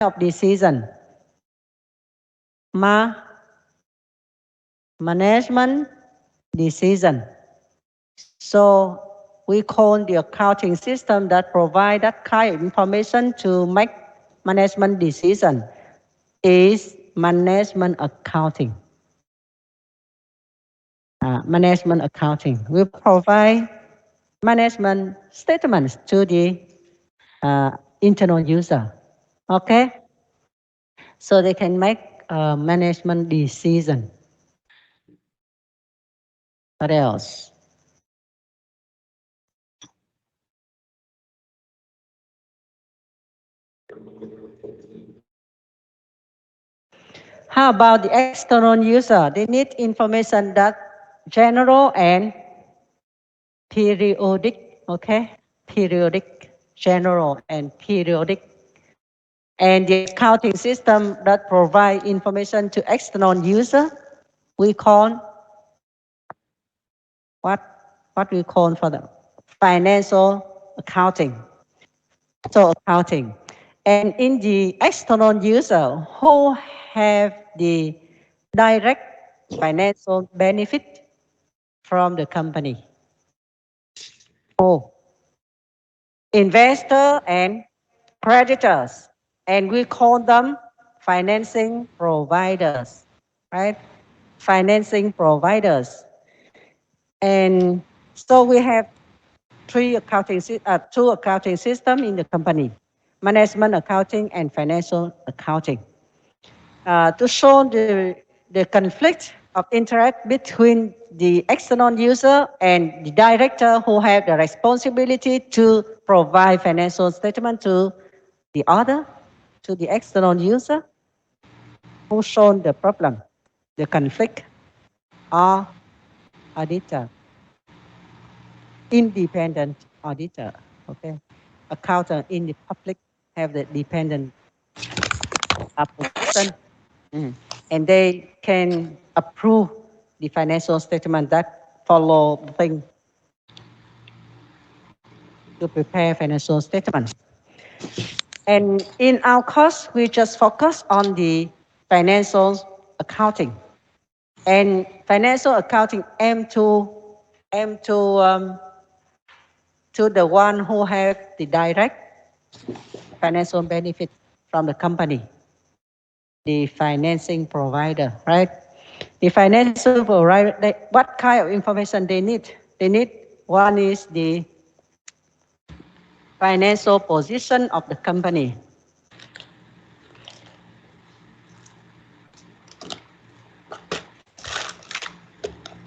of decision. Management decision. So we call the accounting system that provide that kind of information to make management decision is management accounting. Management accounting. We provide management statements to the internal user. Okay? So they can make a management decision. What else? How about the external user? They need information that general and periodic, okay? Periodic, general and periodic. And the accounting system that provide information to external user, we call what we call for the financial accounting. So accounting. And in the external user who have the direct financial benefit from the company. Oh, investor and creditors, and we call them financing providers, right? Financing providers. And so we have two accounting systems in the company: management accounting and financial accounting. To show the conflict of interest between the external user and the director who have the responsibility to provide financial statement to the other, to the external user, who shown the problem, the conflict, are auditor, independent auditor, okay? Accountant in the public have the dependent position. And they can approve the financial statement that follow the thing to prepare financial statements. And in our course, we just focus on the financial accounting. And financial accounting aim to the one who have the direct financial benefit from the company, the financing provider, right? The financial provider, what kind of information they need? They need, one is the financial position of the company.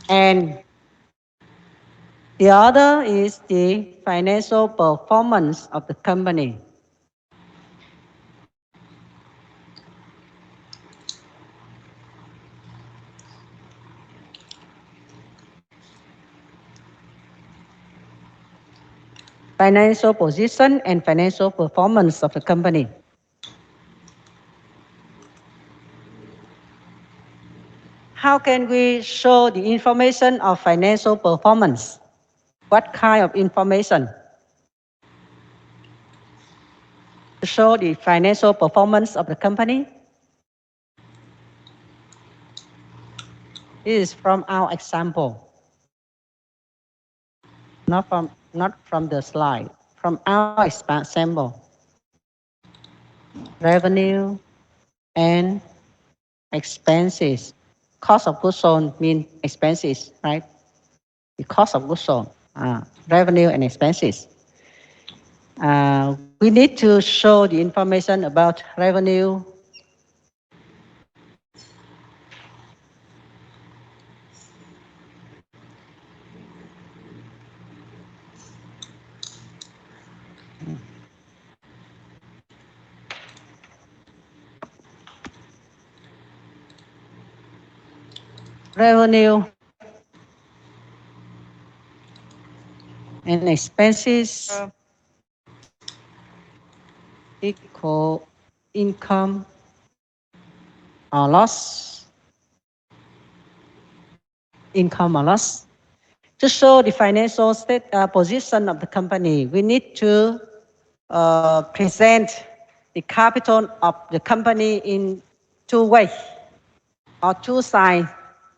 And the other is the financial performance of the company. Financial position and financial performance of the company. How can we show the information of financial performance? What kind of information? To show the financial performance of the company? This is from our example. Not from the slide, from our example. Revenue and expenses. Cost of goods sold means expenses, right? The cost of goods sold, revenue and expenses. We need to show the information about revenue, and expenses equal income or loss. Income or loss. To show the financial position of the company, we need to present the capital of the company in two ways or two sides,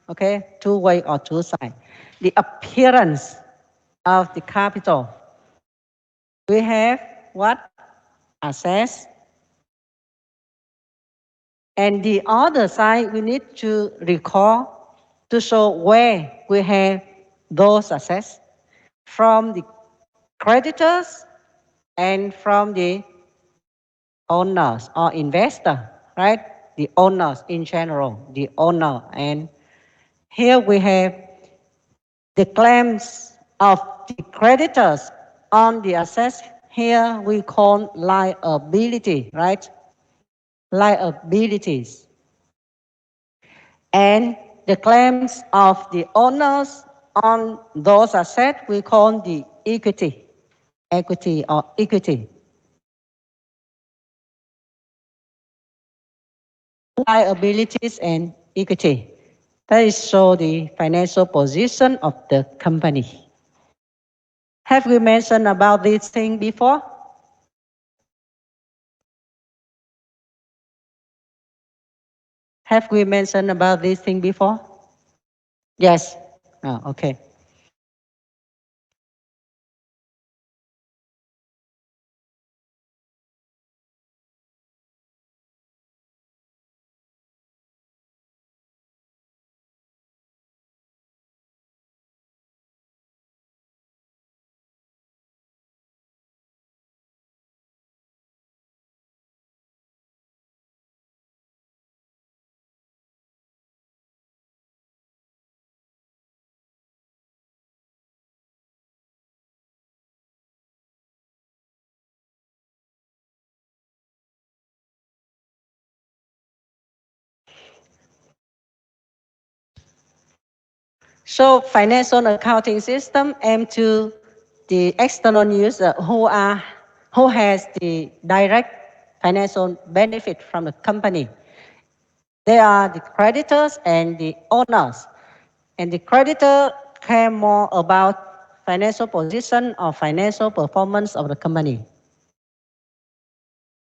okay, two way or two sides. The appearance of the capital. We have what? Assets. And the other side, we need to recall to show where we have those assets from the creditors and from the owners or investor, right? The owners in general, the owner. And here we have the claims of the creditors on the assets. Here we call liability, right? Liabilities. And the claims of the owners on those assets we call the equity, equity or equity. Liabilities and equity. That is show the financial position of the company. Have we mentioned about this thing before? Have we mentioned about this thing before? Yes. Oh, okay. So financial accounting system aim to the external user who has the direct financial benefit from the company. They are the creditors and the owners. And the creditor care more about financial position or financial performance of the company.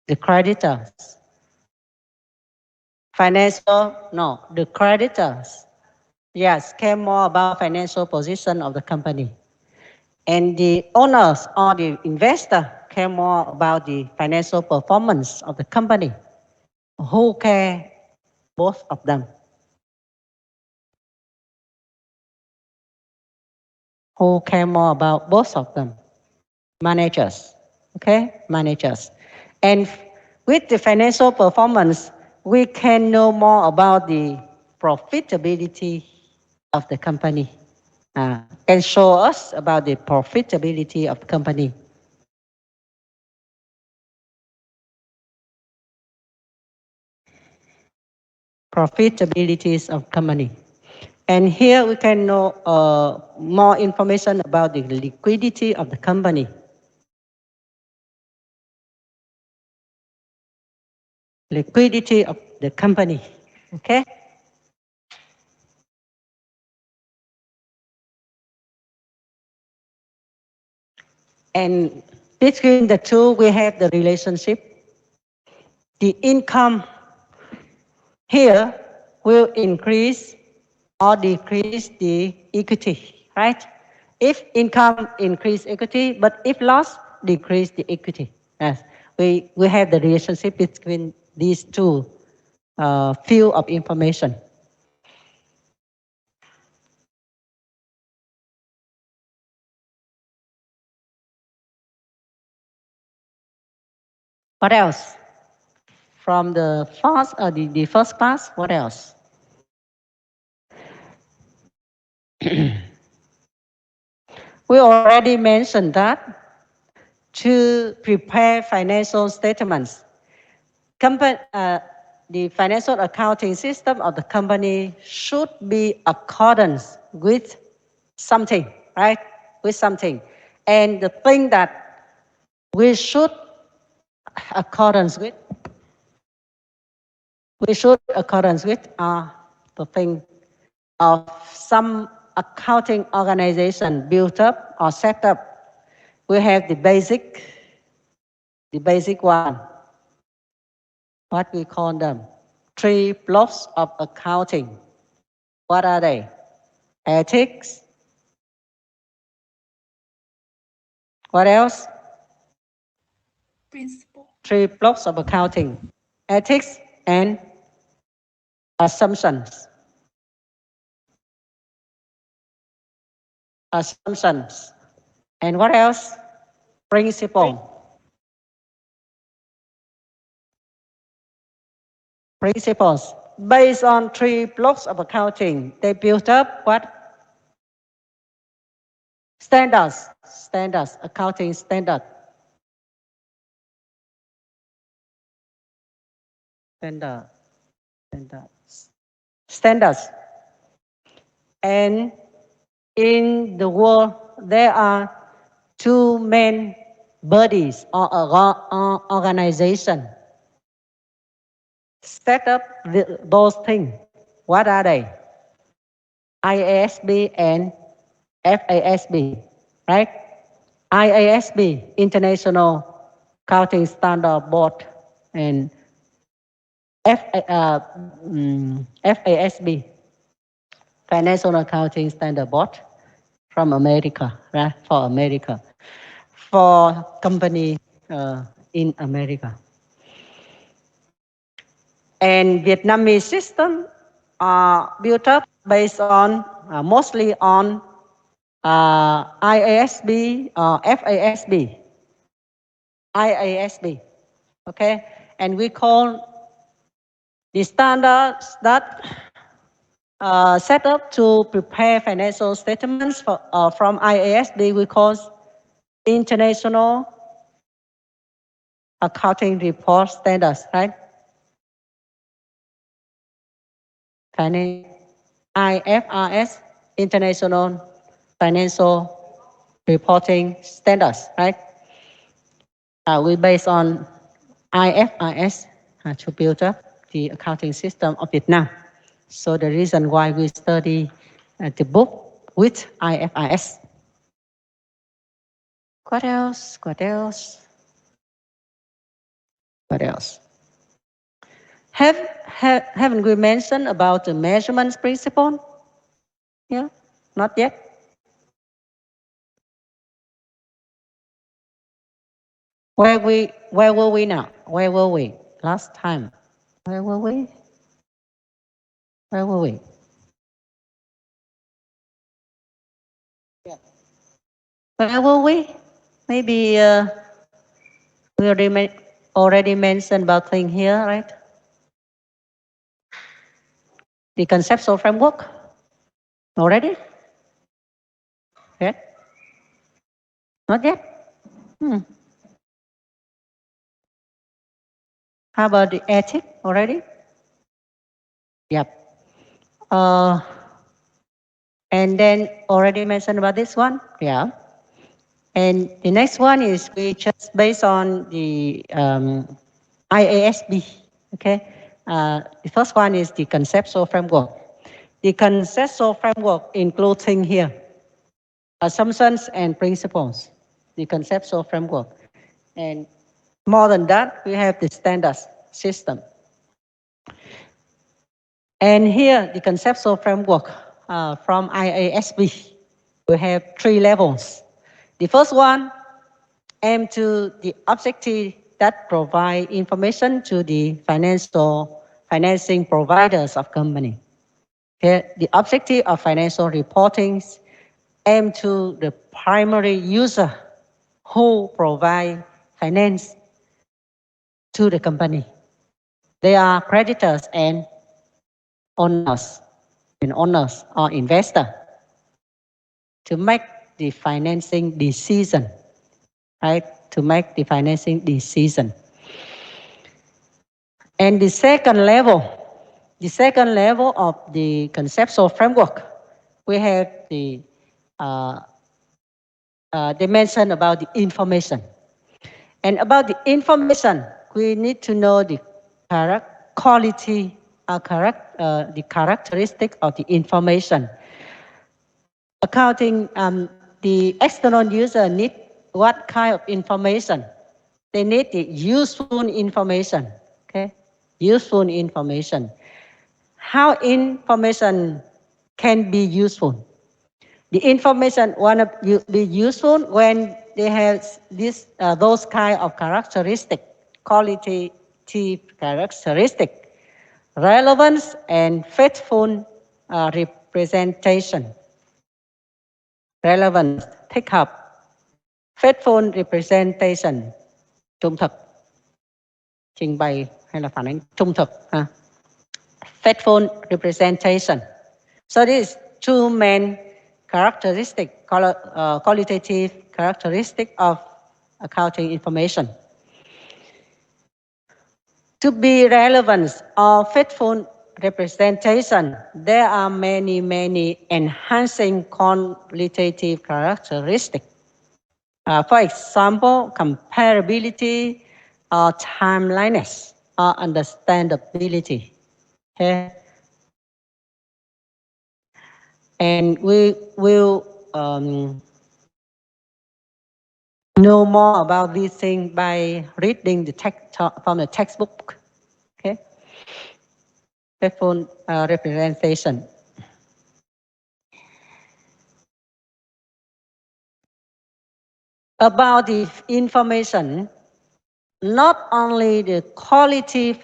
The creditors. The creditors. Yes, care more about financial position of the company. And the owners or the investor care more about the financial performance of the company. Who care? Both of them. Who care more about both of them? Managers. Okay, managers. And with the financial performance, we can know more about the profitability of the company. Can show us about the profitability of the company. Profitabilities of company. And here we can know more information about the liquidity of the company. Liquidity of the company. Okay? And between the two, we have the relationship. The income here will increase or decrease the equity, right? If income increase equity, but if loss, decrease the equity. Yes, we have the relationship between these two field of information. What else? From the first class, what else? We already mentioned that to prepare financial statements, the financial accounting system of the company should be accordance with something, right? With something. And the thing that we should accordance with are the thing of some accounting organization built up or set up. We have the basic one. what we call them? 3 blocks of accounting. What are they? Ethics. What else? Principle. 3 blocks of accounting. Ethics and assumptions. Assumptions. And what else? Principle. Principles. Based on 3 blocks of accounting, they built up what? Standards. Standards. Accounting standard. Standards. And in the world, there are 2 main bodies or organization set up those things. What are they? IASB and FASB, right? IASB, International Accounting Standard Board, and FASB, Financial Accounting Standard Board from America, right? For America, for company in America. And Vietnamese system are built up based on mostly on IASB or FASB. IASB, okay? And we call the standards that set up to prepare financial statements from IASB, we call International Accounting Report Standards, right? IFRS, International Financial Reporting Standards, right? We based on IFRS to build up the accounting system of Vietnam. So the reason why we study the book with IFRS. What else? What else? What else? Haven't we mentioned about the measurement principle? Yeah, not yet. Where were we now? Where were we last time? Where were we? Where were we? Yeah. Where were we? Maybe we already mentioned about thing here, right? The conceptual framework already? Yet? Not yet? How about the ethic already? Yep. And then already mentioned about this one? Yeah. And the next one is we just based on the IASB, okay? The first one is the conceptual framework. The conceptual framework including here assumptions and principles, the conceptual framework. And more than that, we have the standards system. And here, the conceptual framework from IASB, we have 3 levels. The first one aim to the objective that provide information to the financing providers of company. Okay? The objective of financial reporting aim to the primary user who provide finance to the company. They are creditors and owners or investor to make the financing decision, right? To make the financing decision. And the second level of the conceptual framework, we have the dimension about the information. And about the information, we need to know the quality, the characteristic of the information. Accounting, the external user need what kind of information? They need the useful information, okay? useful information. How information can be useful? The information want to be useful when they have those kind of characteristic, qualitative characteristic, relevance and faithful representation. Relevance, thích hợp. Faithful representation, trung thực. Trình bày hay là phản ánh trung thực. Faithful representation. So these two main characteristic, qualitative characteristic of accounting information. To be relevant or faithful representation, there are many enhancing qualitative characteristics. For example, comparability or timeliness or understandability. Okay? And we will know more about these things by reading the text from the textbook. Okay? Faithful representation. About the information, not only the quality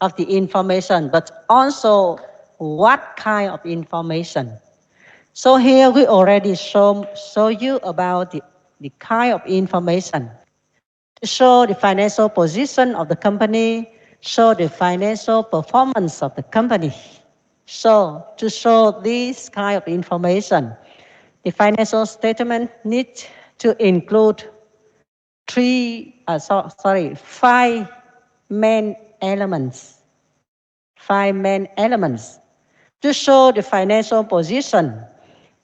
of the information, but also what kind of information. So here we already show you about the kind of information. To show the financial position of the company, show the financial performance of the company. So to show this kind of information, the financial statement needs to include five main elements. Five main elements. To show the financial position,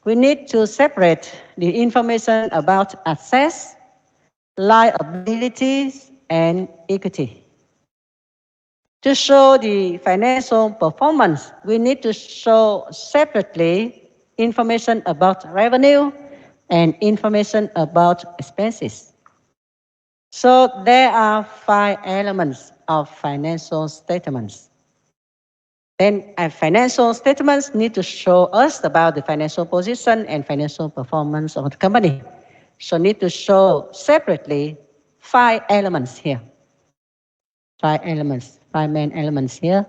we need to separate the information about assets, liabilities, and equity. To show the financial performance, we need to show separately information about revenue and information about expenses. So there are five elements of financial statements. Then financial statements need to show us about the financial position and financial performance of the company. So need to show separately five elements here. Five main elements here.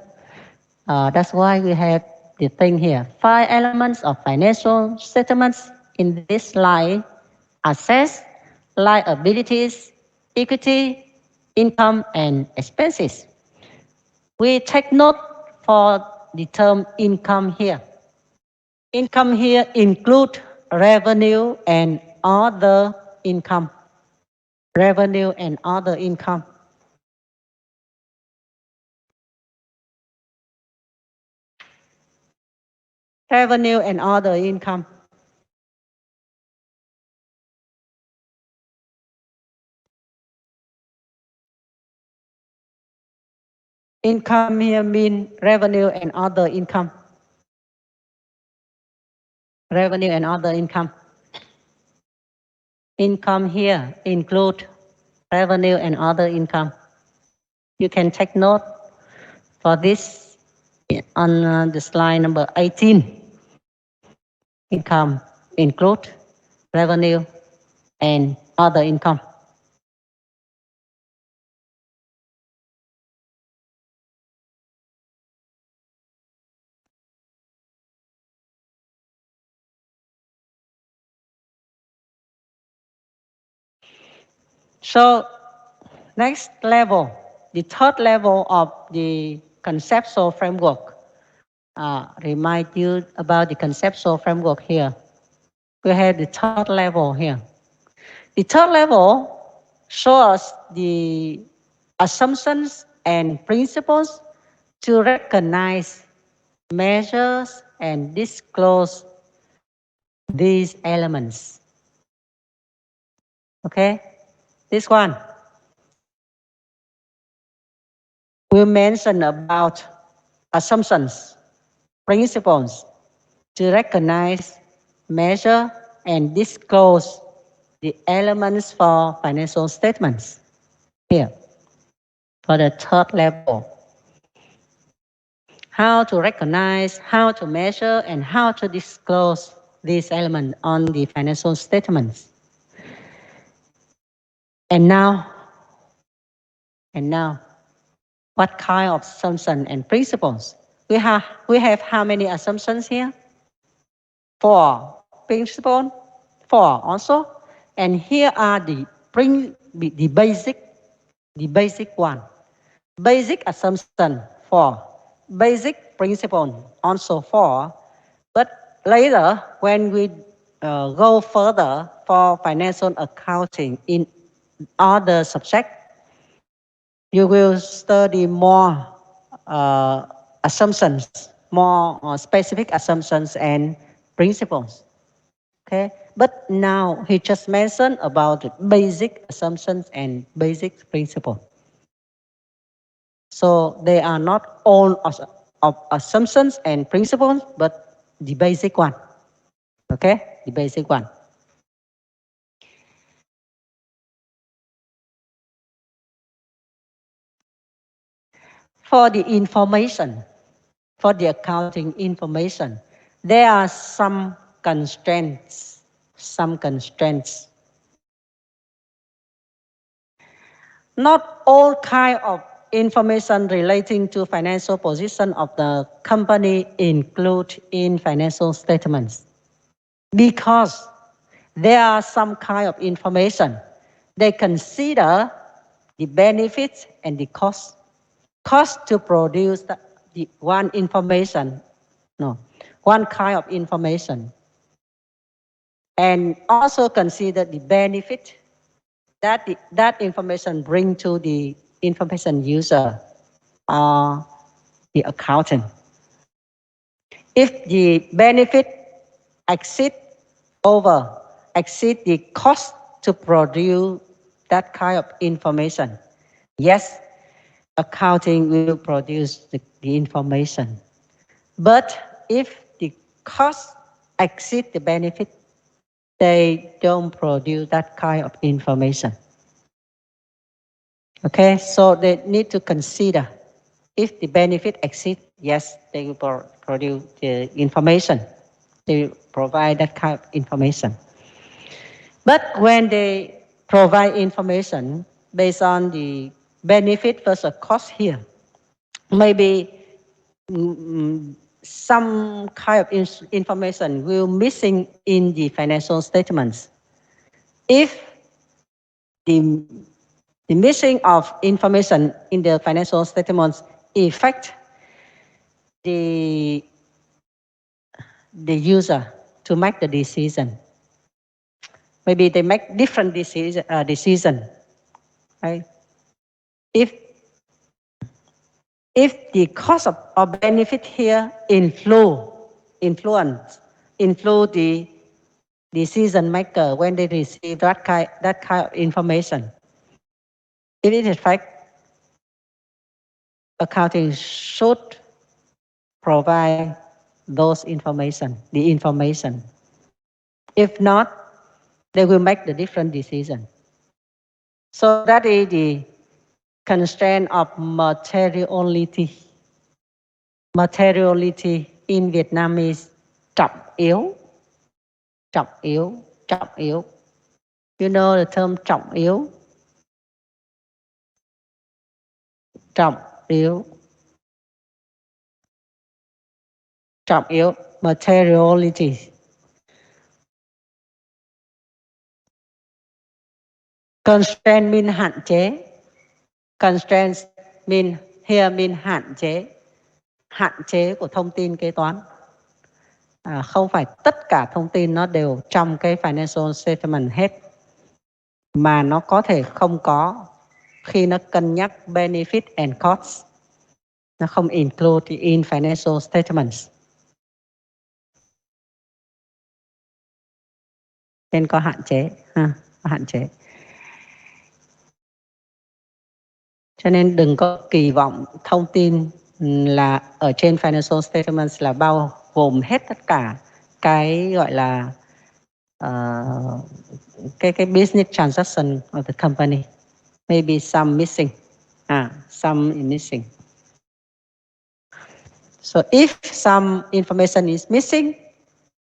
That's why we have the thing here. Five elements of financial statements in this slide: assets, liabilities, equity, income, and expenses. We take note for the term income here. Income here include revenue and other income. Revenue and other income. Revenue and other income. Income here mean revenue and other income. Revenue and other income. Income here include revenue and other income. You can take note for this on the slide number 18. Income include revenue and other income. So next level, the third level of the conceptual framework. Remind you about the conceptual framework here. We have the third level here. The third level shows the assumptions and principles to recognize, measures, and disclose these elements. Okay, this one. We mention about assumptions, principles to recognize, measure, and disclose the elements for financial statements here for the third level. how to recognize, how to measure, and how to disclose these elements on the financial statements. And now, what kind of assumptions and principles? We have how many assumptions here? 4 principles, 4 also. And here are the basic one. Basic assumption 4. Basic principle also 4. But later, when we go further for financial accounting in other subjects, you will study more assumptions, more specific assumptions and principles. Okay, but now he just mentioned about the basic assumptions and basic principles. So they are not all of assumptions and principles, but the basic one. Okay, the basic one. For the information, for the accounting information, there are some constraints. Not all kind of information relating to financial position of the company include in financial statements, because there are some kind of information they consider the benefits and the cost. Cost to produce the one information, no, one kind of information, and also consider the benefit that that information bring to the information user or the accountant. If the benefit exceed the cost to produce that kind of information, yes, accounting will produce the information. But if the cost exceed the benefit, they don't produce that kind of information. Okay, so they need to consider if the benefit exceeds, yes, they will produce the information. They will provide that kind of information. But when they provide information based on the benefit versus cost here, maybe some kind of information will missing in the financial statements. If the missing of information in the financial statements affect the user to make the decision. Maybe they make different decision, right? If the cost of benefit here influence the decision maker when they receive that kind of information, if it is fact, accounting should provide the information. If not, they will make the different decision. So that is the constraint of materiality. Materiality in Vietnamese trọng yếu. Trọng yếu, trọng yếu. You know the term trọng yếu? Trọng yếu. Trọng yếu, materiality. Constraint mean hạn chế. Constraints mean hạn chế. Hạn chế của thông tin kế toán. Không phải tất cả thông tin nó đều trong cái financial statement hết, mà nó có thể không có khi nó cân nhắc benefit and cost. Nó không include in financial statements. Nên có hạn chế, có hạn chế. Cho nên đừng có kỳ vọng thông tin là ở trên financial statements là bao gồm hết tất cả cái gọi là cái business transaction of the company. Maybe some missing. Some is missing. So if some information is missing,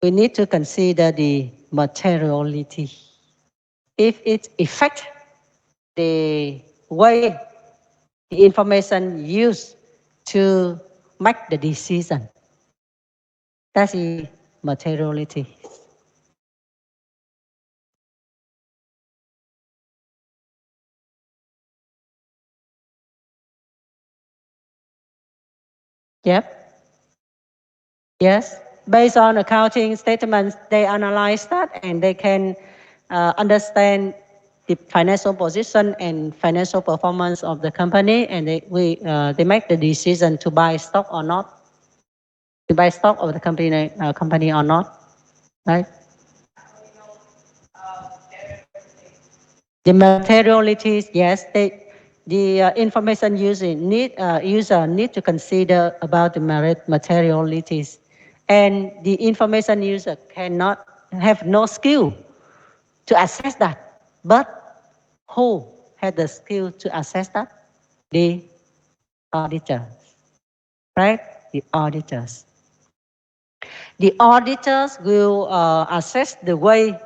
we need to consider the materiality. If it affects the way the information used to make the decision, that's the materiality. Yep. Yes. Based on accounting statements, they analyze that and they can understand the financial position and financial performance of the company, and they make the decision to buy stock or not, to buy stock of the company or not, right? The materialities, yes, the information user need to consider about the materialities, and the information user cannot have no skill to assess that. But who has the skill to assess that? The auditor, right? The auditors. The auditors will assess the way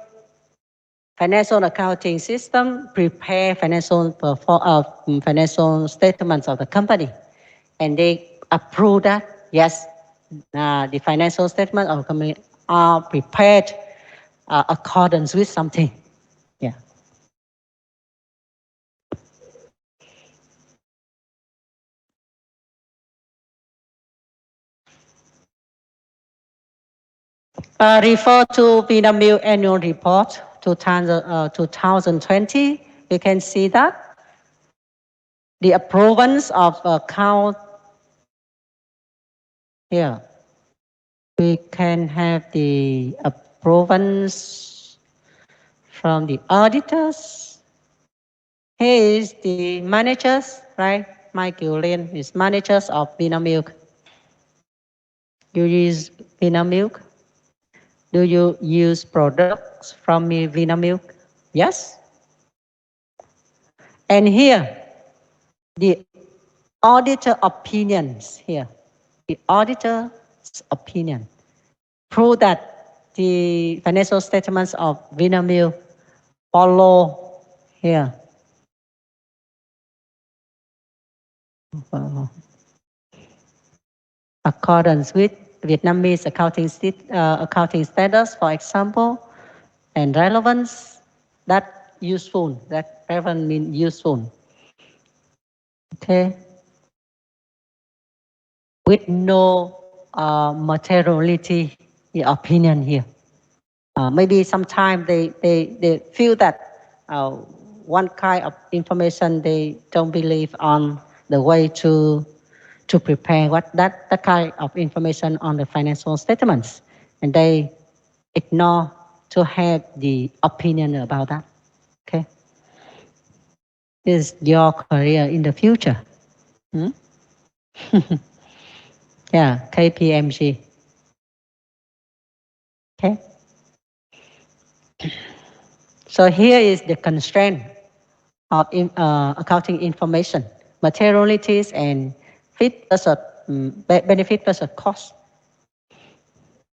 financial accounting system prepare financial statements of the company, and they approve that yes, the financial statement of the company are prepared accordance with something. Yeah. Refer to Vinamilk annual report 2020. You can see that the approvals of account here. We can have the approvals from the auditors. Here is the managers, right? Michael Lin is managers of Vinamilk. You use Vinamilk? Do you use products from Vinamilk? Yes. And here, the auditor opinions here. The auditor's opinion prove that the financial statements of Vinamilk follow here. Accordance with Vietnamese accounting status, for example, and relevance, that useful, that relevant means useful. Okay. With no materiality opinion here. Maybe sometimes they feel that one kind of information they don't believe on the way to prepare that kind of information on the financial statements, and they ignore to have the opinion about that. Okay, this is your career in the future. Hmm? Yeah, KPMG. Okay. So here is the constraint of accounting information, materialities and fit versus benefit versus cost.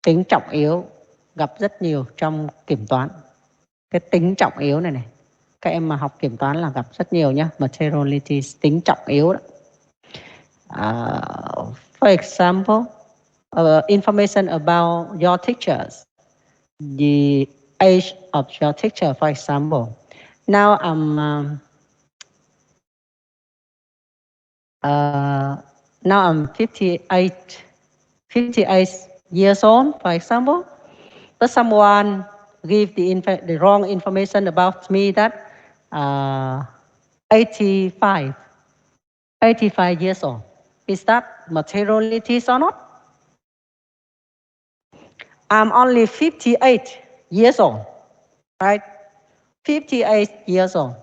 Tính trọng yếu gặp rất nhiều trong kiểm toán. Cái tính trọng yếu này, các em mà học kiểm toán là gặp rất nhiều nhé. Materialities, tính trọng yếu đó. For example, information about your teachers, the age of your teacher, for example. Now I'm 58 years old, for example. But someone give the wrong information about me that 85 years old. Is that materialities or not? I'm only 58 years old, right? 58 years old.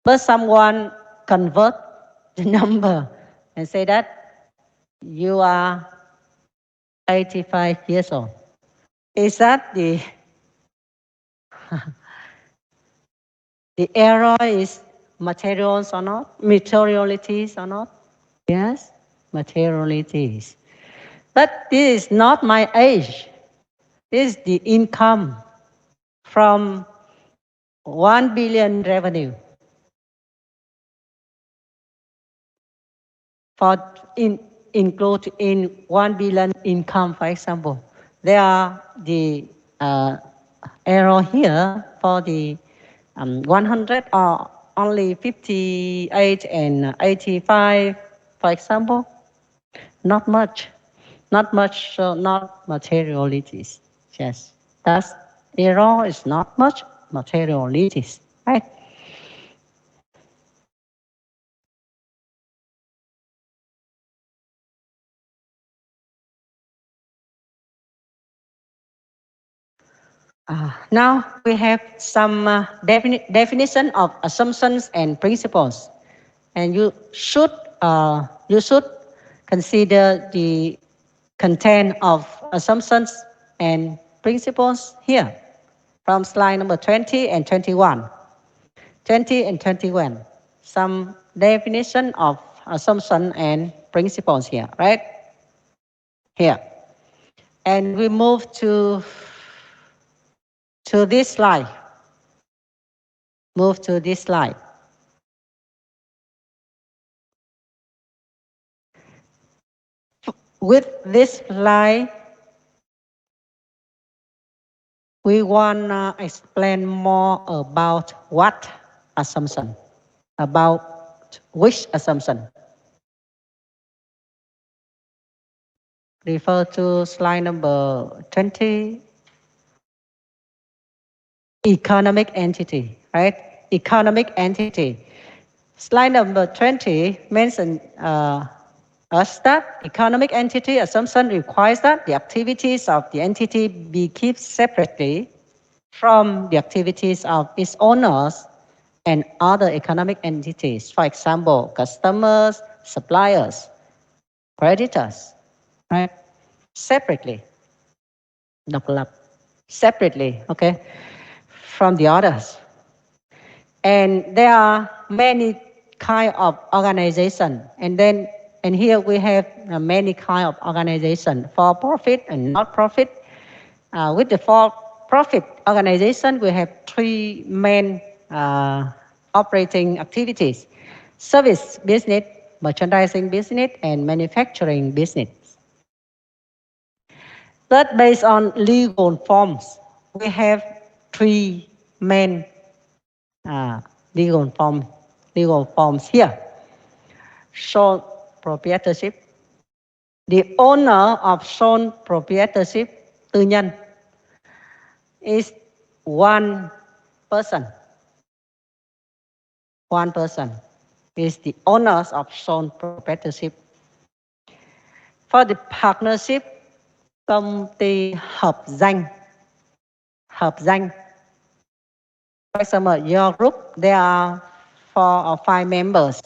But someone convert the number and say that you are 85 years old. Is that the error is materials or not? Materialities or not? Yes, materialities. But this is not my age. This is the income from 1 billion revenue. For include in 1 billion income, for example, there are the arrow here for the 100 or only 58 and 85, for example. Not much, not much, so not materialities. Yes, that's error is not much materialities, right? Now we have some definition of assumptions and principles, and you should consider the content of assumptions and principles here from slide number 20 and 21. 20 and 21. Some definition of assumption and principles here, right? Here. And we move to this slide. Move to this slide. With this slide, we want to explain more about what assumption, about which assumption. Refer to slide number 20. Economic entity, right? Economic entity. Slide number 20 mentions us that economic entity assumption requires that the activities of the entity be kept separately from the activities of its owners and other economic entities. For example, customers, suppliers, creditors, right? Separately. Separately, okay, from the others. And there are many kind of organization, and here we have many kind of organization, for profit and not profit. With the for profit organization, we have three main operating activities: service business, merchandising business, and manufacturing business. But based on legal forms, we have three main uh, legal forms here. Sole proprietorship. The owner of sole proprietorship, tư nhân, is one person. One person is the owners of sole proprietorship. For the partnership, công ty hợp danh. Hợp danh. For example, your group, there are 4 or 5 members.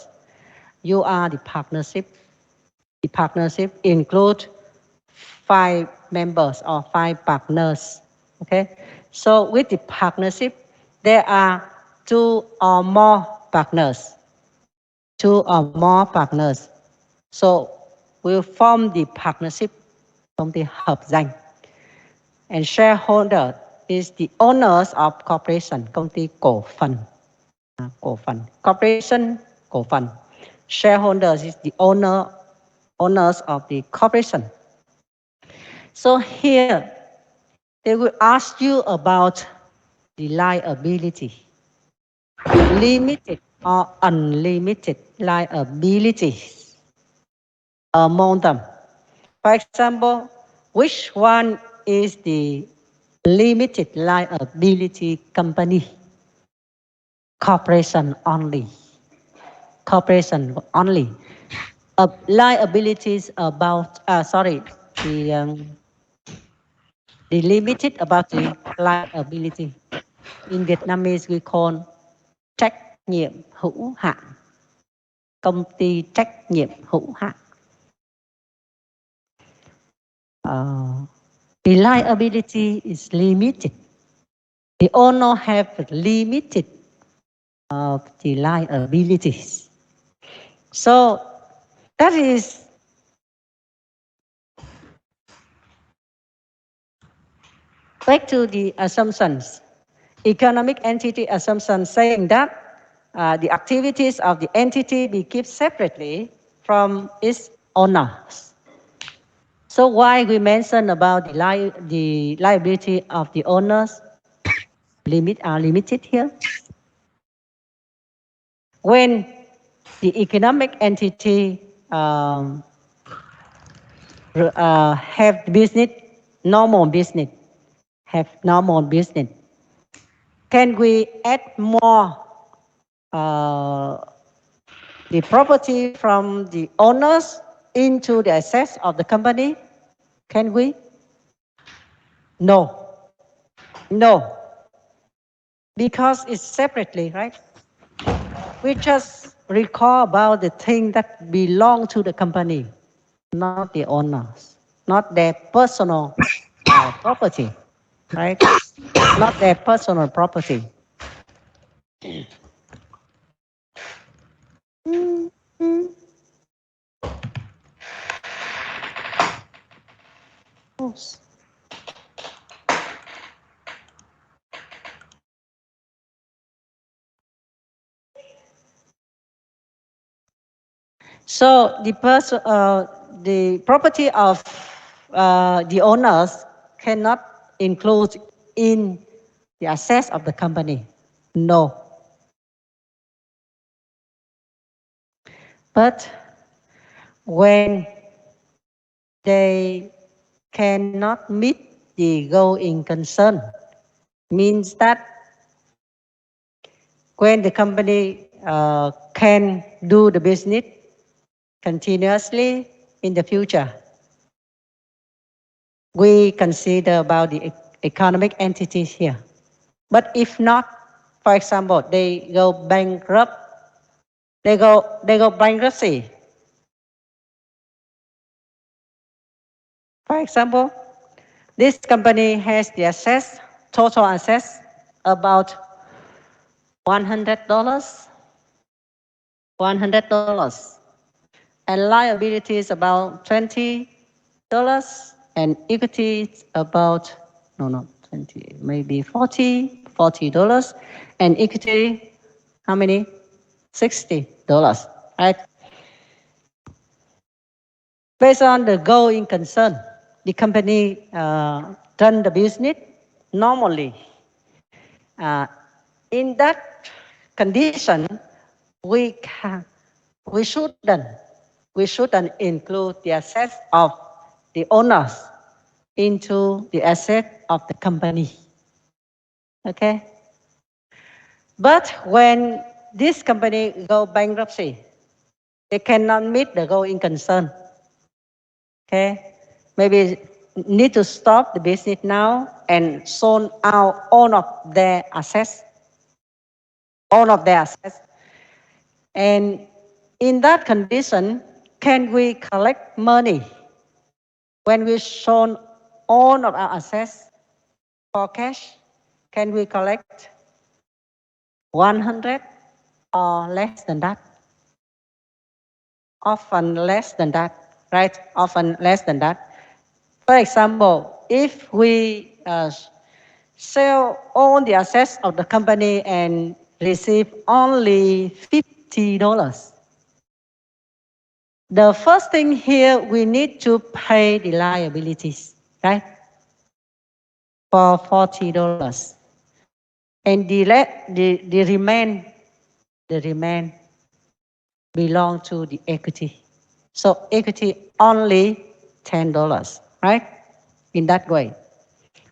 You are the partnership. The partnership includes 5 members or 5 partners. Okay, so with the partnership, there are 2 or more partners. 2 or more partners. So we'll form the partnership, công ty hợp danh. And shareholder is the owners of corporation, công ty cổ phần. Cổ phần. Corporation, cổ phần. Shareholders is the owners of the corporation. So here, they will ask you about the liability. Limited or unlimited liabilities among them. For example, which one is the limited liability company? Corporation only. Corporation only. Liabilities about, the limited about the liability. In Vietnamese, we call trách nhiệm hữu hạn. Công ty trách nhiệm hữu hạn. The liability is limited. The owner have limited of the liabilities. So that is Back to the assumptions. Economic entity assumption saying that the activities of the entity be kept separately from its owners. So why we mention about the liability of the owners are limited here? When the economic entity have business, normal business, have normal business, can we add more the property from the owners into the assets of the company? Can we? No. No. Because it's separately, right? We just recall about the thing that belong to the company, not the owners, not their personal property, right? Not their personal property. So the property of the owners cannot include in the assets of the company. No. But when they cannot meet the going concern, means that when the company can do the business continuously in the future, we consider about the economic entities here. But if not, for example, they go bankrupt, they go bankruptcy. For example, this company has the assets, total assets, about $100, $100, and liabilities about $20, and equity about, no, 20, maybe $40, and equity, how many? $60, right? Based on the going concern, the company run the business normally. In that condition, we shouldn't include the assets of the owners into the asset of the company. Okay? But when this company go bankruptcy, they cannot meet the going concern. Okay? Maybe need to stop the business now and sold out all of their assets. All of their assets. And in that condition, can we collect money when we sold all of our assets for cash? Can we collect 100 or less than that? Often less than that, right? Often less than that. For example, if we sell all the assets of the company and receive only $50, the first thing here, we need to pay the liabilities, right? For $40. And the remain belong to the equity. So equity only $10, right? In that way.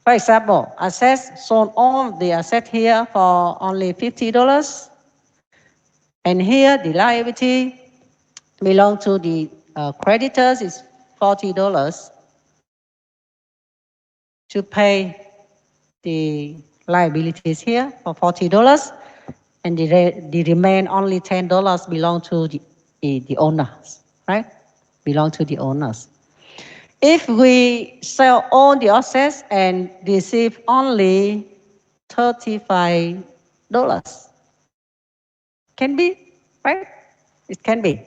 For example, assets sold all the assets here for only $50. And here the liability belong to the creditors is $40 to pay the liabilities here for $40, and the remain only $10 belong to the owners, right? Belong to the owners. If we sell all the assets and receive only $35, can be, right? It can be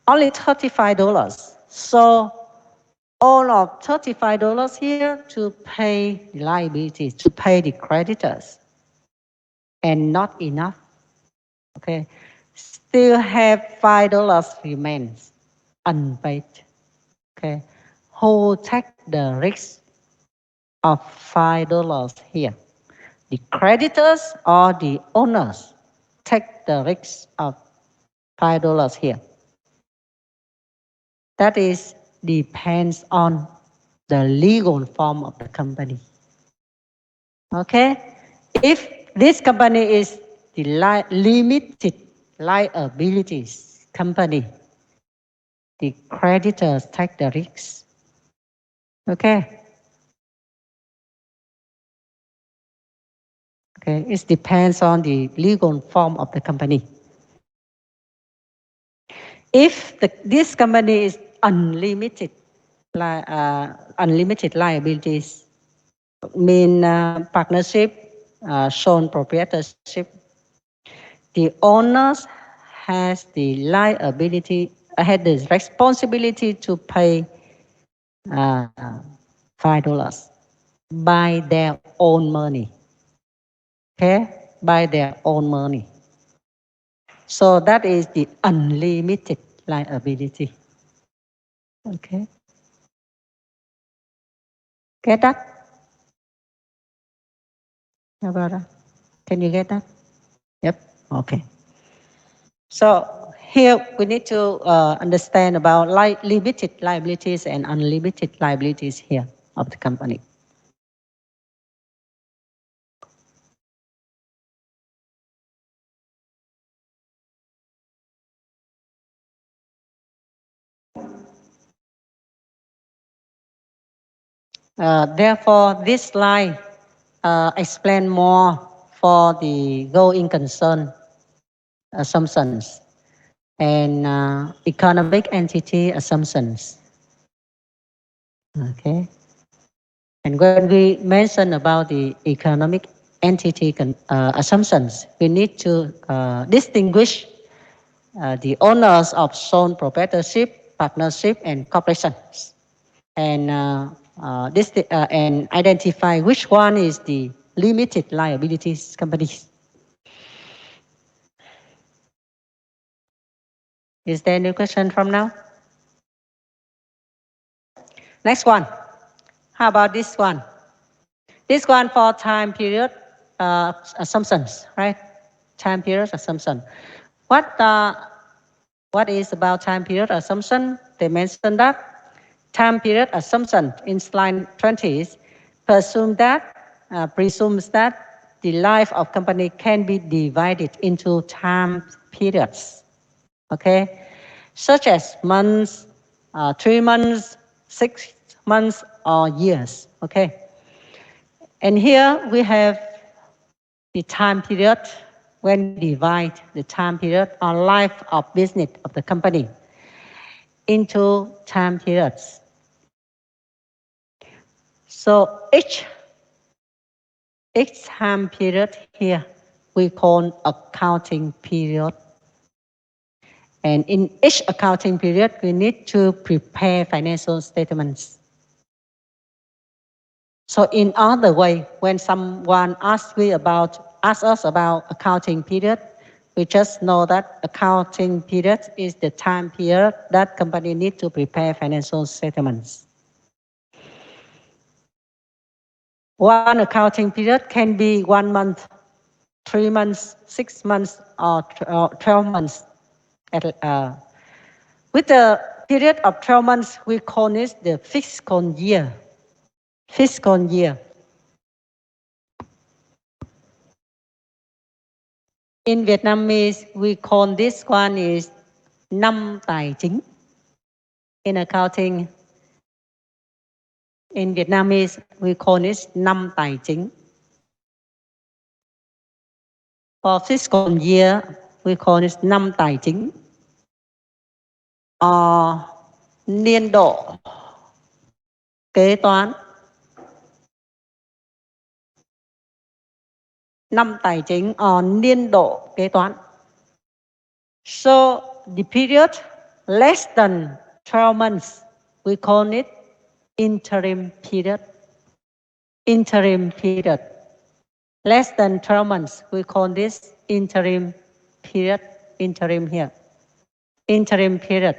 only $35. So all of $35 here to pay the liabilities, to pay the creditors, and not enough. Okay, still have $5 remains unpaid. Okay, who take the risk of $5 here? The creditors or the owners take the risk of $5 here. That is depends on the legal form of the company. Okay, if this company is the limited liabilities company, the creditors take the risk. Okay. Okay, it depends on the legal form of the company. If this company is unlimited liabilities, mean partnership, sole proprietorship, the owners has the liability, had the responsibility to pay $5 by their own money. Okay, by their own money. So that is the unlimited liability. Okay. Get that? How about that? Can you get that? Yep. Okay. So here we need to understand about limited liabilities and unlimited liabilities here of the company. Therefore, this slide explain more for the going concern assumptions and economic entity assumptions. Okay. And when we mention about the economic entity assumptions, we need to distinguish the owners of sole proprietorship, partnership, and corporations, and and identify which one is the limited liabilities companies. Is there any question from now? Next one. How about this one? This one for time period assumptions, right? Time period assumption. What is about time period assumption? They mentioned that time period assumption in slide 20 presumes that the life of company can be divided into time periods, okay, such as months, 3 months, 6 months, or years, okay. And here we have the time period when we divide the time period or life of business of the company into time periods. So each time period here we call accounting period. And in each accounting period, we need to prepare financial statements. So in other way, when someone asks us about accounting period, we just know that accounting period is the time period that company need to prepare financial statements. One accounting period can be 1 month, 3 months, 6 months, or 12 months. With the period of 12 months, we call it the fiscal year. Fiscal year. In Vietnamese, we call this one is năm tài chính. In accounting, in Vietnamese, we call it năm tài chính. For fiscal year, we call it năm tài chính. Or niên độ kế toán. Năm tài chính or niên độ kế toán. So the period less than 12 months, we call it interim period. Interim period. Less than 12 months, we call this interim period. Interim here. Interim period.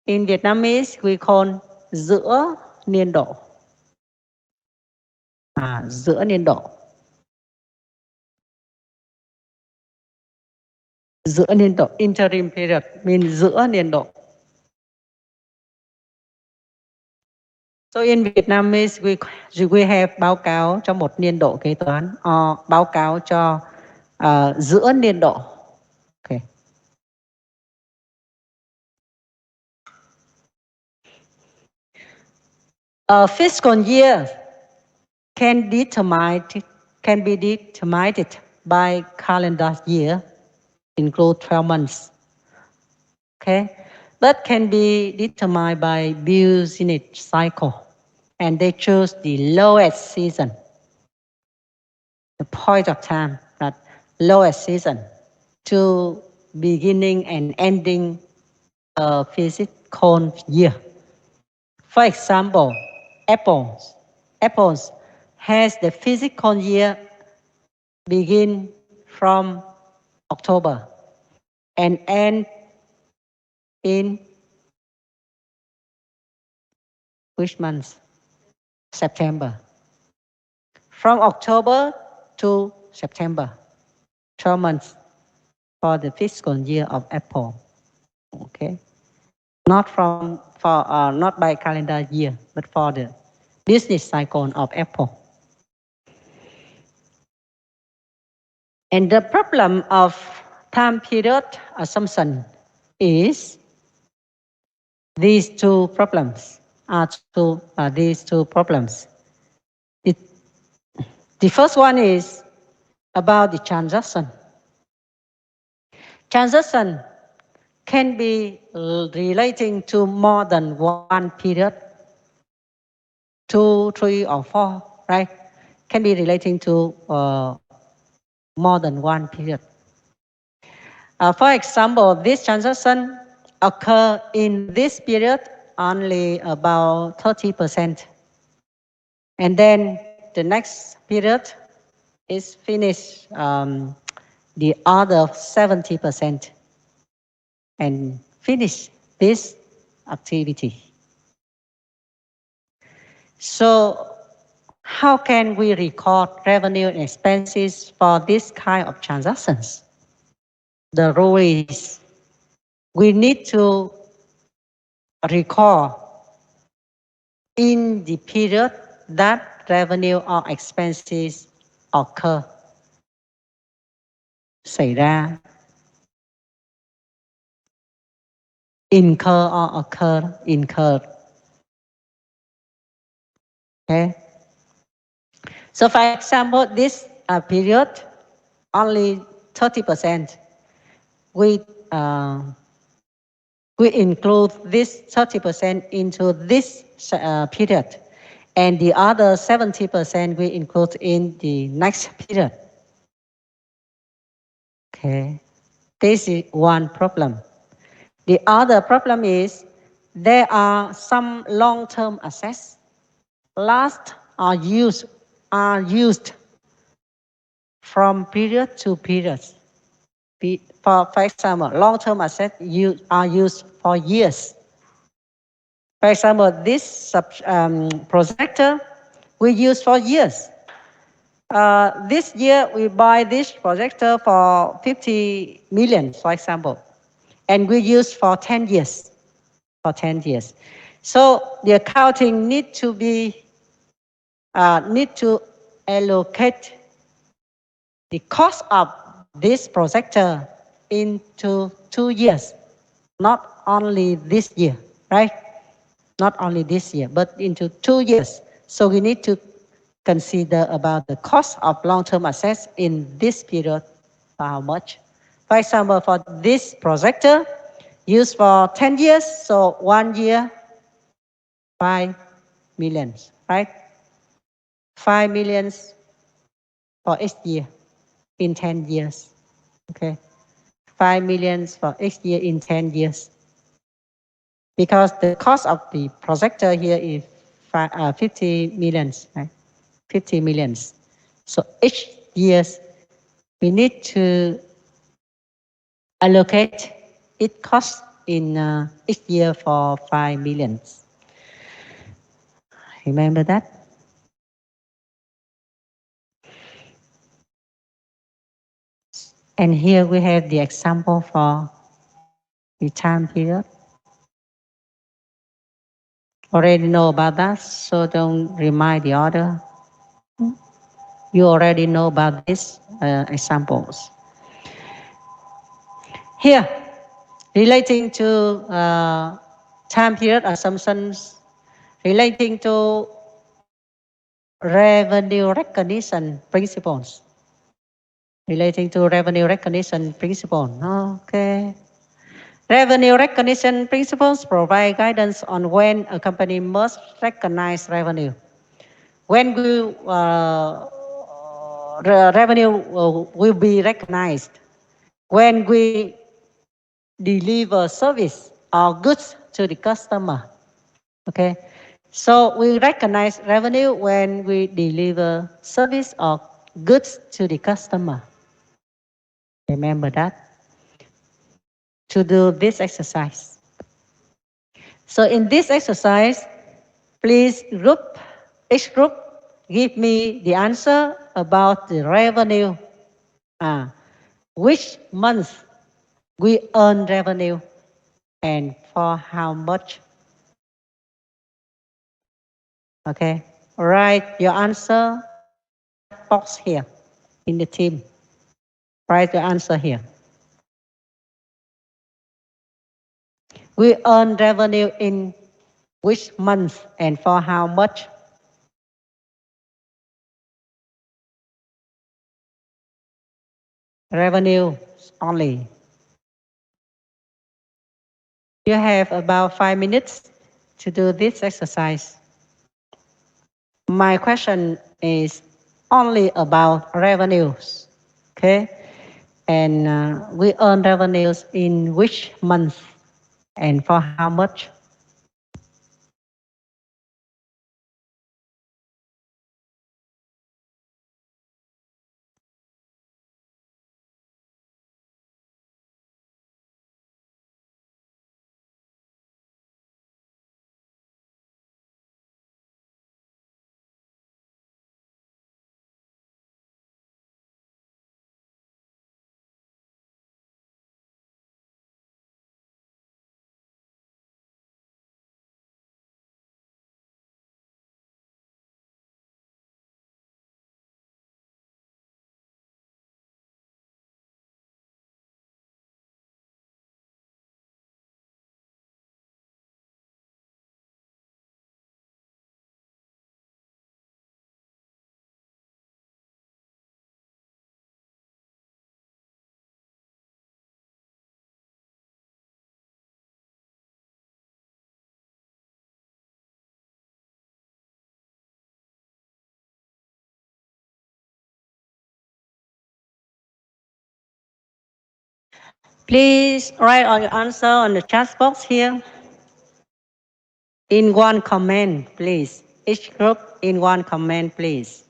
In Vietnamese, we call giữa niên độ. Giữa niên độ. Giữa niên độ. Interim period means giữa niên độ. So in Vietnamese, we have báo cáo cho một niên độ kế toán, or báo cáo cho giữa niên độ. Okay. A fiscal year can be determined by calendar year, include 12 months. Okay, but can be determined by business cycle, and they choose the lowest season, the point of time, that lowest season, to beginning and ending a fiscal year. For example, Apples has the fiscal year begin from October and end in which month? September. From October to September, 12 months for the fiscal year of Apple. Okay, not by calendar year, but for the business cycle of Apple. And the problem of time period assumption is these two problems. The first one is about the transaction. Transaction can be relating to more than one period, 2, 3, or 4, right? Can be relating to more than one period. For example, this transaction occur in this period only about 30%. And then the next period is finished the other 70% and finish this activity. So how can we record revenue and expenses for this kind of transactions? The rule is we need to record in the period that revenue or expenses occur. Xảy ra. Incur or occur, incurred. Okay. So for example, this period, only 30%. We include this 30% into this period, and the other 70% we include in the next period. Okay, this is one problem. The other problem is there are some long-term assets last are used from period to period. For example, long-term assets are used for years. For example, this projector we use for years. This year we buy this projector for 50 million, for example, and we use for 10 years. So the accounting need to allocate the cost of this projector into 2 years, not only this year, right? Not only this year, but into 2 years. So we need to consider about the cost of long-term assets in this period, how much. For example, for this projector, used for 10 years, so 1 year, 5 million, right? 5 million for each year in 10 years, okay? 5 million for each year in 10 years. because the cost of the projector here is 50 millions, right? 50 millions. So each year we need to allocate its cost in each year for 5 millions. Remember that? And here we have the example for the time period. Already know about that, so don't remind the other. You already know about these examples. Here, relating to time period assumptions, relating to revenue recognition principles. Relating to revenue recognition principle. Okay. Revenue recognition principles provide guidance on when a company must recognize revenue. When revenue will be recognized? When we deliver service or goods to the customer. Okay. So we recognize revenue when we deliver service or goods to the customer. Remember that. To do this exercise. So in this exercise, please each group give me the answer about the revenue. Which month we earn revenue and for how much? Okay, write your answer in the chat box here in the team. Write your answer here. We earn revenue in which month and for how much? Revenue only. You have about 5 minutes to do this exercise. My question is only about revenues. Okay? And we earn revenues in which month and for how much? Please write on your answer on the chat box here. In one comment, please. Each group in one comment, please.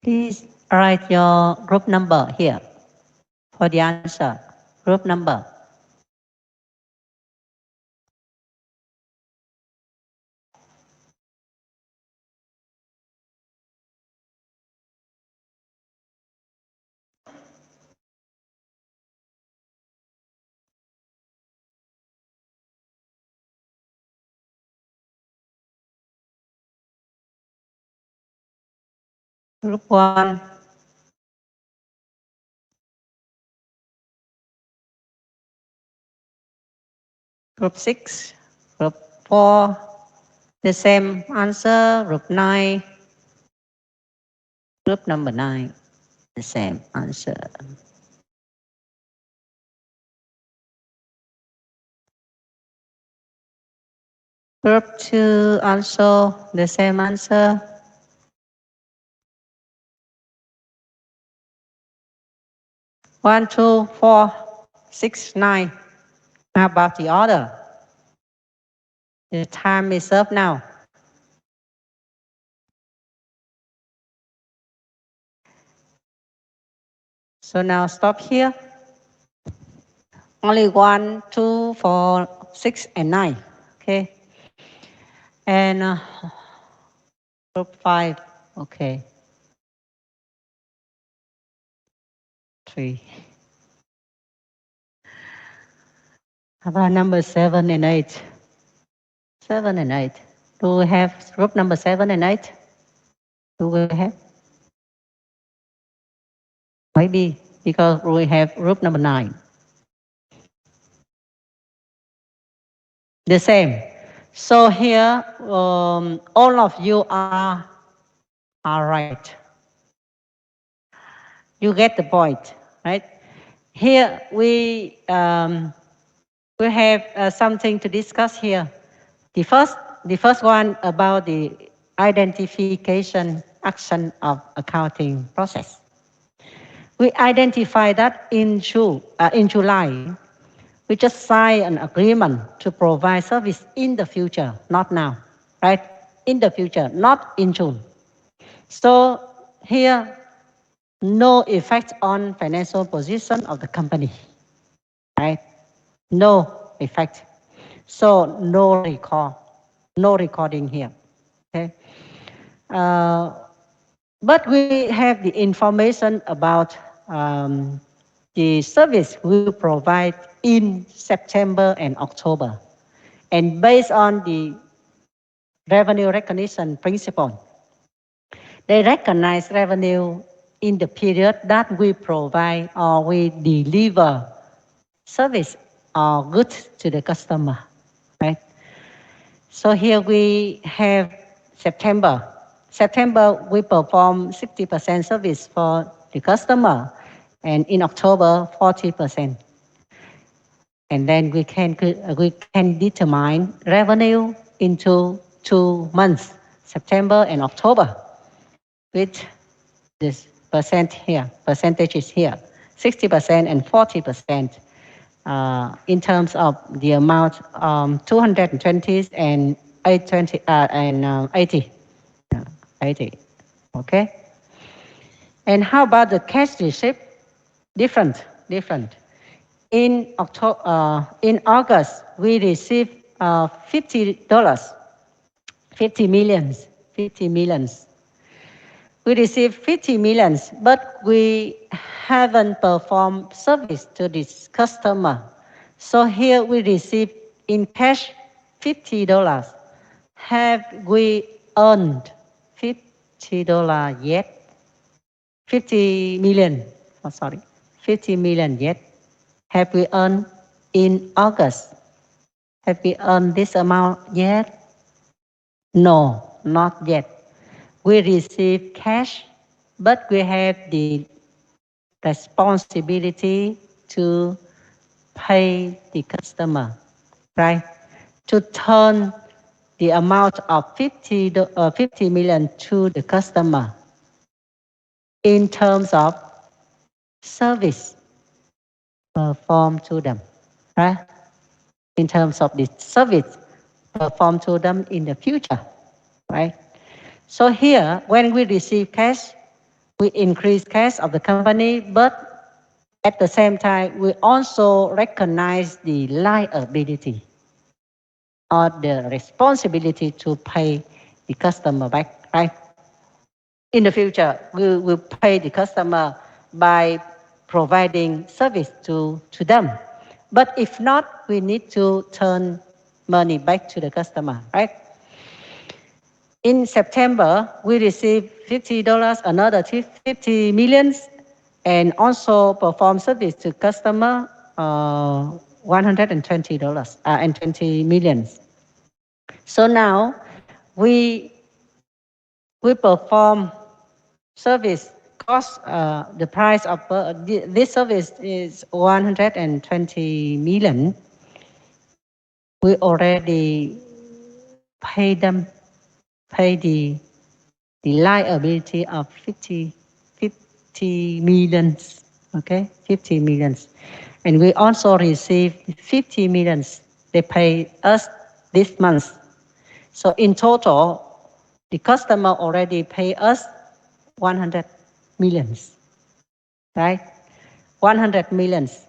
Please write your group number here for the answer. Group number. Group 1. Group 6. Group 4. The same answer. Group 9. Group number 9. The same answer. Group 2 also the same answer. One, two, four, 6, 9. How about the order? The time is up now. So now stop here. Only 1, 2, 4, 6, and 9. Okay. And group 5. Okay. 3. How about number 7 and 8? 7 and 8. Do we have group number 7 and 8? Do we have? Maybe because we have group number 9. The same. So here, all of you are right. You get the point, right? Here we have something to discuss here. The first one about the identification action of accounting process. We identify that in July, we just signed an agreement to provide service in the future, not now, right? In the future, not in June. So here, no effect on financial position of the company, right? No effect. So no recording here, okay? But we have the information about the service we will provide in September and October. And based on the revenue recognition principle, they recognize revenue in the period that we provide or we deliver service or goods to the customer, right? So here we have September. September, we perform 60% service for the customer, and in October, 40%. And then we can determine revenue into 2 months, September and October, with this percentages here, 60% and 40%. In terms of the amount, 220 and 820 and 80, 80. Okay. And how about the cash receipt? Different. In August, we received $50, 50 millions. We received 50 millions, but we haven't performed service to this customer. So here we receive in cash $50. Have we earned $50 yet? 50 million, 50 million yet? Have we earned in August? Have we earned this amount yet? No, not yet. We receive cash, but we have the responsibility to pay the customer, right? To turn the amount of 50 million to the customer in terms of service performed to them, right? In terms of the service performed to them in the future, right? So here, when we receive cash, we increase cash of the company, but at the same time, we also recognize the liability or the responsibility to pay the customer back, right? In the future, we will pay the customer by providing service to them. But if not, we need to turn money back to the customer, right? In September, we received $50, another 50 millions, and also perform service to customer $120 and 20 millions. So now we perform service cost. The price of this service is 120 million. We already pay them, pay the liability of 50 millions, okay, 50 millions. And we also receive 50 millions. They pay us this month. So in total, the customer already pay us 100 millions, right? 100 millions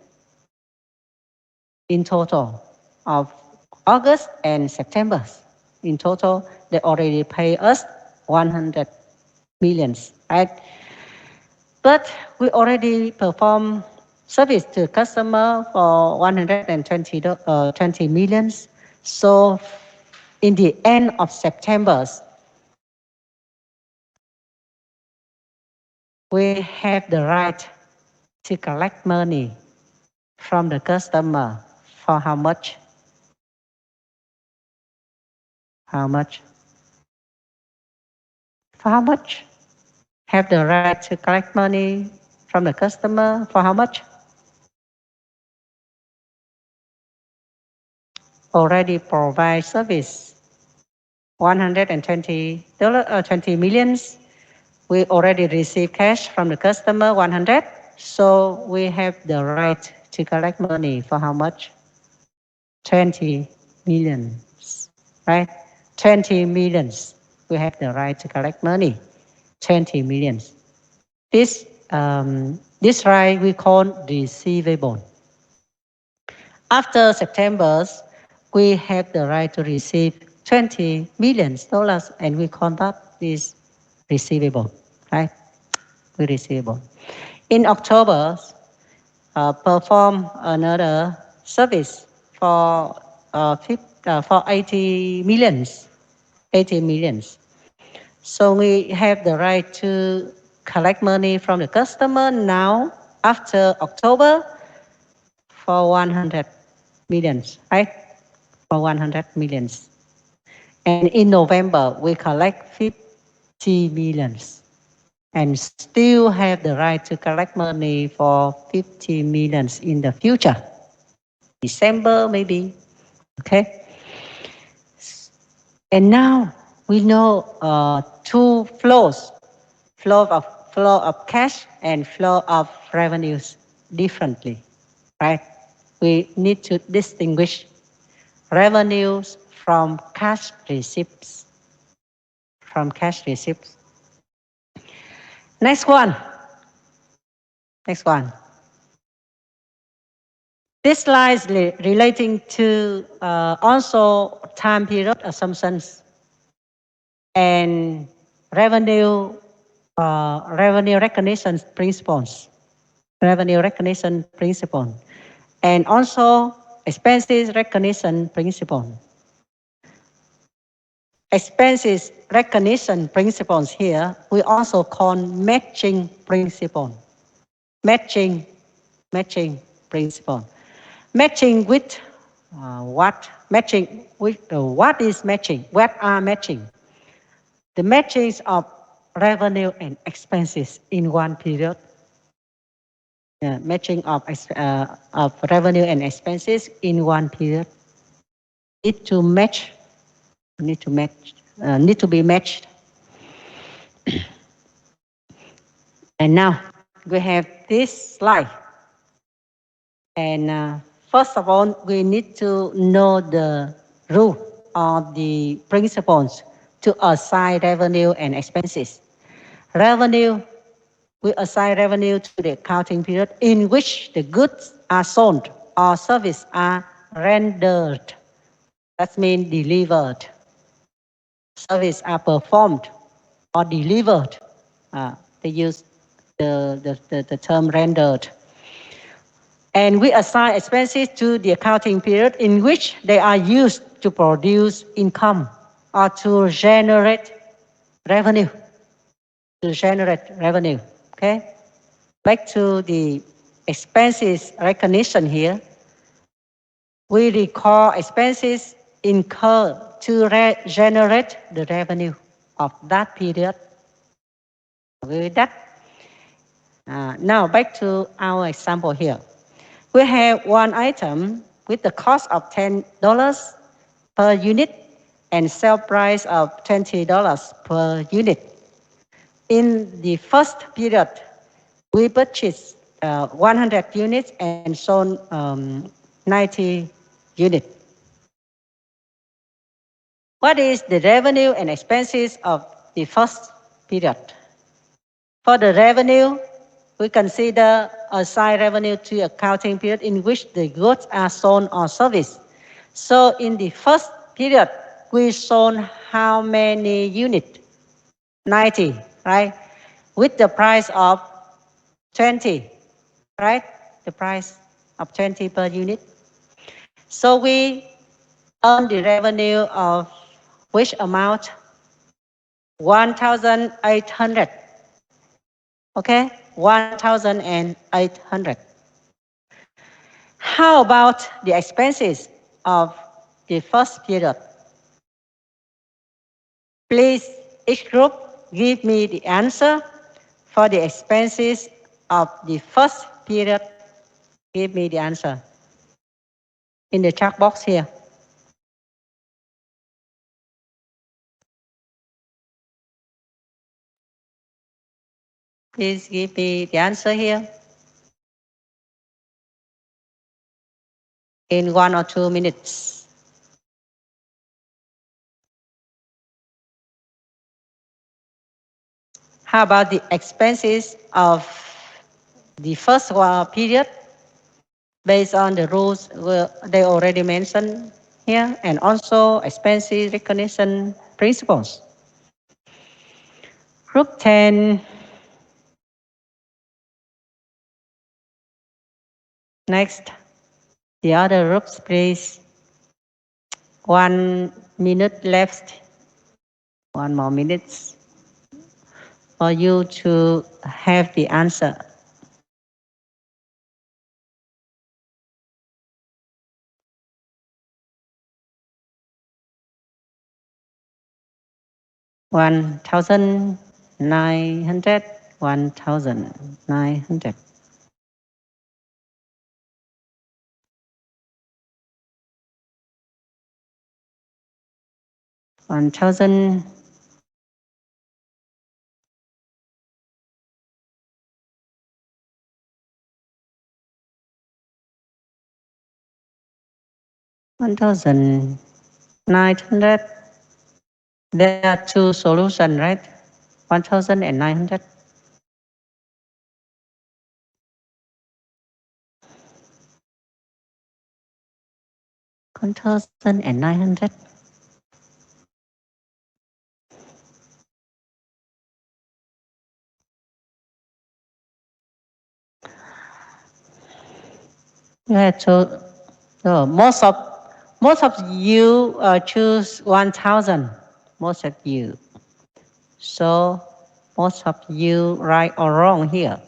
in total of August and September. In total, they already pay us 100 millions, right? But we already perform service to customer for 120 millions. So in the end of September, we have the right to collect money from the customer for how much? How much? For how much? Have the right to collect money from the customer for how much? Already provide service. $120, 20 millions. We already receive cash from the customer, 100. So we have the right to collect money for how much? 20 millions, right? 20 millions. We have the right to collect money, 20 millions. This right we call receivable. After September, we have the right to receive $20 million, and we call that is receivable, right? We receivable. In October, perform another service for 80 millions. 80 millions. So we have the right to collect money from the customer now after October for 100 millions, right? For 100 millions. And in November, we collect 50 millions and still have the right to collect money for 50 millions in the future. December maybe, okay? And now we know two flows, flow of cash and flow of revenues differently, right? We need to distinguish revenues from cash receipts. From cash receipts. Next one. Next one. This slide is relating to also time period assumptions and revenue recognition principles. Revenue recognition principle. And also expenses recognition principle. Expenses recognition principles here, we also call matching principle. Matching principle. Matching with what? Matching with what is matching? What are matching? The matchings of revenue and expenses in one period. Matching of revenue and expenses in one period. Need to match. Need to be matched. And now we have this slide. And first of all, we need to know the rule or the principles to assign revenue and expenses. Revenue we assign revenue to the accounting period in which the goods are sold or services are rendered. That means delivered. Services are performed or delivered. They use the term rendered. And we assign expenses to the accounting period in which they are used to produce income or to generate revenue. Okay? Back to the expenses recognition here. We record expenses incurred to generate the revenue of that period. With that, now back to our example here. We have one item with the cost of $10 per unit and sale price of $20 per unit. In the first period, we purchased 100 units and sold 90 units. What is the revenue and expenses of the first period? For the revenue, we consider assign revenue to accounting period in which the goods are sold or serviced. So in the first period, we sold how many units? 90, right? With the price of 20, right? The price of 20 per unit. So we earn the revenue of which amount? 1,800. Okay, 1,800. How about the expenses of the first period? Please, each group give me the answer for the expenses of the first period. Give me the answer in the chat box here. Please give me the answer here in 1 or 2 minutes. How about the expenses of the first period based on the rules they already mentioned here, and also expenses recognition principles? Group 10. Next, the other groups, please. 1 minute left. 1 more minute for you to have the answer. $1,900, $1,900. $1,000. $1,900. There are two solutions, right? 1,900. $1,900. Yeah, so most of you choose 1,000. Most of you. So most of you right or wrong here.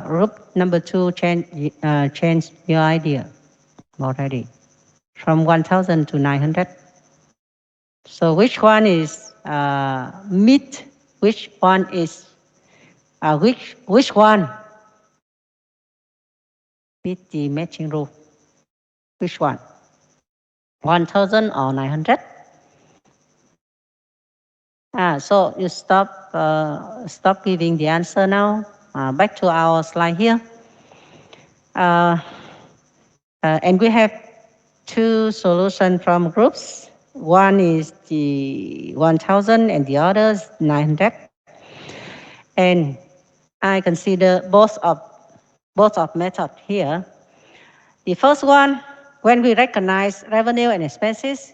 Group number 2 change your idea already from 1,000 to 900. So which one is meet? Which one is which one meet the matching rule? Which one? 1,000 or 900? So you stop giving the answer now. back to our slide here. And we have two solutions from groups. One is the 1000 and the other is 900. And I consider both of method here. The first one, when we recognize revenue and expenses,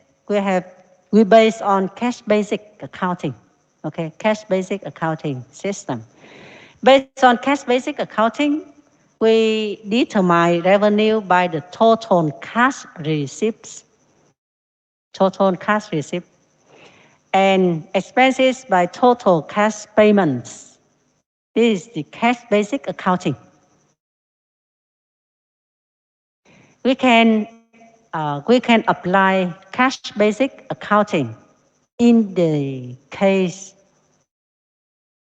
we base on cash basic accounting. Okay, cash basic accounting system. Based on cash basic accounting, we determine revenue by the total cash receipts, and expenses by total cash payments. This is the cash basic accounting. We can apply cash basic accounting in the case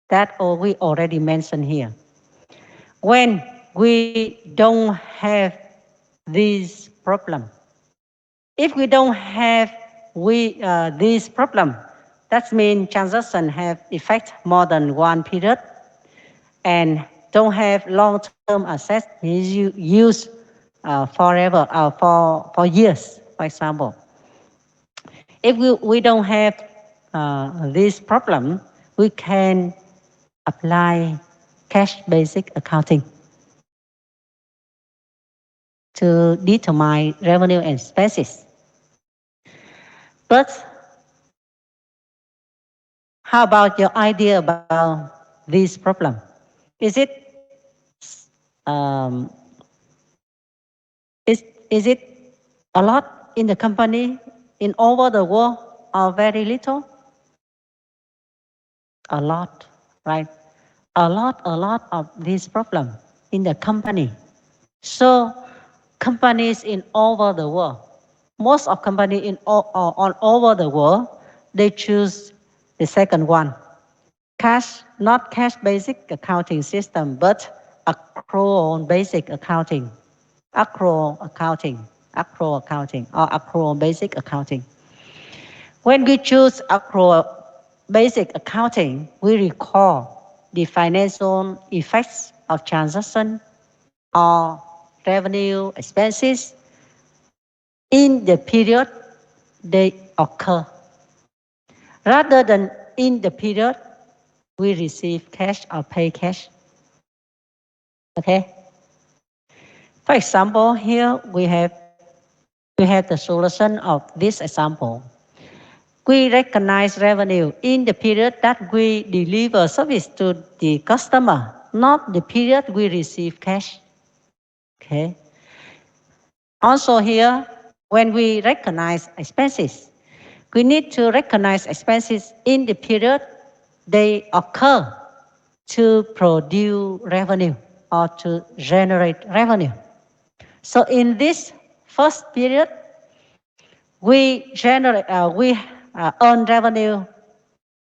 that we already mentioned here. When we don't have this problem, if we don't have this problem, that means transactions have effect more than one period and don't have long-term assets used forever for years, for example. If we don't have this problem, we can apply cash basic accounting to determine revenue and expenses. But how about your idea about this problem? Is it um, is it a lot in the company in over the world or very little? A lot, right? A lot of this problem in the company. So companies in over the world, most of companies in all over the world, they choose the second one. Cash, not cash basic accounting system, but accrual basic accounting. Accrual accounting or accrual basic accounting. When we choose accrual basic accounting, we record the financial effects of transaction or revenue expenses in the period they occur, rather than in the period we receive cash or pay cash. Okay. For example, here we have the solution of this example. We recognize revenue in the period that we deliver service to the customer, not the period we receive cash. Okay. Also here, when we recognize expenses, we need to recognize expenses in the period they occur to produce revenue or to generate revenue. So in this first period, we earn revenue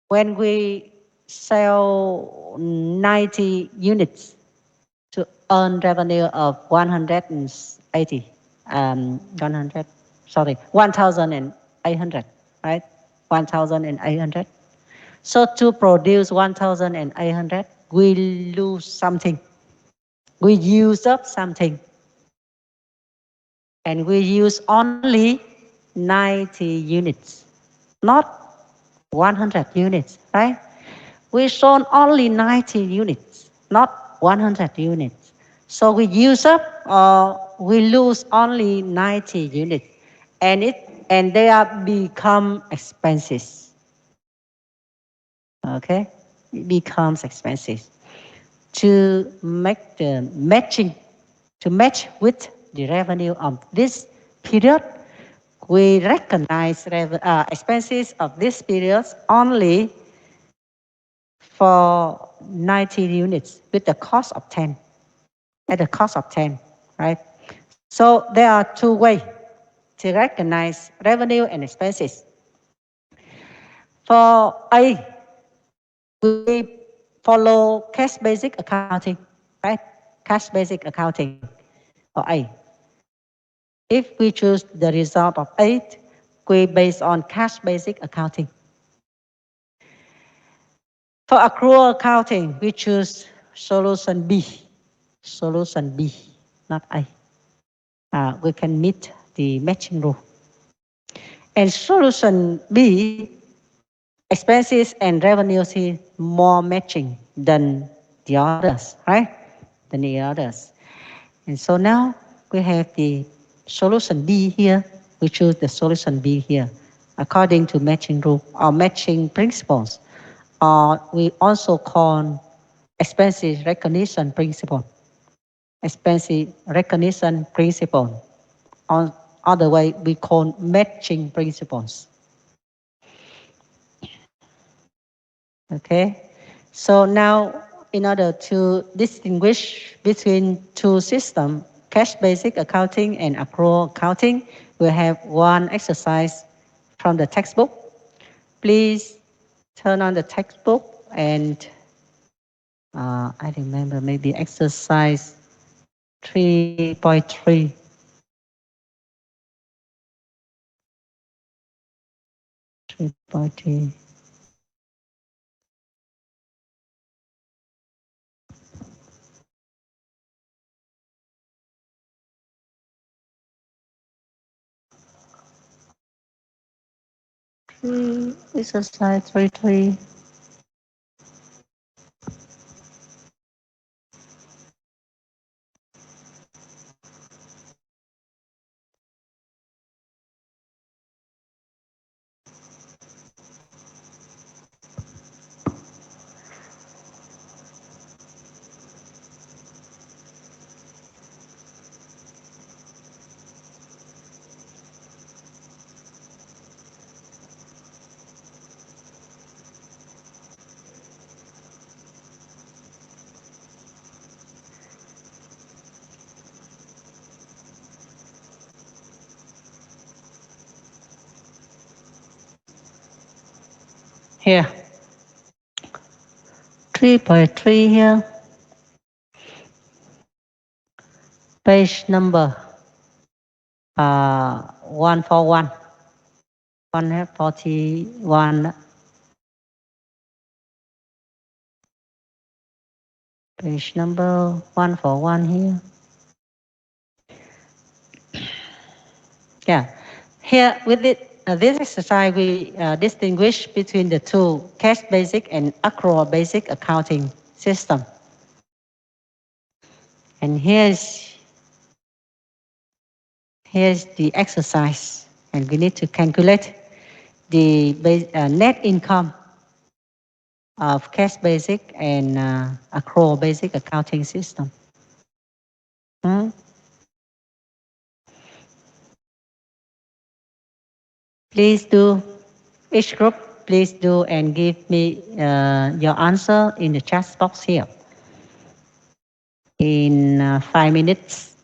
when we sell 90 units to earn revenue of 1,800, right? 1,800. So to produce 1,800, we lose something. We use up something. And we use only 90 units, not 100 units, right? We sold only 90 units, not 100 units. So we use up or we lose only 90 units, and they are become expenses. Okay, it becomes expenses to make the matching, to match with the revenue of this period. We recognize expenses of this period only for 90 units with the cost of 10, at the cost of 10, right? So there are two ways to recognize revenue and expenses. For A, we follow cash basic accounting, right? Cash basic accounting for A. If we choose the result of 8, we base on cash basic accounting. For accrual accounting, we choose solution B. Solution B, not A. We can meet the matching rule. And solution B, expenses and revenues is more matching than the others, right? Than the others. And so now we have the solution B here. We choose the solution B here according to matching rule or matching principles. Or we also call expenses recognition principle. Expenses recognition principle. Or other way we call matching principles. Okay, so now in order to distinguish between two systems, cash basic accounting and accrual accounting, we have one exercise from the textbook. Please turn on the textbook and I remember maybe exercise 3.3. 3.3. Exercise 3.3. Here, 3.3 here, page number 141. 141, page number 141 here. Yeah, here with this exercise we distinguish between the two cash basic and accrual basic accounting system. And here's the exercise, and we need to calculate the net income of cash basic and accrual basic accounting system. Hmm? Please do, each group, please do and give me your answer in the chat box here. In 5 minutes.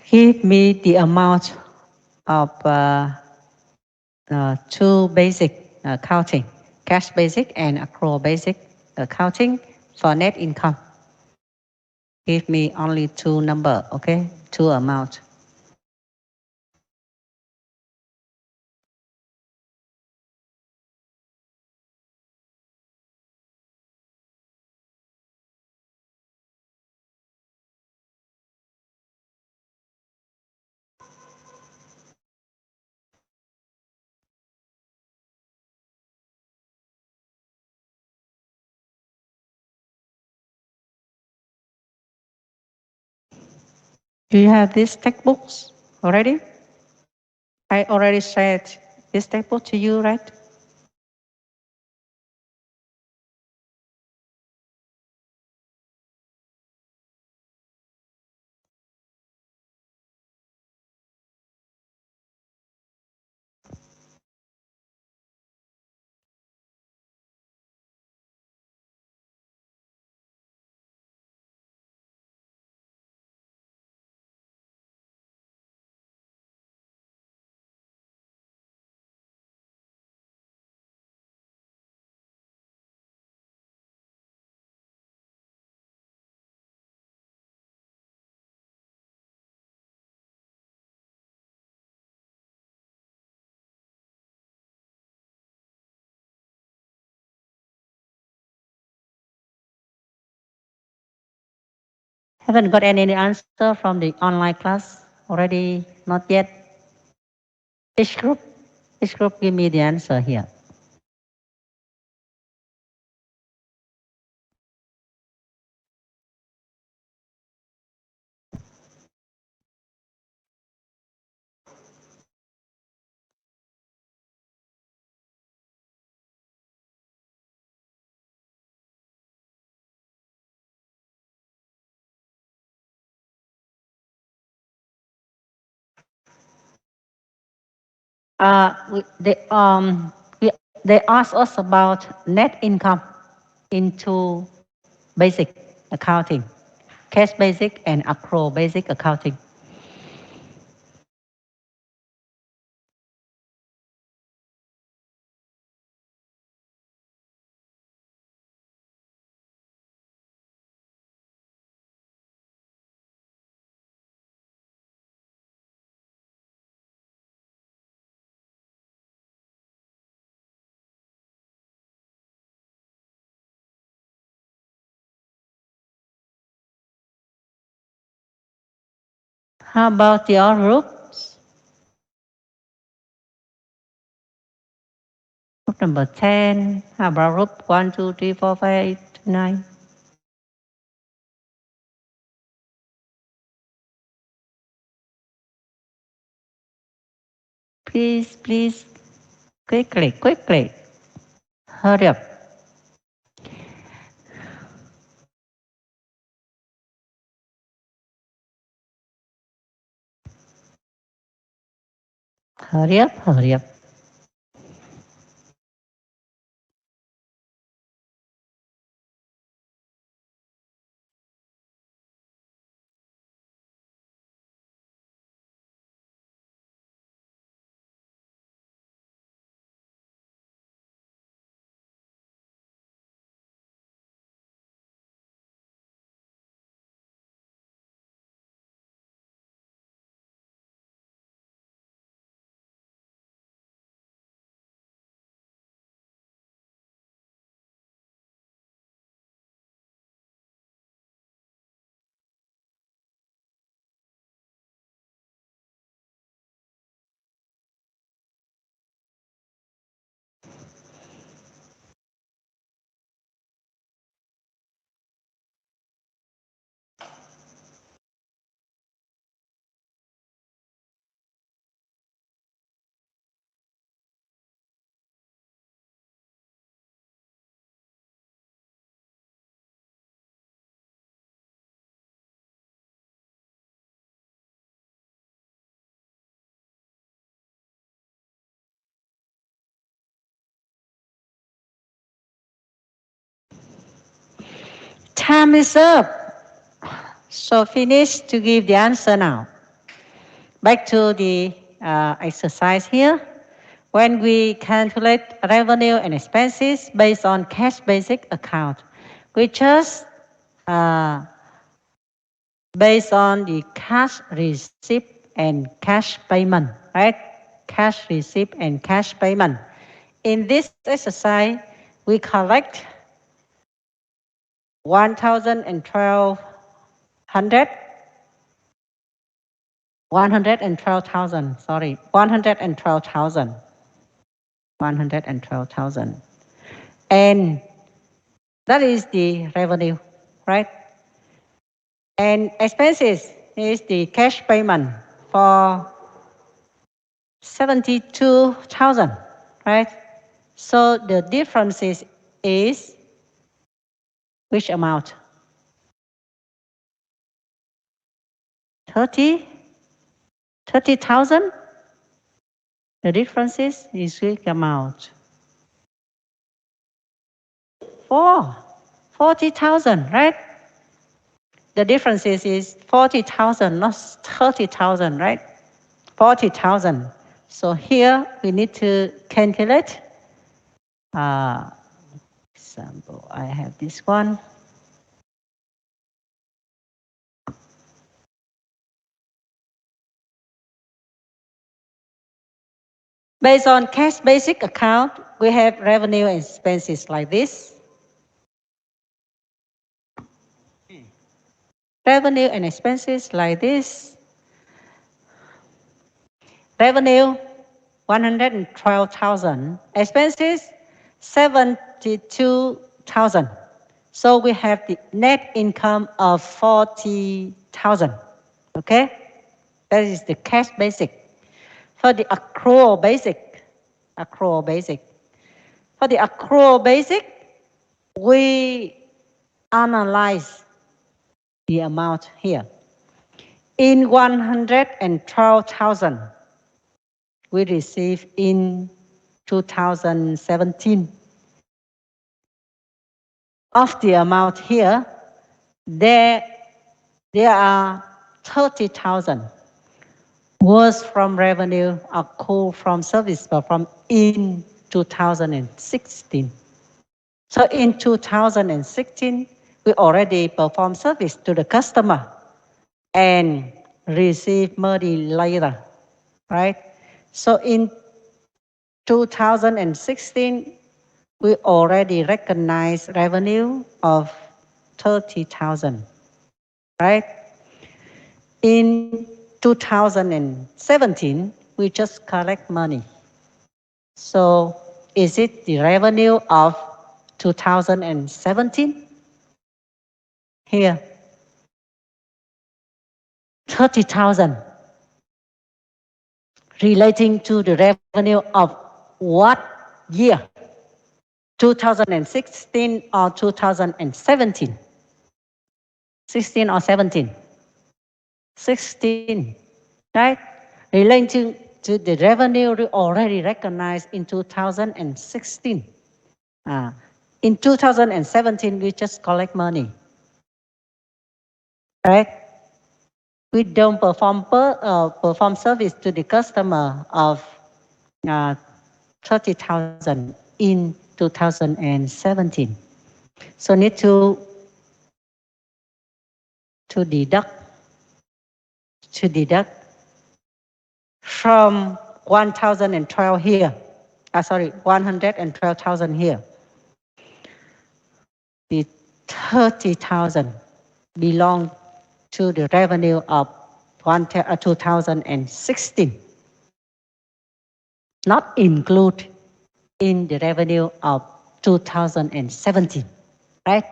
Give me the amount of two basic accounting, cash basic and accrual basic accounting for net income. Give me only two number, okay? Two amount. Do you have these textbooks? Already? I already shared this table to you, right? Haven't got any answer from the online class already? Not yet. Each group, give me the answer here. They asked us about net income into basic accounting, cash basic and accrual basic accounting. How about the other groups? Group number 10. How about group 1, 2, 3, 4, 5, 8, 9? Please, quickly. Hurry up. Hurry up. Time is up. So finish to give the answer now. Back to the exercise here. When we calculate revenue and expenses based on cash basic account, we just based on the cash receipt and cash payment, right? Cash receipt and cash payment. In this exercise, we collect 1,112 112,000, sorry, 112,000. 112,000. And that is the revenue, right? And expenses is the cash payment for 72,000, right? So the difference is which amount? 30,000? The difference is which amount? 40,000, right? The difference is 40,000, not 30,000, right? 40,000. So here we need to calculate. Example, I have this one. Based on cash basic account, we have revenue and expenses like this. Revenue and expenses like this. Revenue, 112,000. Expenses, 72,000. So we have the net income of 40,000. Okay? That is the cash basic. For the accrual basic, For the accrual basic, we analyze the amount here. In 112,000, we received in 2017. Of the amount here, there are 30,000 was from revenue accrued from service performed in 2016. So in 2016, we already performed service to the customer and receive money later, right? So in 2016, we already recognized revenue of 30,000, right? In 2017, we just collect money. So is it the revenue of 2017? Here, 30,000 relating to the revenue of what year? 2016 or 2017? 16 or 17? 16, right? Relating to the revenue already recognized in 2016. In 2017, we just collect money, right? We don't perform service to the customer of 30,000 in 2017. So need to deduct from 1,012 here. 112,000 here. The 30,000 belong to the revenue of 2016, not include in the revenue of 2017, right?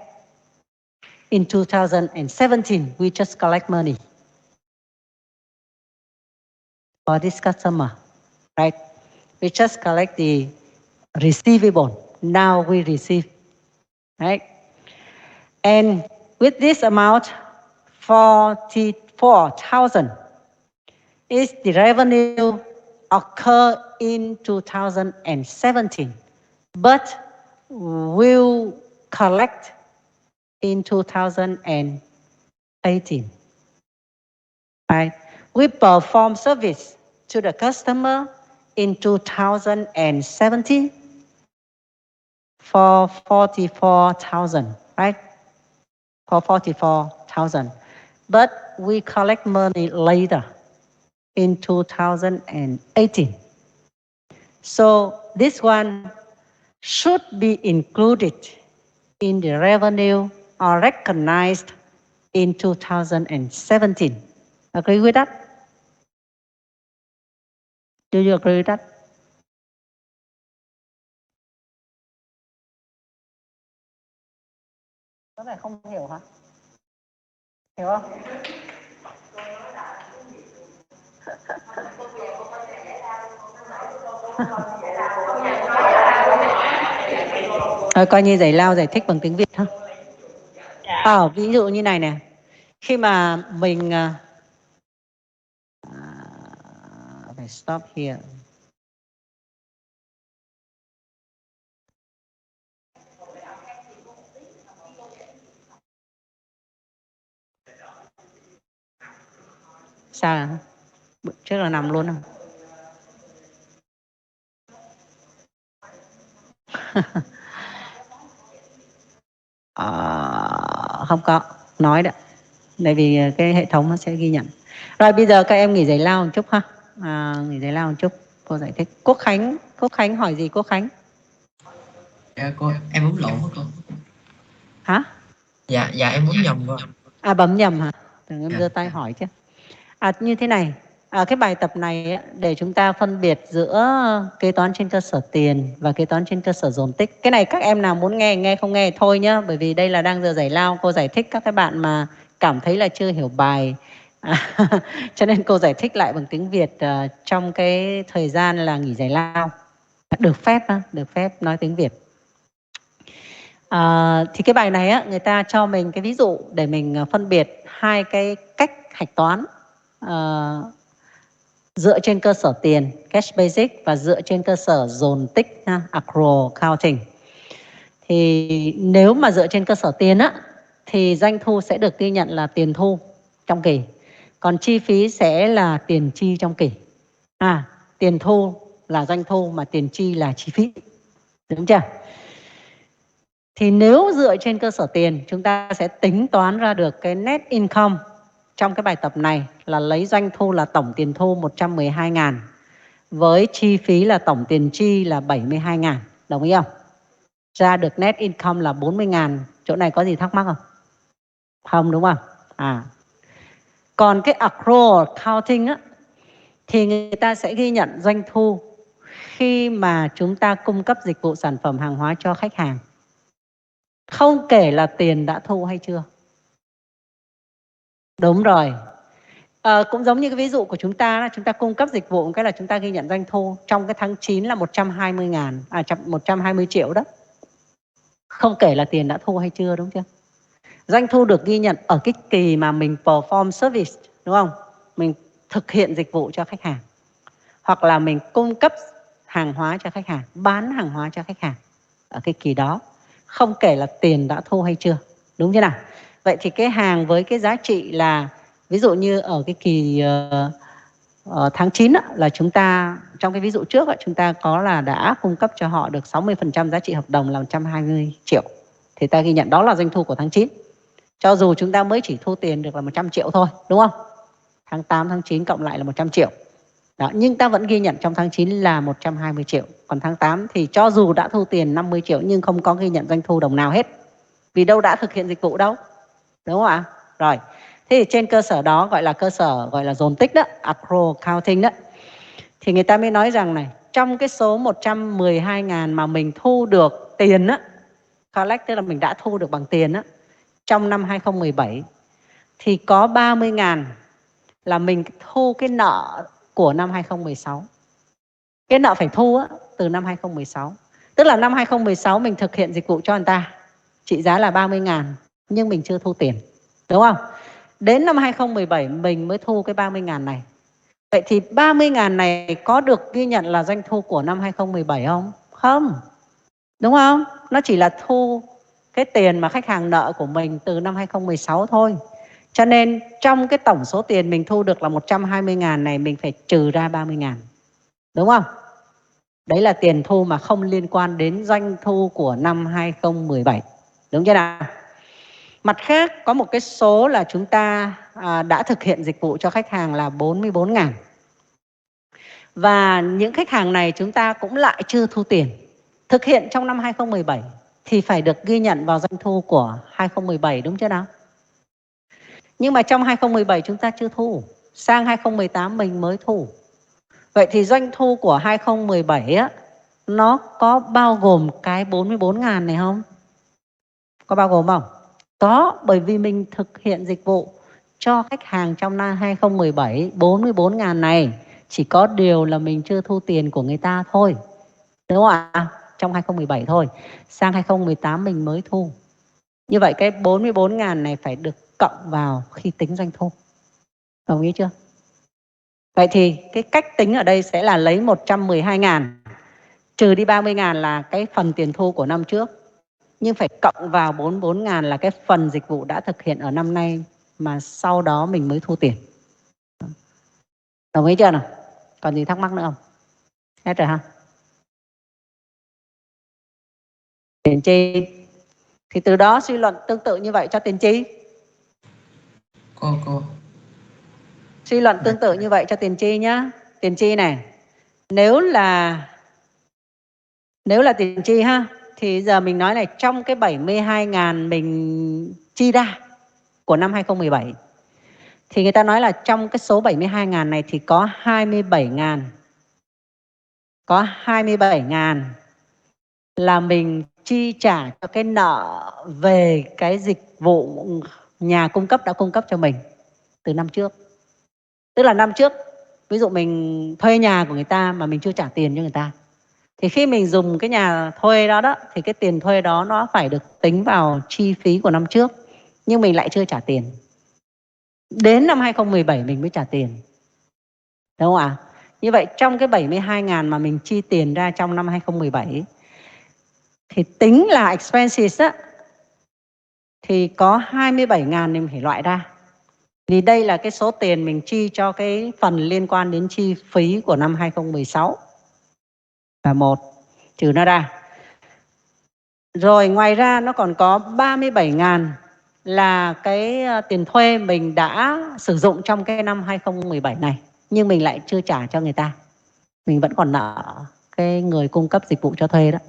In 2017, we just collect money for this customer, right? We just collect the receivable. Now we receive, right? And with this amount, 44,000 is the revenue occur in 2017, but will collect in 2018. Right? We perform service to the customer in 2017 for 44,000, right? For 44,000. But we collect money later in 2018. So this one should be included in the revenue or recognized in 2017. Agree with that? Do you agree with that? Có vẻ không hiểu hả? Hiểu không? Thôi coi như giải lao giải thích bằng tiếng Việt thôi. Ví dụ như này nè, khi mà mình phải stop here. Sao nào? Trước là nằm luôn không? Không có nói đó, tại vì cái hệ thống nó sẽ ghi nhận. Rồi bây giờ các em nghỉ giải lao một chút ha. Nghỉ giải lao một chút, cô giải thích. Quốc Khánh hỏi gì Quốc Khánh? Dạ cô, em bấm lộn hả cô? Hả? Dạ em bấm nhầm rồi. Bấm nhầm hả? Tưởng em giơ tay hỏi chứ. Như thế này, cái bài tập này để chúng ta phân biệt giữa kế toán trên cơ sở tiền và kế toán trên cơ sở dồn tích. Cái này các em nào muốn nghe không nghe thôi nhá, bởi vì đây là đang giờ giải lao, cô giải thích các bạn mà cảm thấy là chưa hiểu bài. Cho nên cô giải thích lại bằng tiếng Việt trong cái thời gian là nghỉ giải lao. Được phép nói tiếng Việt. Thì cái bài này người ta cho mình cái ví dụ để mình phân biệt hai cái cách hạch toán dựa trên cơ sở tiền cash basic và dựa trên cơ sở dồn tích accrual accounting. Thì nếu mà dựa trên cơ sở tiền thì doanh thu sẽ được ghi nhận là tiền thu trong kỳ, còn chi phí sẽ là tiền chi trong kỳ. Tiền thu là doanh thu mà tiền chi là chi phí, đúng chưa? Thì nếu dựa trên cơ sở tiền, chúng ta sẽ tính toán ra được cái net income trong cái bài tập này là lấy doanh thu là tổng tiền thu 112.000 với chi phí là tổng tiền chi là 72.000, đồng ý không? Ra được net income là 40.000. Chỗ này có gì thắc mắc không? Không, đúng không? Còn cái accrual accounting thì người ta sẽ ghi nhận doanh thu khi mà chúng ta cung cấp dịch vụ sản phẩm hàng hóa cho khách hàng, không kể là tiền đã thu hay chưa. Đúng rồi. Cũng giống như cái ví dụ của chúng ta cung cấp dịch vụ cái là chúng ta ghi nhận doanh thu trong cái tháng 9 là 120 triệu đó, không kể là tiền đã thu hay chưa, đúng chưa? Doanh thu được ghi nhận ở cái kỳ mà mình perform service, đúng không? Mình thực hiện dịch vụ cho khách hàng, hoặc là mình cung cấp hàng hóa cho khách hàng, bán hàng hóa cho khách hàng ở cái kỳ đó, không kể là tiền đã thu hay chưa, đúng chưa nào? Vậy thì cái hàng với cái giá trị là, ví dụ như ở cái kỳ tháng 9 là chúng ta, trong cái ví dụ trước chúng ta có là đã cung cấp cho họ được 60% giá trị hợp đồng là 120 triệu. Thì ta ghi nhận đó là doanh thu của tháng 9. Cho dù chúng ta mới chỉ thu tiền được là 100 triệu thôi, đúng không? Tháng 8, tháng 9 cộng lại là 100 triệu. Đó, nhưng ta vẫn ghi nhận trong tháng 9 là 120 triệu. Còn tháng 8 thì cho dù đã thu tiền 50 triệu nhưng không có ghi nhận doanh thu đồng nào hết. Vì đâu đã thực hiện dịch vụ đâu. Đúng không ạ? Rồi. Thế thì trên cơ sở đó gọi là dồn tích đó, accrual accounting đó. Thì người ta mới nói rằng này, trong cái số 112.000 mà mình thu được tiền collect tức là mình đã thu được bằng tiền trong năm 2017 thì có 30.000 là mình thu cái nợ của năm 2016. Cái nợ phải thu từ năm 2016. Tức là năm 2016 mình thực hiện dịch vụ cho người ta trị giá là 30.000 nhưng mình chưa thu tiền, đúng không? Đến năm 2017 mình mới thu cái 30.000 này. Vậy thì 30.000 này có được ghi nhận là doanh thu của năm 2017 không? Không. Đúng không? Nó chỉ là thu cái tiền mà khách hàng nợ của mình từ năm 2016 thôi. Cho nên trong cái tổng số tiền mình thu được là 120.000 này mình phải trừ ra 30.000. Đúng không? Đấy là tiền thu mà không liên quan đến doanh thu của năm 2017. Đúng chưa nào? Mặt khác có một cái số là chúng ta đã thực hiện dịch vụ cho khách hàng là 44.000. Và những khách hàng này chúng ta cũng lại chưa thu tiền. Thực hiện trong năm 2017 thì phải được ghi nhận vào doanh thu của 2017, đúng chưa nào? Nhưng mà trong 2017 chúng ta chưa thu, sang 2018 mình mới thu. Vậy thì doanh thu của 2017 nó có bao gồm cái 44.000 này không? Có bao gồm không? Có, bởi vì mình thực hiện dịch vụ cho khách hàng trong năm 2017, 44.000 này. Chỉ có điều là mình chưa thu tiền của người ta thôi. Đúng không ạ? Trong 2017 thôi. Sang 2018 mình mới thu. Như vậy cái 44.000 này phải được cộng vào khi tính doanh thu. Đồng ý chưa? Vậy thì cái cách tính ở đây sẽ là lấy 112.000 trừ đi 30.000 là cái phần tiền thu của năm trước. Nhưng phải cộng vào 44.000 là cái phần dịch vụ đã thực hiện ở năm nay mà sau đó mình mới thu tiền. Đồng ý chưa nào? Còn gì thắc mắc nữa không? Hết rồi ha? Tiền chi. Thì từ đó suy luận tương tự như vậy cho tiền chi. Cô. Suy luận tương tự như vậy cho tiền chi nhá. Tiền chi này, nếu là tiền chi ha, thì giờ mình nói này, trong cái 72.000 mình chi ra của năm 2017 thì người ta nói là trong cái số 72.000 này thì có 27.000 là mình chi trả cho cái nợ về cái dịch vụ nhà cung cấp đã cung cấp cho mình từ năm trước. Tức là năm trước, ví dụ mình thuê nhà của người ta mà mình chưa trả tiền cho người ta, thì khi mình dùng cái nhà thuê đó thì cái tiền thuê đó nó phải được tính vào chi phí của năm trước, nhưng mình lại chưa trả tiền. Đến năm 2017 mình mới trả tiền. Đúng không ạ? Như vậy trong cái 72.000 mà mình chi tiền ra trong năm 2017 thì tính là expenses á, thì có 27.000 mình phải loại ra. Vì đây là cái số tiền mình chi cho cái phần liên quan đến chi phí của năm 2016 là một, trừ nó ra. Rồi ngoài ra nó còn có 37.000 là cái tiền thuê mình đã sử dụng trong cái năm 2017 này, nhưng mình lại chưa trả cho người ta. Mình vẫn còn nợ cái người cung cấp dịch vụ cho thuê đó.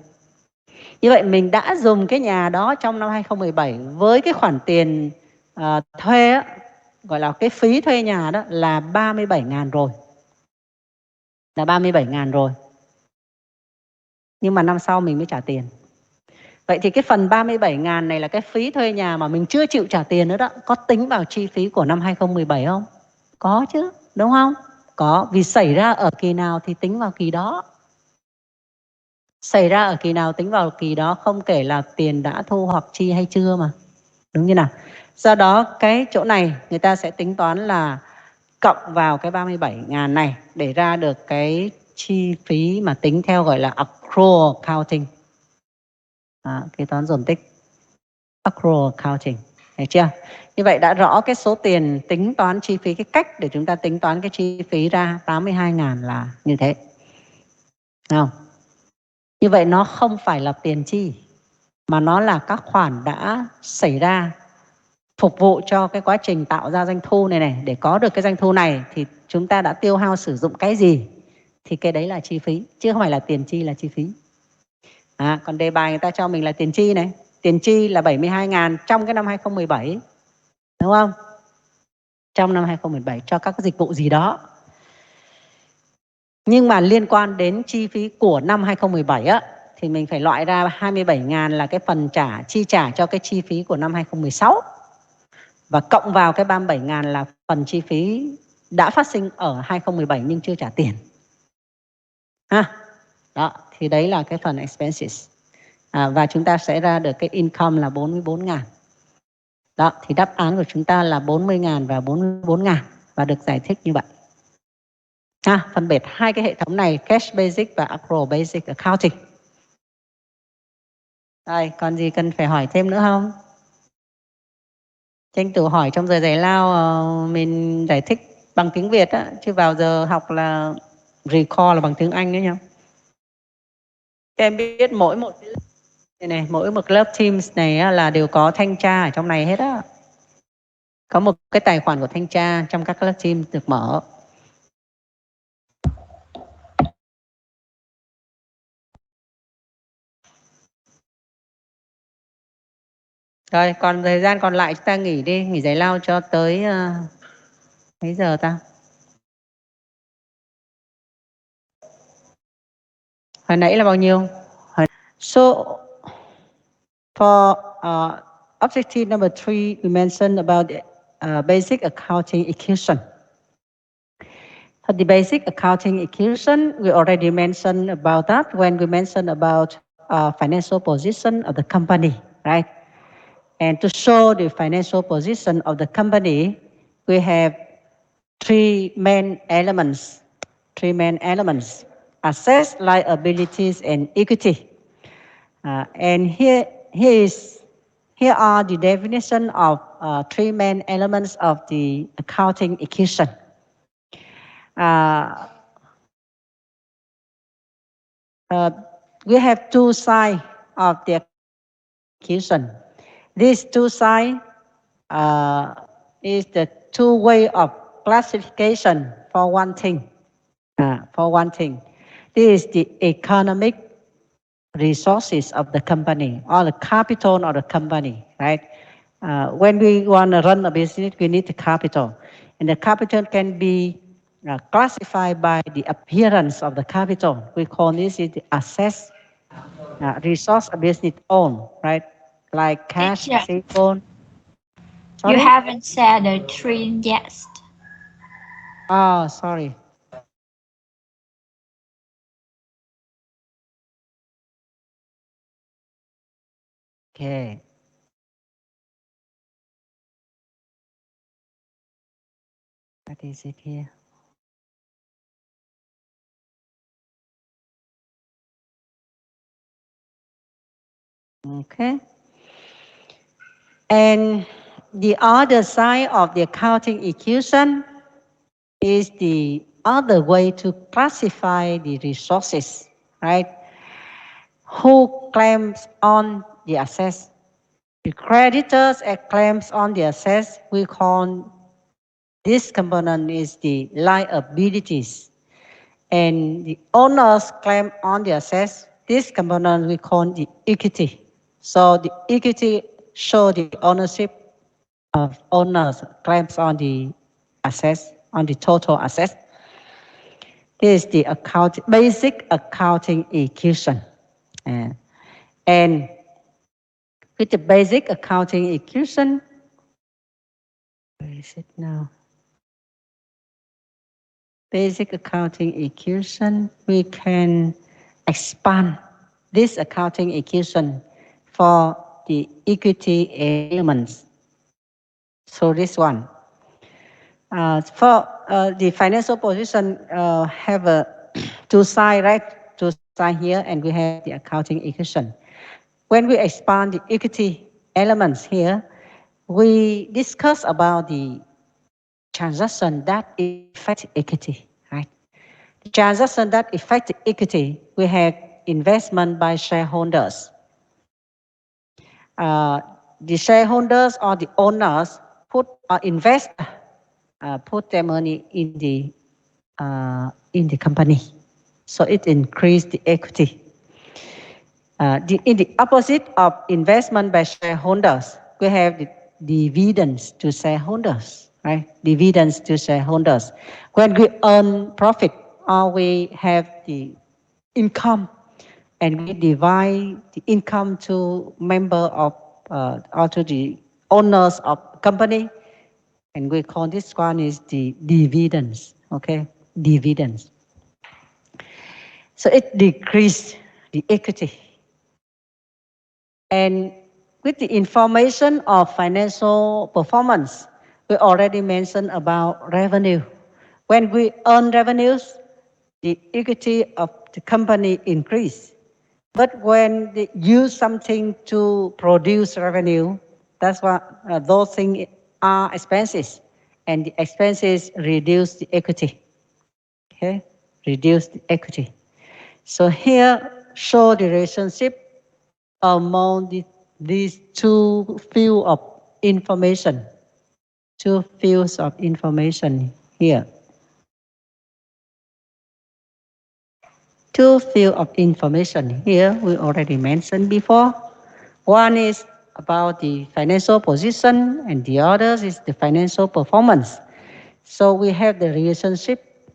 Như vậy mình đã dùng cái nhà đó trong năm 2017 với cái khoản tiền thuê á, gọi là cái phí thuê nhà đó là 37.000 rồi. Là 37.000 rồi. Nhưng mà năm sau mình mới trả tiền. Vậy thì cái phần 37.000 này là cái phí thuê nhà mà mình chưa chịu trả tiền nữa đó. Có tính vào chi phí của năm 2017 không? Có chứ, đúng không? Có, vì xảy ra ở kỳ nào thì tính vào kỳ đó. Xảy ra ở kỳ nào tính vào kỳ đó, không kể là tiền đã thu hoặc chi hay chưa mà. Đúng như nào? Do đó cái chỗ này người ta sẽ tính toán là cộng vào cái 37.000 này để ra được cái chi phí mà tính theo gọi là accrual accounting. Kế toán dồn tích. Accrual accounting. Thấy chưa? Như vậy đã rõ cái số tiền tính toán chi phí, cái cách để chúng ta tính toán cái chi phí ra 82.000 là như thế. Không? Như vậy nó không phải là tiền chi, mà nó là các khoản đã xảy ra phục vụ cho cái quá trình tạo ra doanh thu này. Để có được cái doanh thu này thì chúng ta đã tiêu hao sử dụng cái gì, thì cái đấy là chi phí, chứ không phải là tiền chi là chi phí. Còn đề bài người ta cho mình là tiền chi này. Tiền chi là 72.000 trong cái năm 2017. Đúng không? Trong năm 2017 cho các dịch vụ gì đó. Nhưng mà liên quan đến chi phí của năm 2017 á, thì mình phải loại ra 27.000 là cái phần chi trả cho cái chi phí của năm 2016. Và cộng vào cái 37.000 là phần chi phí đã phát sinh ở 2017 nhưng chưa trả tiền. Đó, thì đấy là cái phần expenses. Và chúng ta sẽ ra được cái income là 44.000. Đó, thì đáp án của chúng ta là 40.000 và 44.000 và được giải thích như vậy. Phân biệt hai cái hệ thống này, Cash Basic và Accrual Basic Accounting. Rồi, còn gì cần phải hỏi thêm nữa không? Tranh thủ hỏi trong giờ giải lao mình giải thích bằng tiếng Việt á, chứ vào giờ học là recall là bằng tiếng Anh đấy nhá. Các em biết mỗi một mỗi một lớp Teams này là đều có thanh tra ở trong này hết á. Có một cái tài khoản của thanh tra trong các lớp Teams được mở. Rồi, còn thời gian còn lại chúng ta nghỉ đi, nghỉ giải lao cho tới mấy giờ ta? Hồi nãy là bao nhiêu? So, for objective number 3, we mentioned about basic accounting equation. For the basic accounting equation, we already mentioned about that when we mentioned about financial position of the company, right? And to show the financial position of the company, we have three main elements. Assets, liabilities, and equity. And here are the definition of three main elements of the accounting equation. Uh, we have two sides of the accounting equation. These two sides is the two way of classification for one thing. This is the economic resources of the company or the capital of the company, right? When we want to run a business, we need the capital. And the capital can be classified by the appearance of the capital. We call this the assets, resource a business own, right? Like cash, Teacher, receivable. you Sorry? haven't said the three yet. Oh, sorry. Okay. What is it here? Okay. And the other side of the accounting equation is the other way to classify the resources, right? Who claims on the assets? The creditors claims on the assets. We call this component is the liabilities. And the owners claim on the assets. This component we call the equity. So the equity show the ownership of owners claims on the assets, on the total assets. This is the basic accounting equation. And with the basic accounting equation, where is it now? Basic accounting equation, we can expand this accounting equation for the equity elements. So this one. For the financial position have a two sides, right? Two sides here, and we have the accounting equation. When we expand the equity elements here, we discuss about the transaction that affect equity, right? The transaction that affect equity, we have investment by shareholders. The shareholders or the owners put or invest put their money in the company, so it increased the equity. In the opposite of investment by shareholders, we have the dividends to shareholders, right? Dividends to shareholders. When we earn profit or we have the income and we divide the income to member of or to the owners of company, and we call this one is the dividends, okay? Dividends. So it decreased the equity. And with the information of financial performance, we already mentioned about revenue. When we earn revenues, the equity of the company increase. But when they use something to produce revenue, that's what those things are expenses, and the expenses reduce the equity. Okay, reduce the equity. So here show the relationship among these two fields of information. Two fields of information here. Two fields of information here we already mentioned before. One is about the financial position and the other is the financial performance. So we have the relationship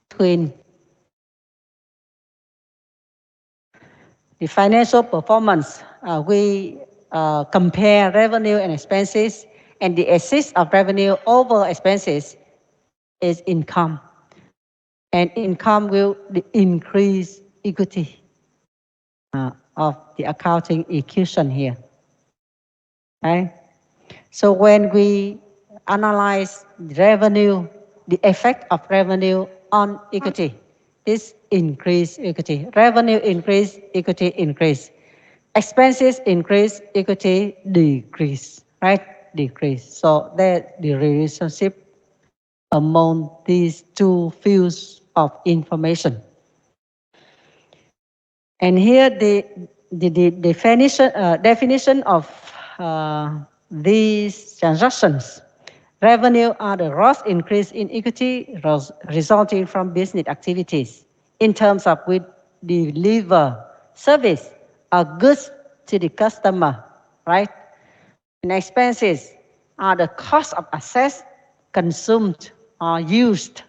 between the financial performance. We compare revenue and expenses And the excess of revenue over expenses is income. And income will increase equity of the accounting equation here. Right? So when we analyze revenue, the effect of revenue on equity, this increase equity. Revenue increase, equity increase. Expenses increase, equity decrease, right? Decrease. So that the relationship among these two fields of information. And here the definition of these transactions. Revenue are the gross increase in equity resulting from business activities in terms of we deliver service or goods to the customer, right? And expenses are the cost of assets consumed or used.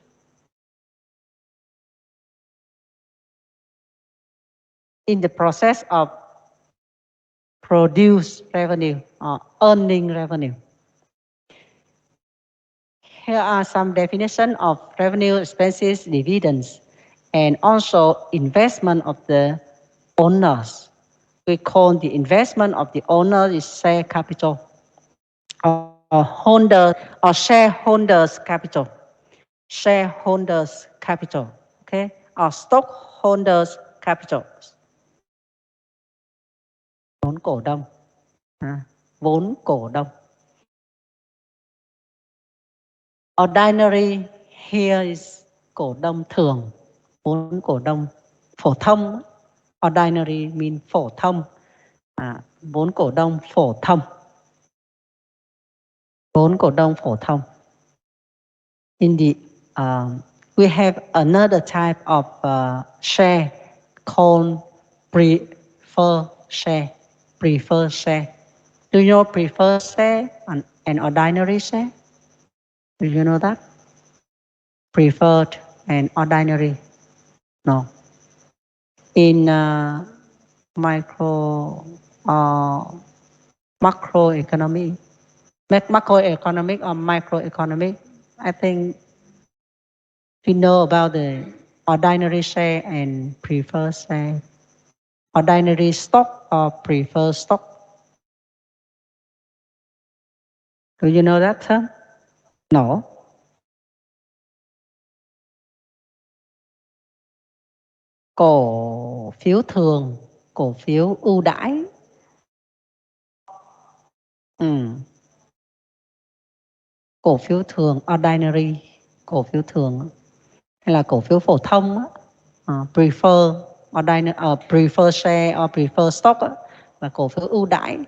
In the process of produce revenue or earning revenue. Here are some definitions of revenue, expenses, dividends, and also investment of the owners. We call the investment of the owner is share capital or holder or shareholders capital. Shareholders capital, okay, or stockholders capital. Vốn cổ đông. Vốn cổ đông. Ordinary here is cổ đông thường, vốn cổ đông phổ thông. Ordinary mean phổ thông, vốn cổ đông phổ thông. Vốn cổ đông phổ thông. In the we have another type of share called preferred share. Preferred share. Do you know preferred share and ordinary share? Do you know that? Preferred and ordinary? No. In macroeconomic or microeconomic, I think we know about the ordinary share and preferred share. Ordinary stock or preferred stock. Do you know that term? No. Cổ phiếu thường, cổ phiếu ưu đãi. Cổ phiếu thường, ordinary, cổ phiếu thường hay là cổ phiếu phổ thông, prefer prefer share or prefer stock là cổ phiếu ưu đãi.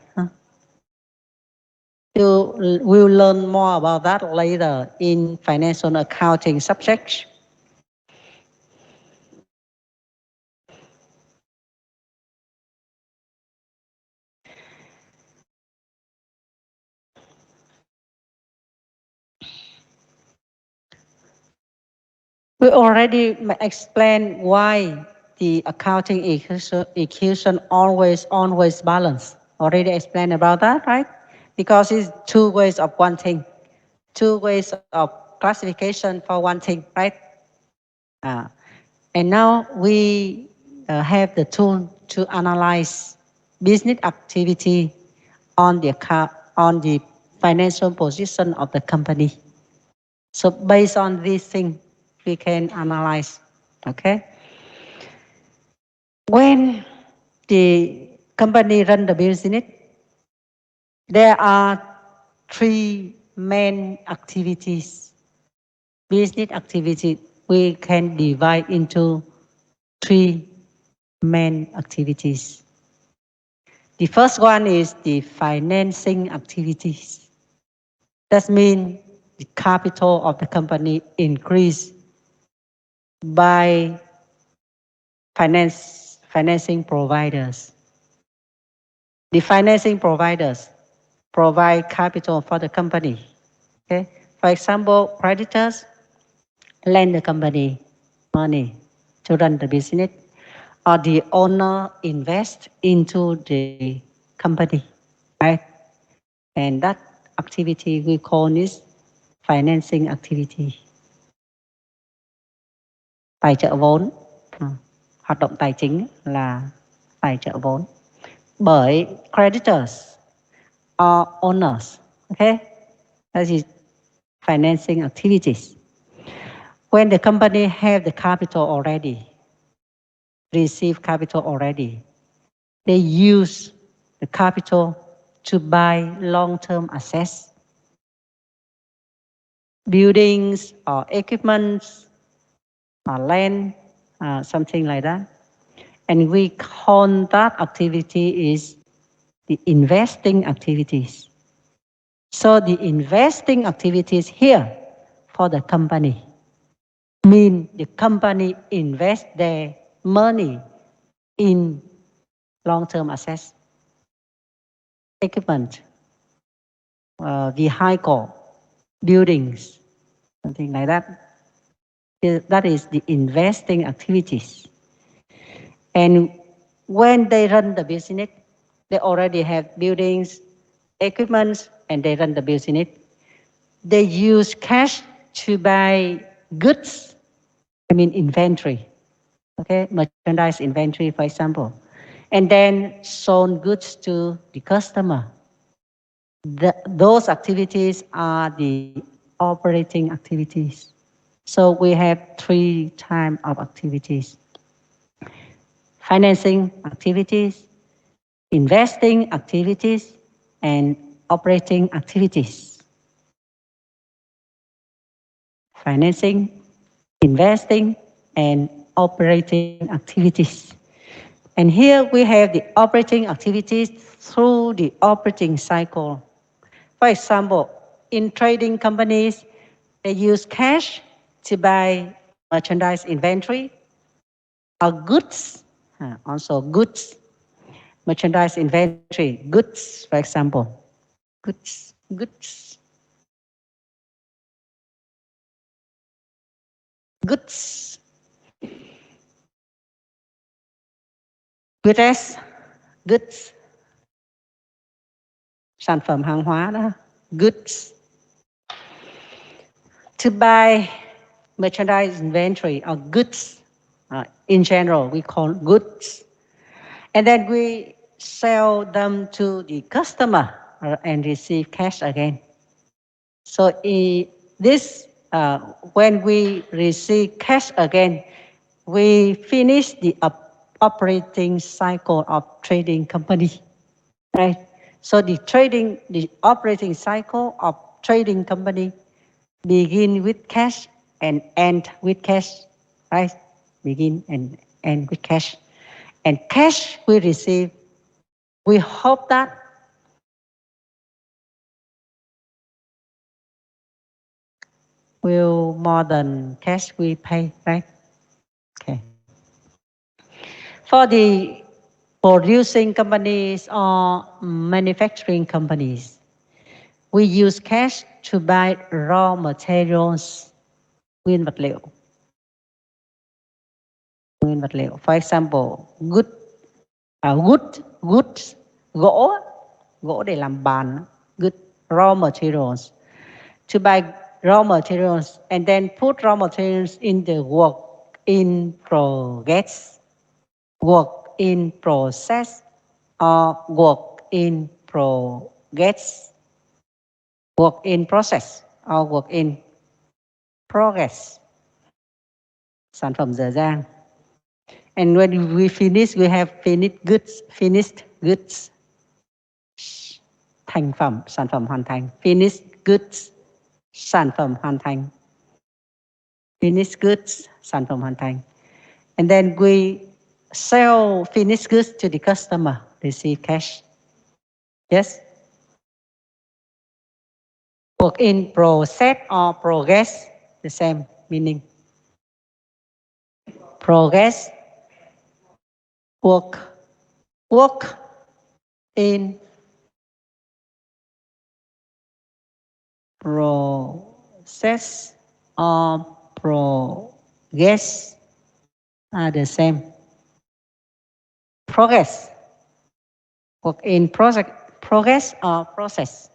You will learn more about that later in financial accounting subjects. We already explained why the accounting equation always balance. Already explained about that, right? Because it's two ways of one thing. Two ways of classification for one thing, right? And now we have the tool to analyze business activity on the financial position of the company. So based on this thing, we can analyze, okay? When the company run the business, there are three main activities. Business activity, we can divide into three main activities. The first one is the financing activities. That means the capital of the company increase by financing providers. The financing providers provide capital for the company. Okay? For example, creditors lend the company money to run the business, or the owner invest into the company, right? And that activity, we call this financing activity. Tài trợ vốn, hoạt động tài chính là tài trợ vốn bởi creditors or owners. Okay, that is financing activities. When the company have the capital already, receive capital already, they use the capital to buy long-term assets, buildings or equipment or land, something like that. And we call that activity is the investing activities. So the investing activities here for the company mean the company invest their money in long-term assets, equipment, vehicle, buildings, something like that. That is the investing activities. And when they run the business, they already have buildings, equipment, and they run the business. They use cash to buy goods, inventory, okay, merchandise inventory, for example, and then sold goods to the customer. Those activities are the operating activities. So we have 3 types of activities: financing activities, investing activities, and operating activities. Financing, investing, and operating activities. And here we have the operating activities through the operating cycle. For example, in trading companies, they use cash to buy merchandise inventory or goods, also goods, merchandise inventory, goods, for example, goods, goods, goods. Goods, goods, sản phẩm hàng hóa đó, goods. To buy merchandise inventory or goods, in general, we call goods. And then we sell them to the customer and receive cash again. So when we receive cash again, we finish the operating cycle of trading company, right? So the operating cycle of trading company begin with cash and end with cash, right? Begin and end with cash. And cash we receive, we hope that will more than cash we pay, right? Okay. For the producing companies or manufacturing companies, we use cash to buy raw materials, nguyên vật liệu. Nguyên vật liệu. For example, wood, gỗ để làm bàn, good raw materials. To buy raw materials and then put raw materials in the work in progress, work in process, or work in progress, work in process, or work in progress. Sản phẩm dở dang. And when we finish, we have finished goods. Thành phẩm, sản phẩm hoàn thành. Finished goods, sản phẩm hoàn thành. Finished goods, sản phẩm hoàn thành. And then we sell finished goods to the customer, receive cash. Yes? Work in process or progress, the same meaning. Progress, work in process or progress are the same. Progress, work in progress or process.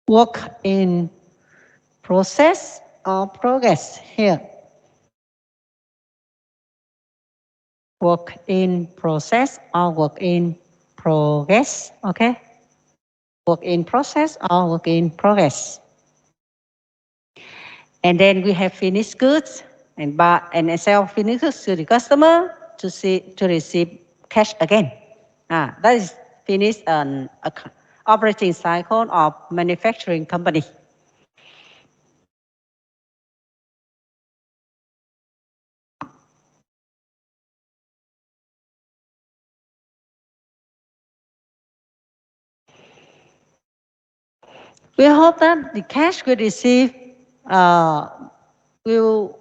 work in process or progress here. Work in process or work in progress, okay? Work in process or work in progress. And then we have finished goods and sell finished goods to the customer to receive cash again. That is finished an operating cycle of manufacturing company. We hope that the cash we receive will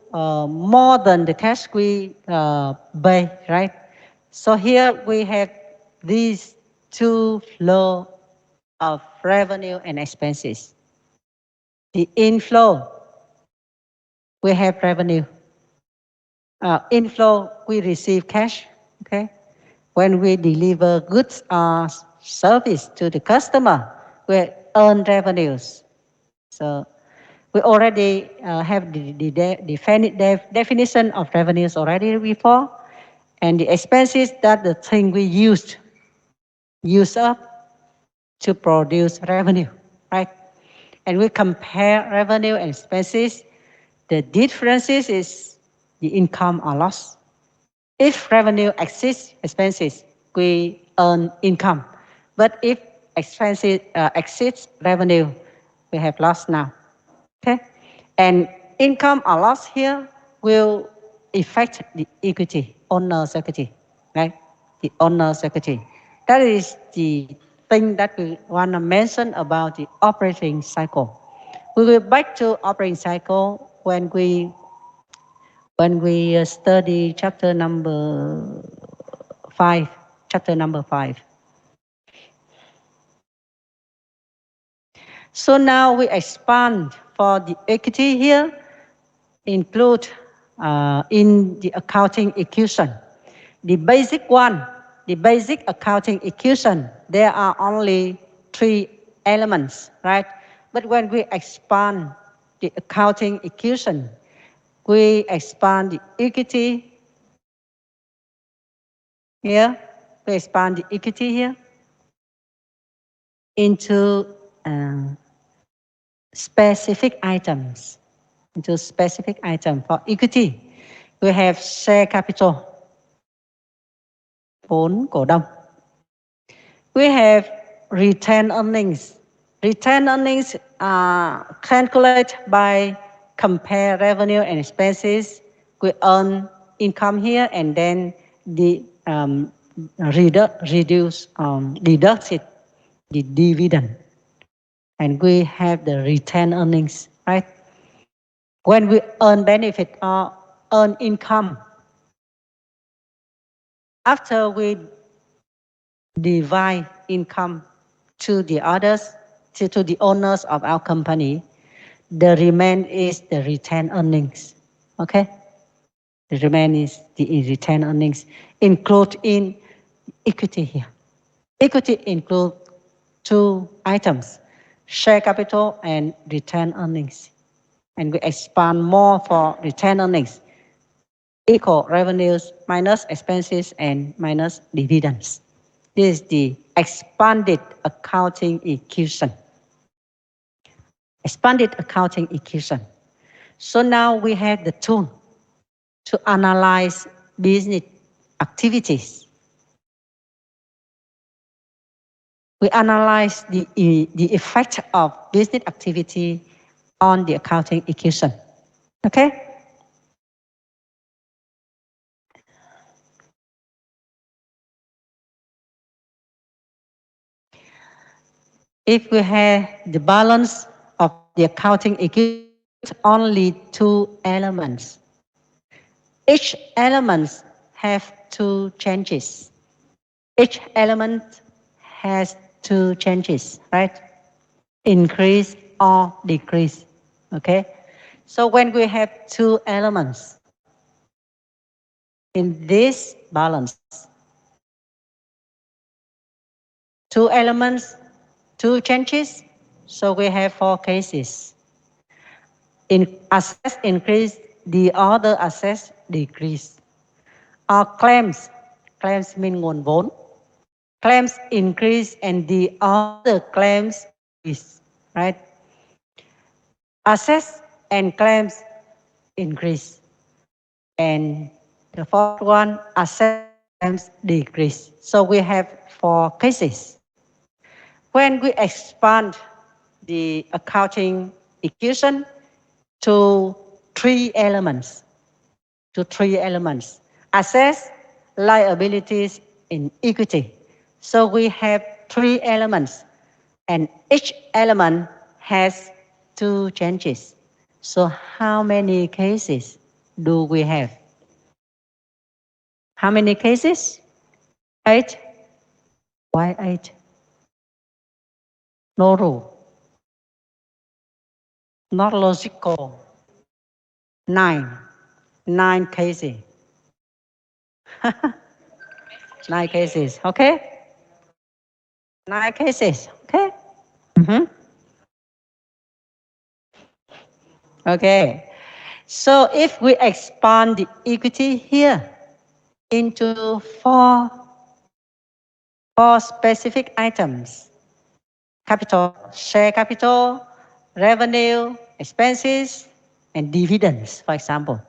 more than the cash we pay, right? So here we have these two flow of revenue and expenses. The inflow, we have revenue. Inflow, we receive cash, okay? When we deliver goods or service to the customer, we earn revenues. So we already have the definition of revenues already before, and the expenses that the thing we use up to produce revenue, right? And we compare revenue and expenses. The differences is the income or loss. If revenue exceeds expenses, we earn income. But if expenses exceeds revenue, we have loss now. Okay? And income or loss here will affect the equity, owner's equity, right? The owner's equity. That is the thing that we want to mention about the operating cycle. We will back to operating cycle when we study chapter number 5. Chapter number 5. So now we expand for the equity here, include in the accounting equation. The basic one, the basic accounting equation, there are only 3 elements, right? But when we expand the accounting equation, we expand the equity here, we expand the equity here into specific items, for equity. We have share capital, vốn cổ đông. We have retained earnings. Retained earnings are calculated by compare revenue and expenses. We earn income here and then deduct it, the dividend. And we have the retained earnings, right? When we earn benefit or earn income, after we divide income to the others, to the owners of our company, the remain is the retained earnings. Okay? The remain is the retained earnings include in equity here. Equity include 2 items, share capital and retained earnings. And we expand more for retained earnings. Equal revenues minus expenses and minus dividends. This is the expanded accounting equation. Expanded accounting equation. So now we have the tool to analyze business activities. We analyze the effect of business activity on the accounting equation. Okay? If we have the balance of the accounting equation, only 2 elements. Each element have 2 changes. Each element has 2 changes, right? Increase or decrease, okay? So when we have 2 elements in this balance, 2 elements, 2 changes, So we have 4 cases. In assets increase, the other assets decrease. Or claims mean nguồn vốn. Claims increase and the other claims decrease, right? Assets and claims increase. And the fourth one, assets and claims decrease. So we have 4 cases. When we expand the accounting equation to 3 elements, assets, liabilities, and equity. So we have 3 elements, and each element has 2 changes. So how many cases do we have? How many cases? 8. Why 8? No rule. Not logical. 9. 9 cases. 9 cases, okay? 9 cases, okay? Okay. So if we expand the equity here into 4 specific items: capital, share capital, revenue, expenses, and dividends, for example.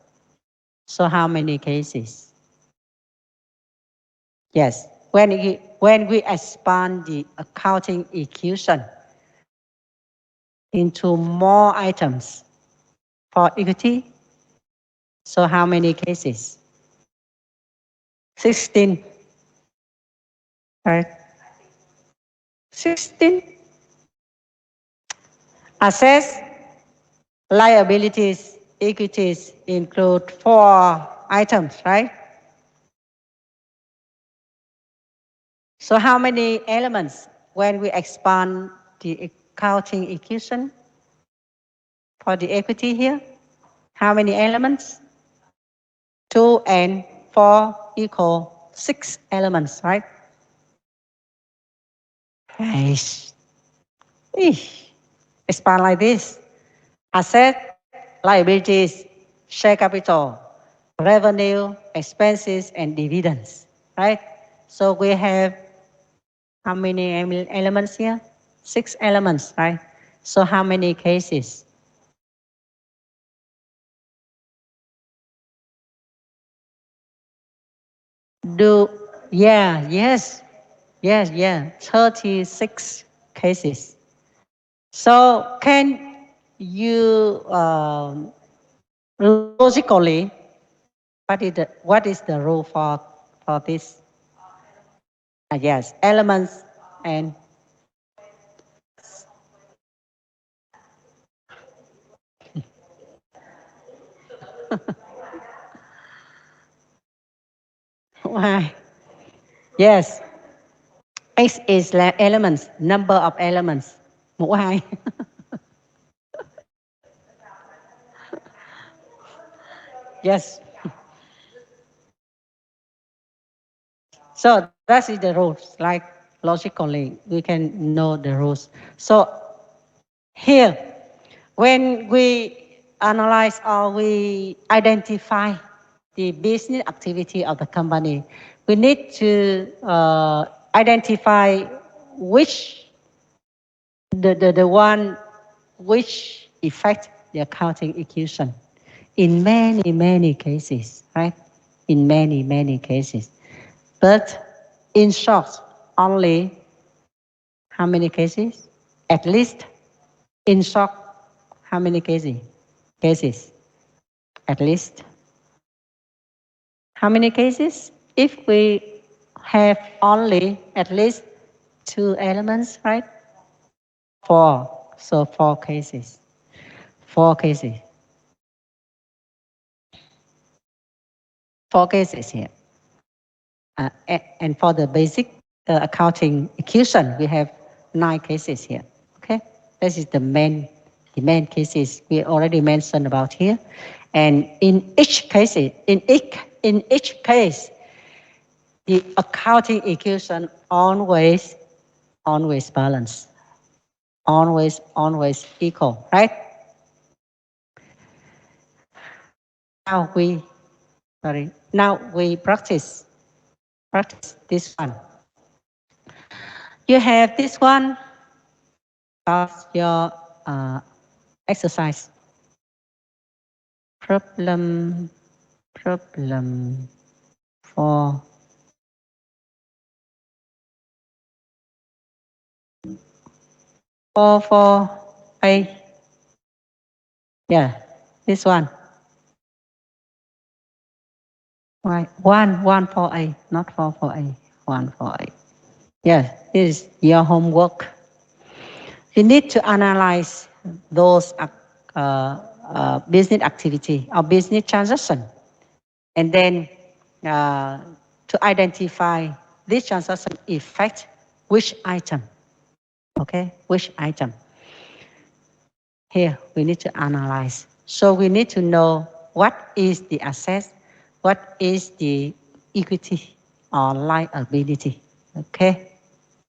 So how many cases? Yes, when we expand the accounting equation into more items for equity, so how many cases? 16, right? 16. Assets, liabilities, equities include 4 items, right? So how many elements when we expand the accounting equation for the equity here? How many elements? 2 and 4 equal 6 elements, right? Nice. Expand like this. Asset, liabilities, share capital, revenue, expenses, and dividends, right? So we have how many elements here? 6 elements, right? So how many cases? Yes, 36 cases. So can you logically, what is the rule for this? Yes, elements and why? Yes, X is elements, number of elements. Why? Yes. So that is the rules. Like logically, we can know the rules. So here, when we analyze or we identify the business activity of the company, we need to identify which the one which affect the accounting equation in many cases, right? In many cases. But in short, only how many cases? At least in short, how many cases? Cases. At least. How many cases? If we have only at least 2 elements, right? 4. So 4 cases. 4 cases. 4 cases here. And for the basic accounting equation, we have 9 cases here. Okay, this is the main cases we already mentioned about here. And in each case, the accounting equation always balance. always equal, right? Now we practice this one. You have this one as your exercise. Problem 4. For A. Yeah, this one. Right. One for A, not for A. One for A. Yes, this is your homework. You need to analyze those business activity or business transaction, and then to identify this transaction effect which item. Okay, which item? Here we need to analyze. So we need to know what is the asset, what is the equity or liability. Okay,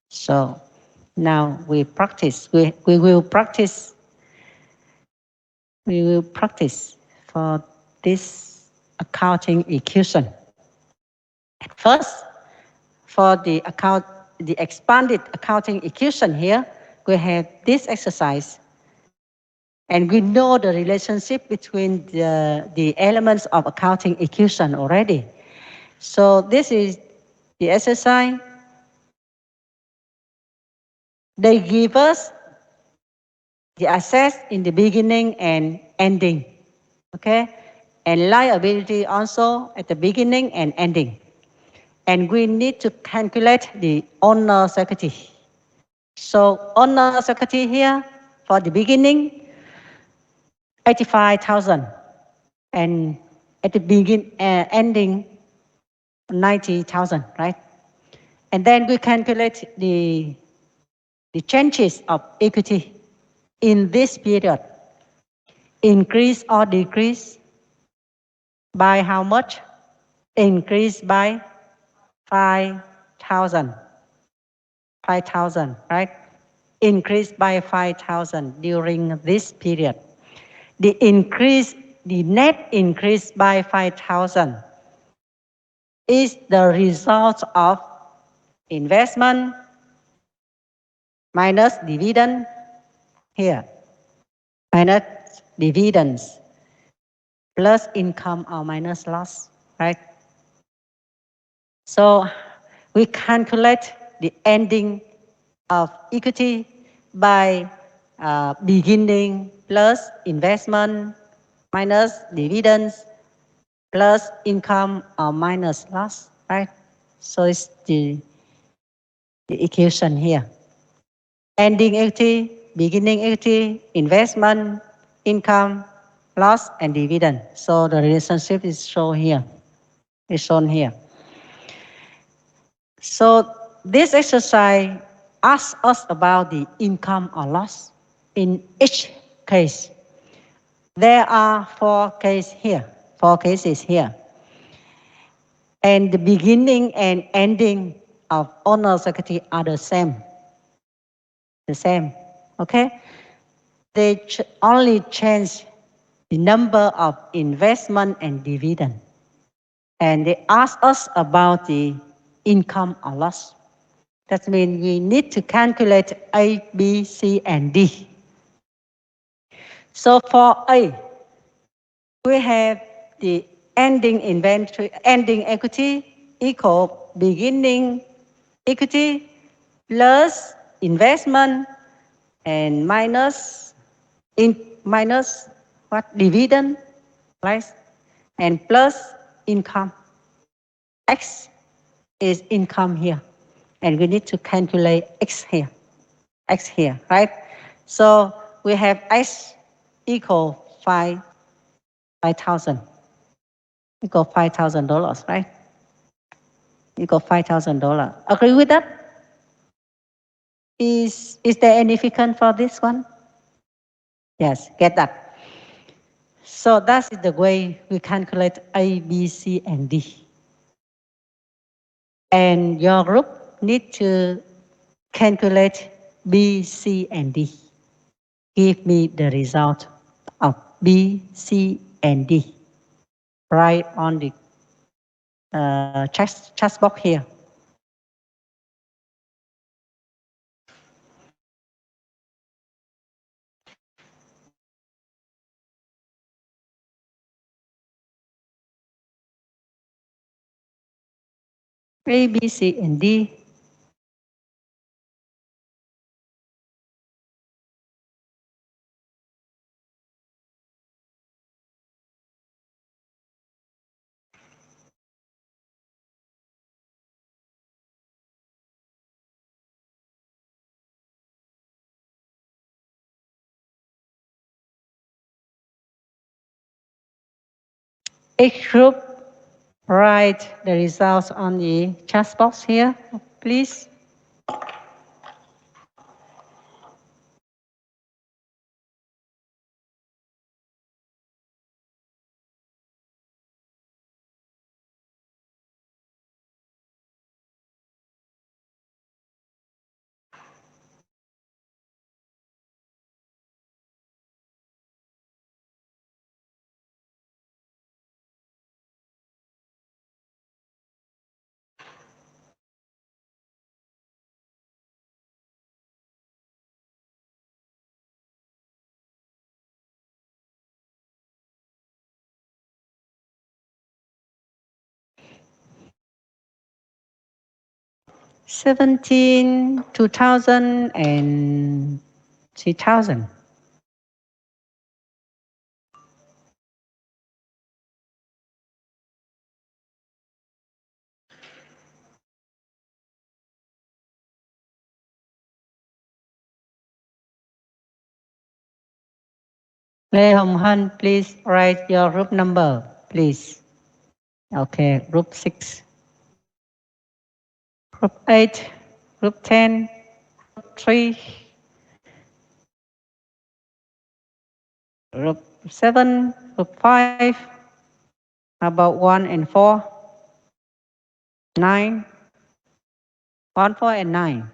so now we practice. We will practice. We will practice for this accounting equation. At first, for the expanded accounting equation here, we have this exercise. And we know the relationship between the elements of accounting equation already. So this is the exercise. They give us the assets in the beginning and ending. Okay? And liability also at the beginning and ending. And we need to calculate the owner's equity. So owner's equity here for the beginning, 85,000. And at the ending, 90,000, right? And then we calculate the changes of equity in this period. Increase or decrease by how much? Increase by 5,000. 5,000, right? Increase by 5,000 during this period. The net increase by 5,000 is the result of investment minus dividend here, minus dividends plus income or minus loss, right? So we calculate the ending of equity by beginning plus investment minus dividends plus income or minus loss, right? So it's the equation here. Ending equity, beginning equity, investment, income, loss, and dividend. So the relationship is shown here. Is shown here. So this exercise asks us about the income or loss in each case. There are 4 cases here. And the beginning and ending of owner's equity are the same. Okay? They only change the number of investment and dividend. And they ask us about the income or loss. That means we need to calculate A, B, C, and D. So for A, we have the ending equity equal beginning equity plus investment and minus what? Dividend, right? And plus income. X is income here. And we need to calculate X here, right? So we have X equal 5,000. Equal $5,000, right? Equal $5,000. Agree with that? Is there any significance for this one? Yes, get that. So that's the way we calculate A, B, C, and D. And your group need to calculate B, C, and D. Give me the result of B, C, and D. Write on the chat box here. A, B, C, and D. Each group write the results on the chat box here, please. $17,000, $2,000, and $3,000. Lê Hồng Hân, please write your group number, please. Okay, group 6. Group 8, group 10, group 3, group 7, group 5, about 1 and 4, 9, 1, 4, and 9.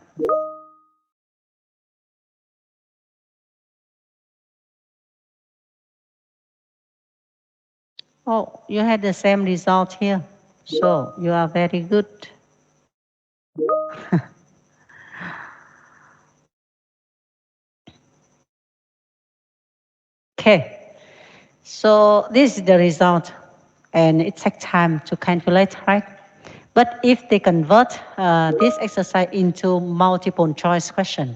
Oh, you had the same result here. So you are very good. Okay. So this is the result, and it takes time to calculate, right? But if they convert this exercise into multiple choice question,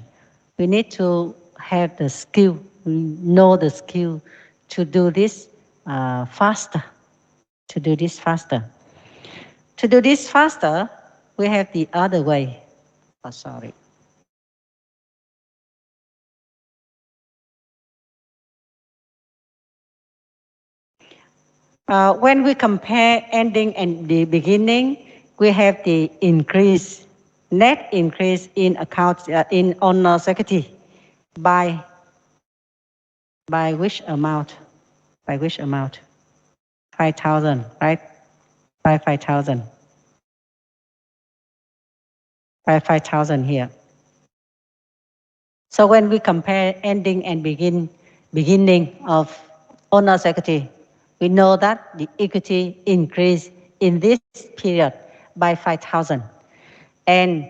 we need to have the skill, know the skill to do this faster, to do this faster. To do this faster, we have the other way. Oh, sorry. When we compare ending and the beginning, we have the increase, net increase in accounts in owner's equity by which amount? By which amount? 5,000, right? By 5,000. By 5,000 here. So when we compare ending and beginning of owner's equity, we know that the equity increased in this period by 5,000. And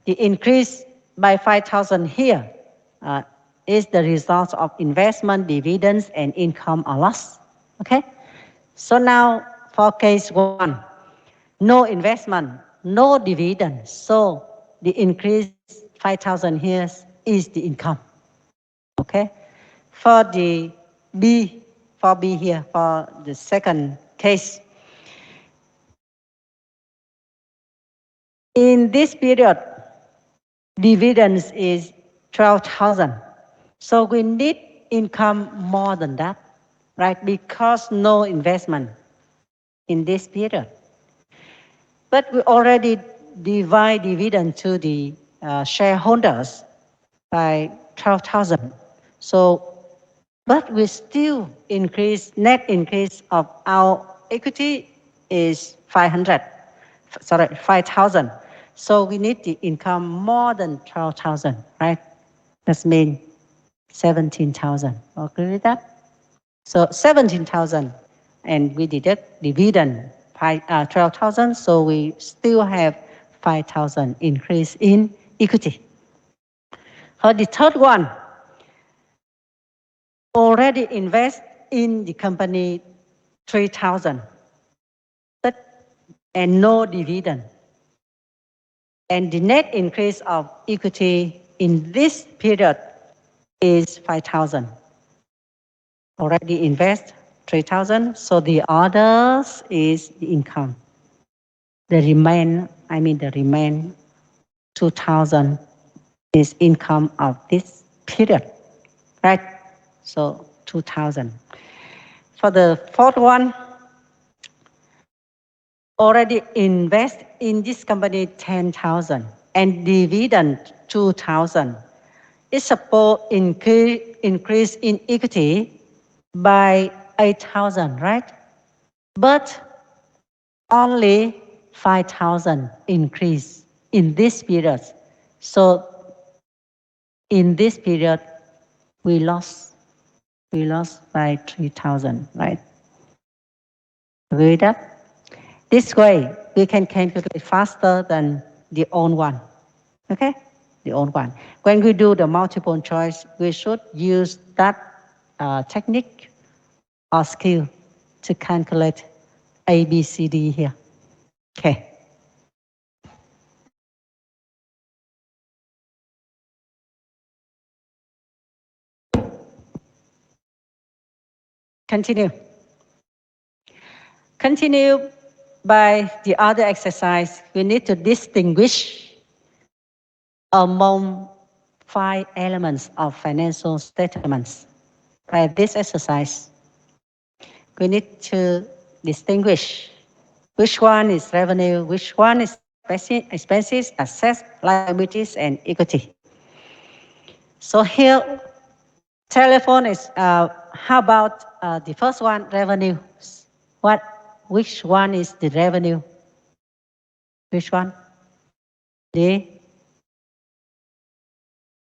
the increase by 5,000 here is the result of investment, dividends, and income or loss. Okay? So now for case 1, no investment, no dividend. So the increase 5,000 here is the income. Okay? For the B, for B here, for the second case, in this period, dividends is 12,000. So we need income more than that, right? Because no investment in this period. But we already divide dividend to the shareholders by 12,000. So, but we still increase, net increase of our equity is 5,000. So we need the income more than 12,000, right? That means 17,000. Agree with that? So 17,000, and we deduct dividend 12,000, so we still have 5,000 increase in equity. The third one, already invest in the company 3,000, and no dividend. And the net increase of equity in this period is 5,000. Already invest 3,000, so the others is the income. The remain 2,000 is income of this period, right? So 2,000. For the fourth one, already invest in this company 10,000 and dividend 2,000. It's supposed increase in equity by 8,000, right? But only 5,000 increase in this period. So in this period, we lost by 3,000, right? Agree with that? This way, we can calculate faster than the old one. Okay? The old one. When we do the multiple choice, we should use that technique or skill to calculate A, B, C, D here. Okay. Continue. Continue by the other exercise. We need to distinguish among 5 elements of financial statements. By this exercise, we need to distinguish which one is revenue, which one is expenses, assets, liabilities, and equity. So here, telephone is, how about the first one, revenue? Which one is the revenue? Which one? The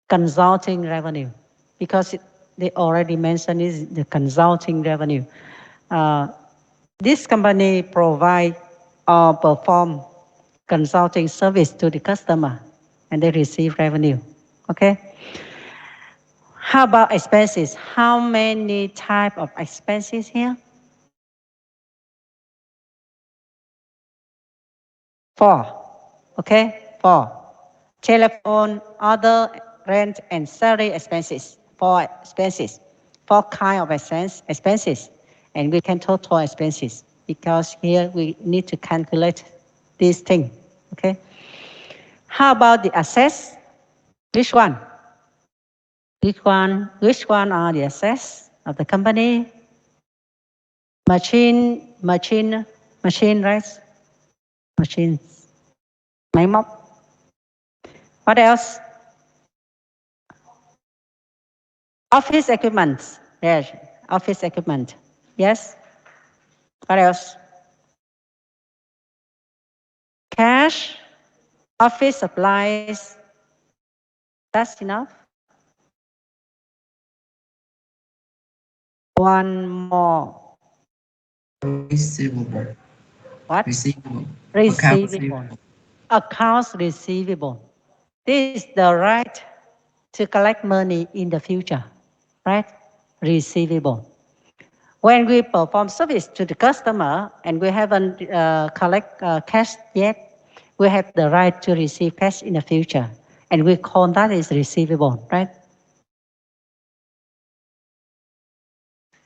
consulting revenue, because they already mentioned is the consulting revenue. This company provide or perform consulting service to the customer, and they receive revenue. Okay. How about expenses? How many type of expenses here? 4. Okay, 4. Telephone, other, rent, and salary expenses. 4 expenses. 4 kind of expenses. And we can total expenses because here we need to calculate this thing. Okay. How about the assets? Which one? Which one are the assets of the company? Machine, right? Machines. Máy móc. What else? Office equipment. Yes, office equipment. Yes. What else? Cash, office supplies. That's enough. One more. Receivable. What? Receivable. Receivable. Accounts receivable. This is the right to collect money in the future, right? Receivable. When we perform service to the customer and we haven't collect cash yet, we have the right to receive cash in the future, and we call that is receivable, right?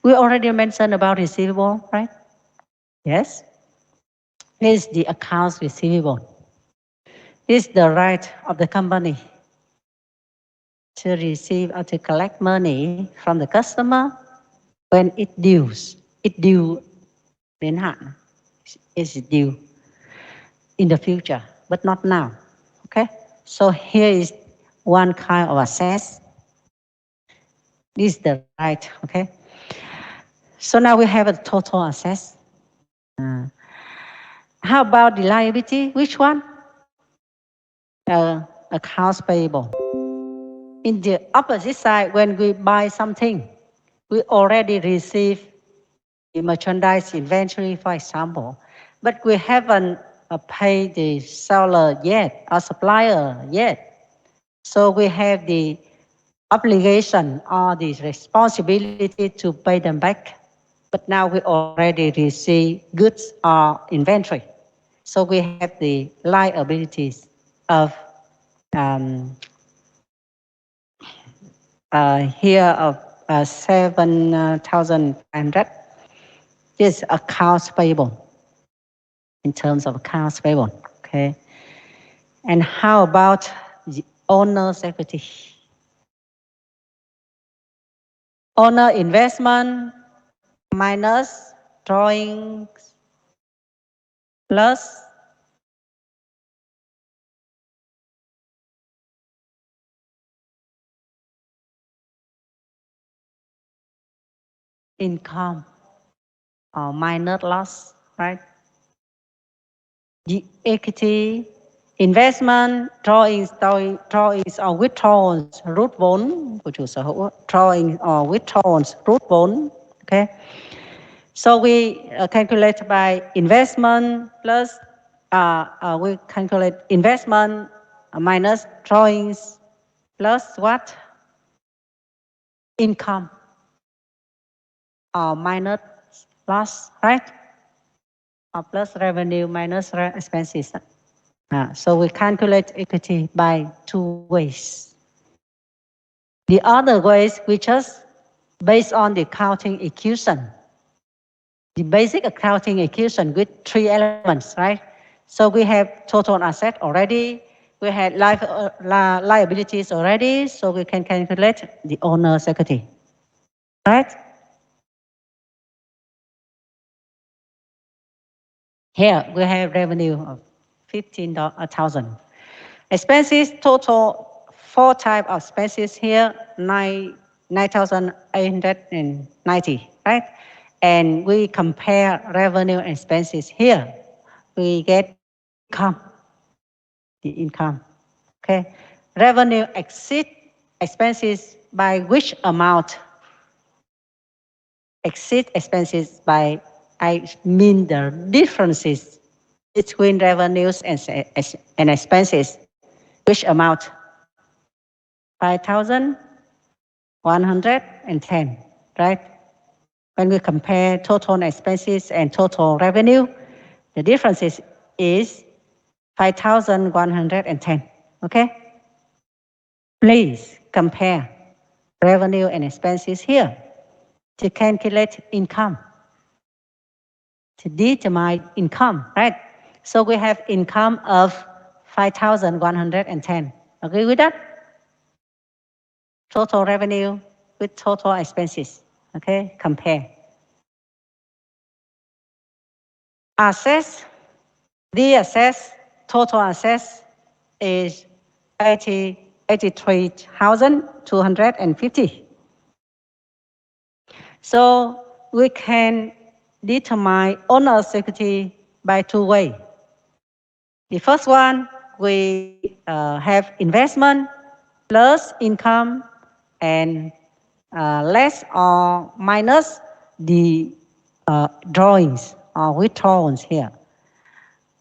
We already mentioned about receivable, right? Yes. This is the accounts receivable. This is the right of the company to receive or to collect money from the customer when it dues. It due đến hạn. It's due in the future, but not now. Okay? So here is one kind of assets. This is the right, okay? So now we have a total assets. How about the liability? Which one? Accounts payable. In the opposite side, when we buy something, we already receive the merchandise inventory, for example, but we haven't paid the seller yet or supplier yet. So we have the obligation or the responsibility to pay them back. But now we already receive goods or inventory. So we have the liabilities of here of 7,500. This is accounts payable in terms of accounts payable. Okay. And how about the owner's equity? Owner investment minus drawings plus income or minus loss, right? The equity investment drawings or withdrawals rút vốn của chủ sở hữu, drawing or withdrawals rút vốn. Okay. So we calculate by investment plus we calculate investment minus drawings plus what? Income or minus loss, right? Or plus revenue minus expenses. So we calculate equity by two ways. The other ways, we just based on the accounting equation. The basic accounting equation with three elements, right? So we have total asset already. We had liabilities already, so we can calculate the owner's equity, right? Here we have revenue of 15,000. Expenses total, four types of expenses here, 9,890, right? And we compare revenue and expenses here. We get income, the income, okay? Revenue exceed expenses by which amount? Exceed expenses by, I mean the differences between revenues and expenses. Which amount? 5,110, right? When we compare total expenses and total revenue, the difference is 5,110, okay? Please compare revenue and expenses here to calculate income, to determine income, right? So we have income of 5,110. Agree with that? Total revenue with total expenses. Okay, compare. Assets, the assets, total assets is 83,250. So we can determine owner's equity by two ways. The first one, we have investment plus income and less or minus the drawings or withdrawals here.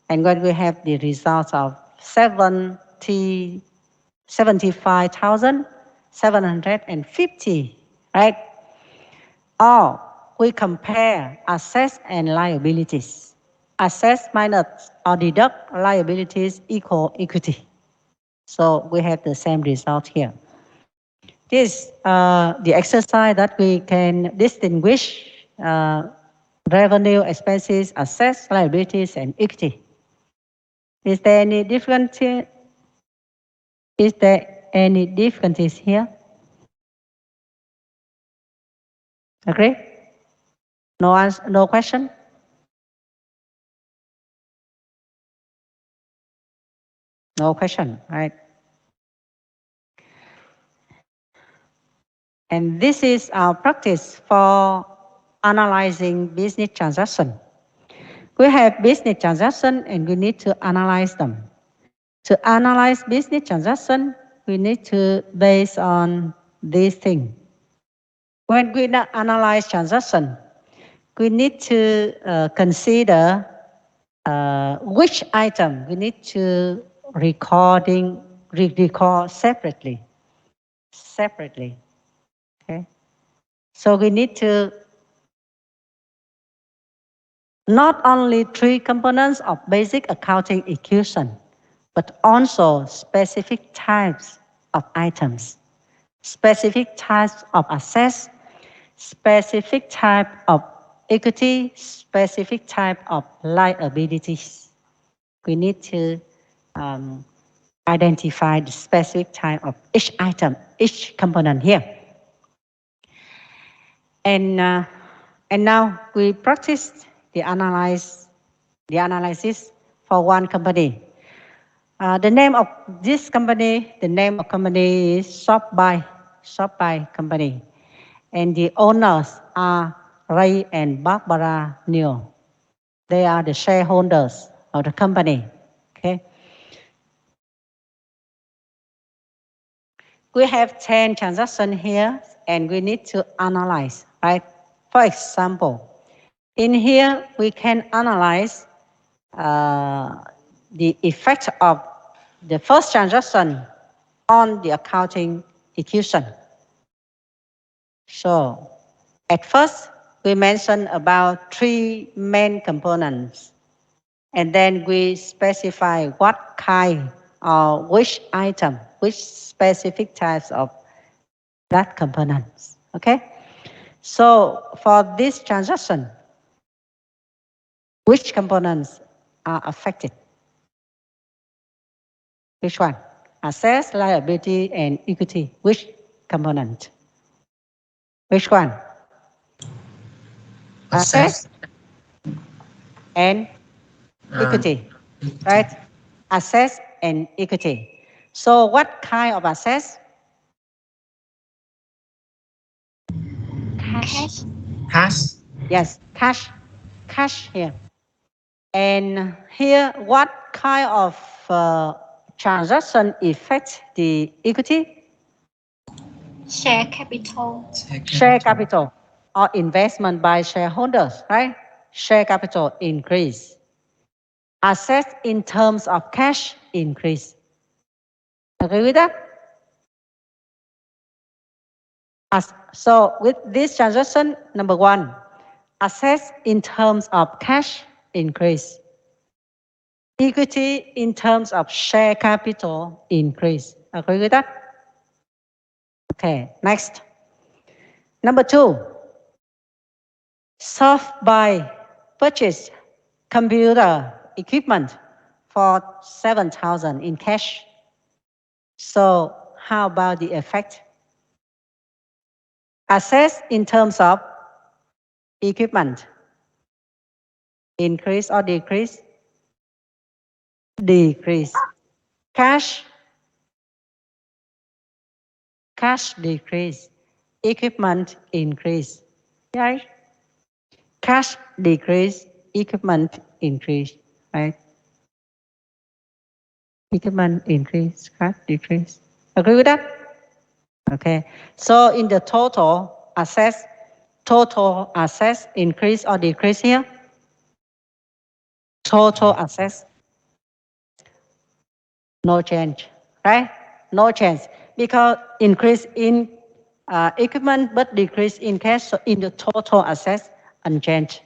And when we have the results of 75,750, right? Or we compare assets and liabilities. Assets minus or deduct liabilities equal equity. So we have the same result here. This the exercise that we can distinguish revenue, expenses, assets, liabilities, and equity. Is there any difficulty? Is there any difficulties here? Agree? No answer, no question? No question, right? And this is our practice for analyzing business transaction. We have business transaction and we need to analyze them. To analyze business transaction, we need to base on these things. When we analyze transaction, we need to consider which item we need to record separately. Okay. So we need to not only three components of basic accounting equation, but also specific types of items, specific types of assets, specific type of equity, specific type of liabilities. We need to identify the specific type of each item, each component here. And now we practice the analysis for one company. The name of this company, the name of company is Shopbuy company. And the owners are Ray and Barbara Neal. They are the shareholders of the company. Okay. We have 10 transactions here and we need to analyze, right? For example, in here we can analyze the effect of the first transaction on the accounting equation. So at first, we mentioned about three main components. And then we specify what kind or which item, which specific types of that components. Okay? So for this transaction, which components are affected? Which one? Assets, liability, and equity. Which component? Which one? Assets and equity, right? Assets and equity. So what kind of assets? Cash. Yes, cash here. And here, what kind of transaction affect the equity? Share capital. Share capital or investment by shareholders, right? Share capital increase. Assets in terms of cash increase. Agree with that? So with this transaction, number one, assets in terms of cash increase. Equity in terms of share capital increase. Agree with that? Okay, next. Number two, Shopbuy purchase computer equipment for $7,000 in cash. So how about the effect? Assets in terms of equipment increase or decrease? Decrease. Cash decrease. Equipment increase. Right? Cash decrease, equipment increase, right? Equipment increase, cash decrease. Agree with that? Okay. So in the total assets increase or decrease here? Total assets, no change, right? No change because increase in equipment but decrease in cash. So in the total assets, unchanged.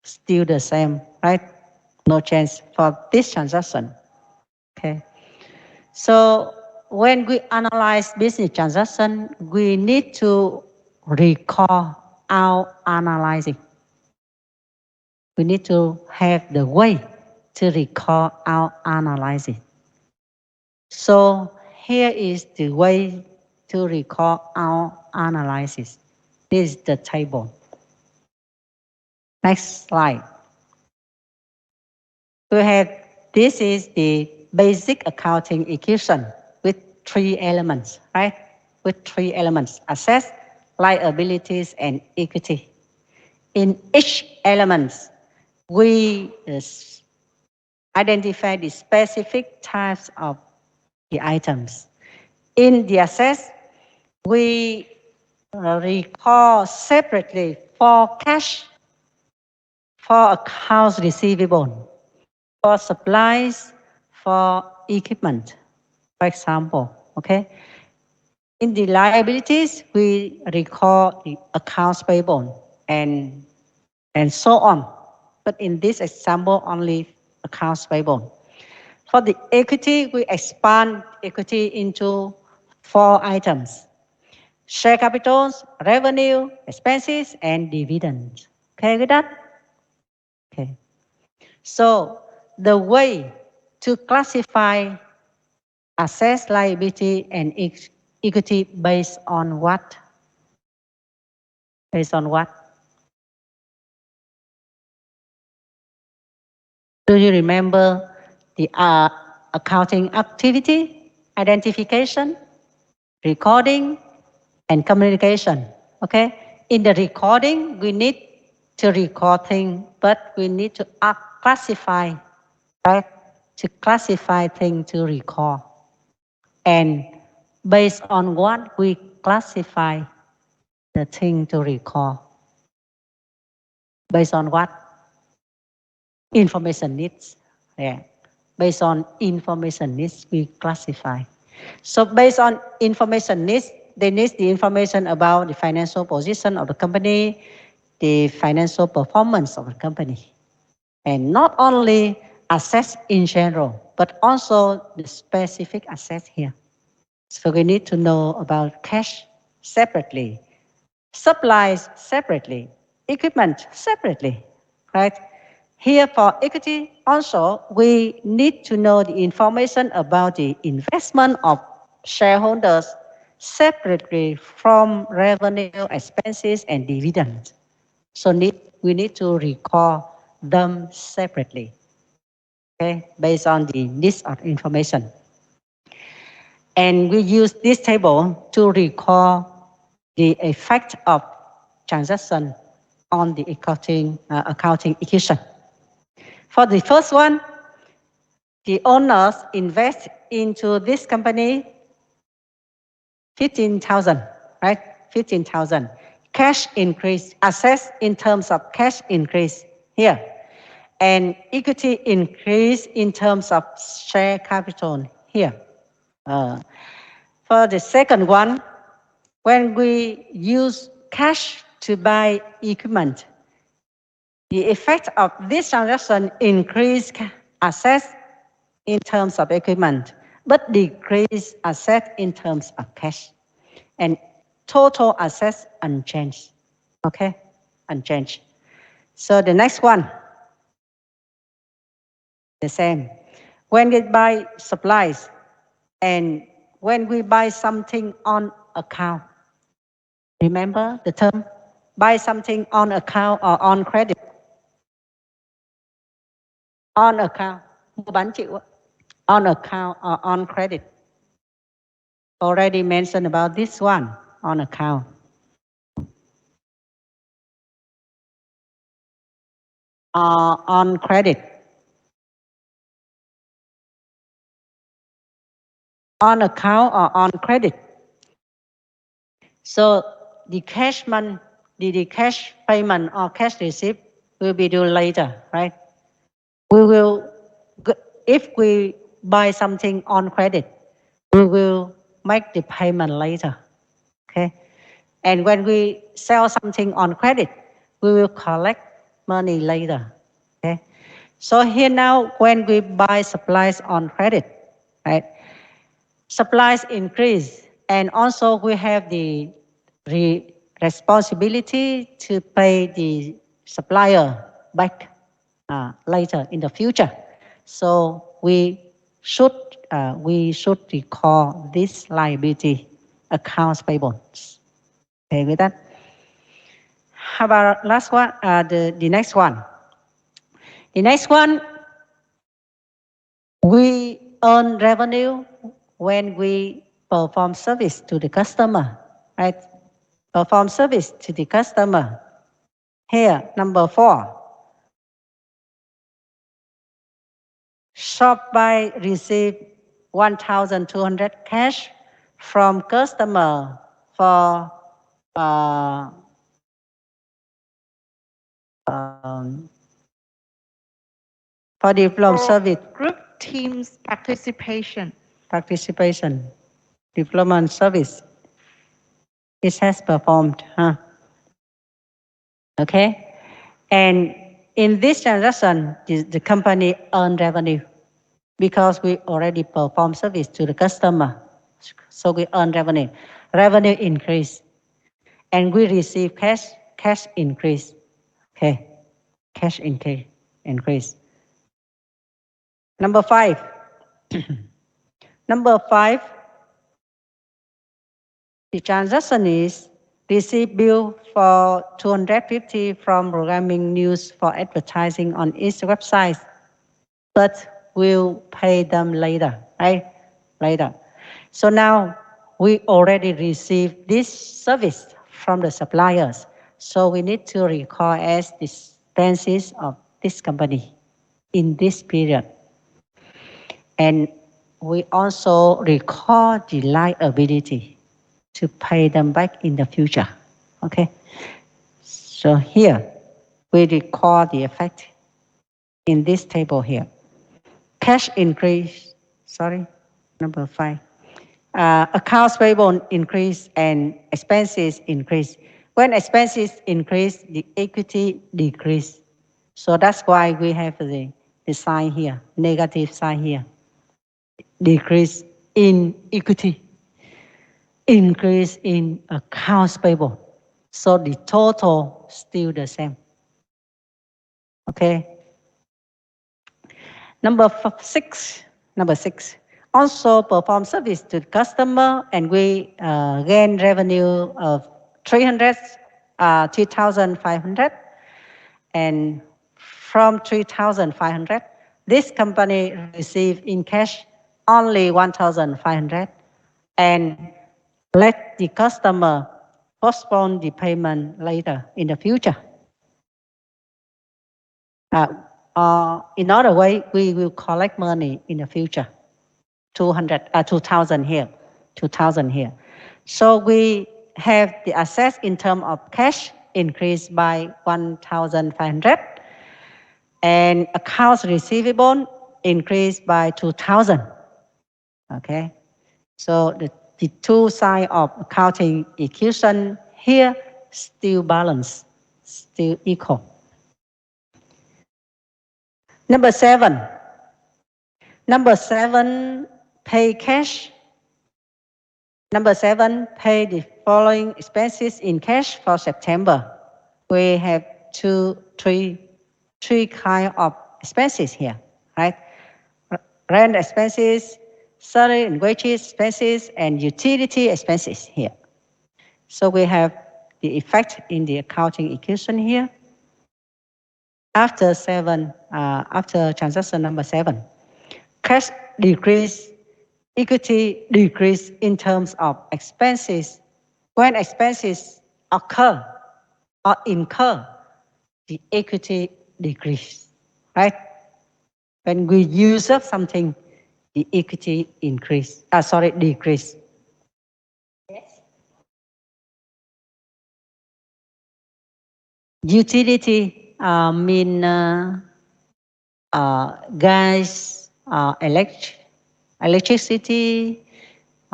Still the same, right? No change for this transaction. Okay. So when we analyze business transaction, we need to recall our analyzing. We need to have the way to recall our analyzing. So here is the way to recall our analysis. This is the table. Next slide. This is the basic accounting equation with three elements, right? With three elements, assets, liabilities, and equity. In each element, we identify the specific types of the items. In the assets, we record separately for cash, for accounts receivable, for supplies, for equipment, for example, okay? In the liabilities, we record the accounts payable and so on. But in this example, only accounts payable. For the equity, we expand equity into 4 items: share capitals, revenue, expenses, and dividends. Okay with that? Okay. So the way to classify assets, liability, and equity based on what? Based on what? Do you remember the accounting activity, identification, recording, and communication? Okay. In the recording, we need to record things, but we need to classify, right? To classify things to record. And based on what we classify the thing to record? Based on what? Information needs. Yeah. Based on information needs, we classify. So based on information needs, they need the information about the financial position of the company, the financial performance of the company. And not only assets in general, but also the specific assets here. So we need to know about cash separately, supplies separately, equipment separately, right? Here for equity, also, we need to know the information about the investment of shareholders separately from revenue, expenses, and dividends. So we need to record them separately, okay, based on the list of information. And we use this table to record the effect of transaction on the accounting equation. For the first one, the owners invest into this company 15,000, right? 15,000. Cash increase, assets in terms of cash increase here. And equity increase in terms of share capital here. For the second one, when we use cash to buy equipment, the effect of this transaction increase assets in terms of equipment, but decrease assets in terms of cash. And total assets unchanged. Okay? Unchanged. So the next one, the same. When we buy supplies and when we buy something on account, remember the term buy something on account or on credit? On account. Mua bán chịu. On account or on credit. Already mentioned about this one, on account. On credit. On account or on credit. So the cash payment or cash receipt will be due later, right? If we buy something on credit, we will make the payment later, okay? And when we sell something on credit, we will collect money later, okay? So here now, when we buy supplies on credit, right? Supplies increase, and also we have the responsibility to pay the supplier back later in the future. So we should recall this liability accounts payable. Okay with that? How about last one? The next one. The next one, we earn revenue when we perform service to the customer, right? Perform service to the customer. Here, number 4. ShopBuy received 1,200 cash from customer for diploma service Group teams participation. Diploma service. It has performed. Okay. And in this transaction, the company earned revenue because we already perform service to the customer. So we earn revenue. Revenue increase. And we receive cash increase. Okay. Cash increase. Number 5. Number 5, the transaction is receive bill for 250 from programming news for advertising on its website, but we'll pay them later, right? Later. So now we already received this service from the suppliers. So we need to record as the expenses of this company in this period. And we also record the liability to pay them back in the future. Okay. So here we record the effect in this table here. Cash increase, number 5. Accounts payable increase and expenses increase. When expenses increase, the equity decrease. So that's why we have the sign here, negative sign here. Decrease in equity, increase in accounts payable. So the total still the same. Okay. Number 6. Also perform service to the customer, and we gain revenue of 3,500. And from 3,500, this company received in cash only 1,500 and let the customer postpone the payment later in the future. In other way, we will collect money in the future. 2,000 here, 2,000 here. So we have the assets in terms of cash increased by 1,500, and accounts receivable increased by 2,000. Okay, so the two sides of accounting equation here still balance, still equal. Number 7. Pay cash. Number 7, pay the following expenses in cash for September. We have three kind of expenses here, right? Rent expenses, salary and wages expenses, and utility expenses here. So we have the effect in the accounting equation here. After transaction number 7, cash decrease, equity decrease in terms of expenses. When expenses occur or incur, the equity decrease, right? When we use up something, the equity decrease. Yes. Utility mean gas, electricity,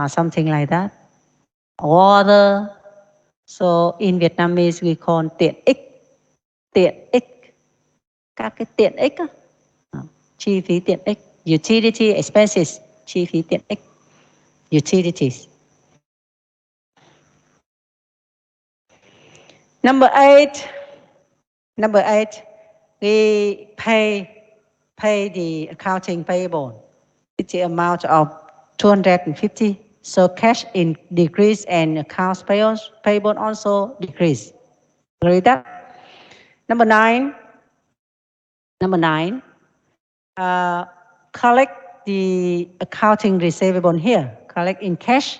something like that. Water. So in Vietnamese we call tiện ích. Các cái tiện ích á. Chi phí tiện ích. Utility expenses, chi phí tiện ích. Utilities. Number 8, we pay the accounting payable. It's the amount of 250. So cash decrease and accounts payable also decrease. Agree that? Number 9, collect the accounting receivable here. Collect in cash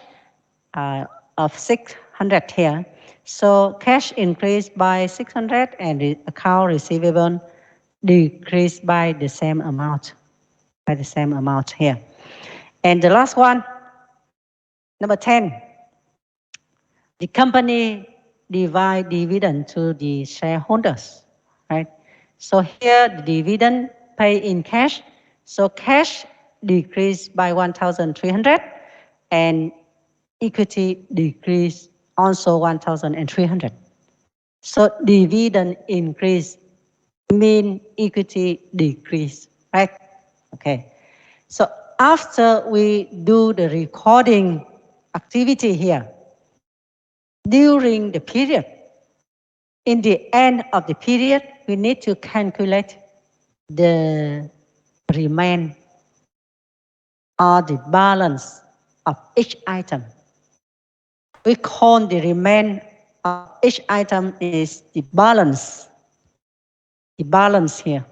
of 600 here. So cash increased by 600 and the account receivable decreased by the same amount. by the same amount here. And the last one, number 10, the company divide dividend to the shareholders, right? So here the dividend pay in cash. So cash decreased by 1,300 and equity decreased also 1,300. So dividend increase mean equity decrease, right? Okay. So after we do the recording activity here, during the period, in the end of the period, we need to calculate the remain or the balance of each item. We call the remain of each item is the balance here.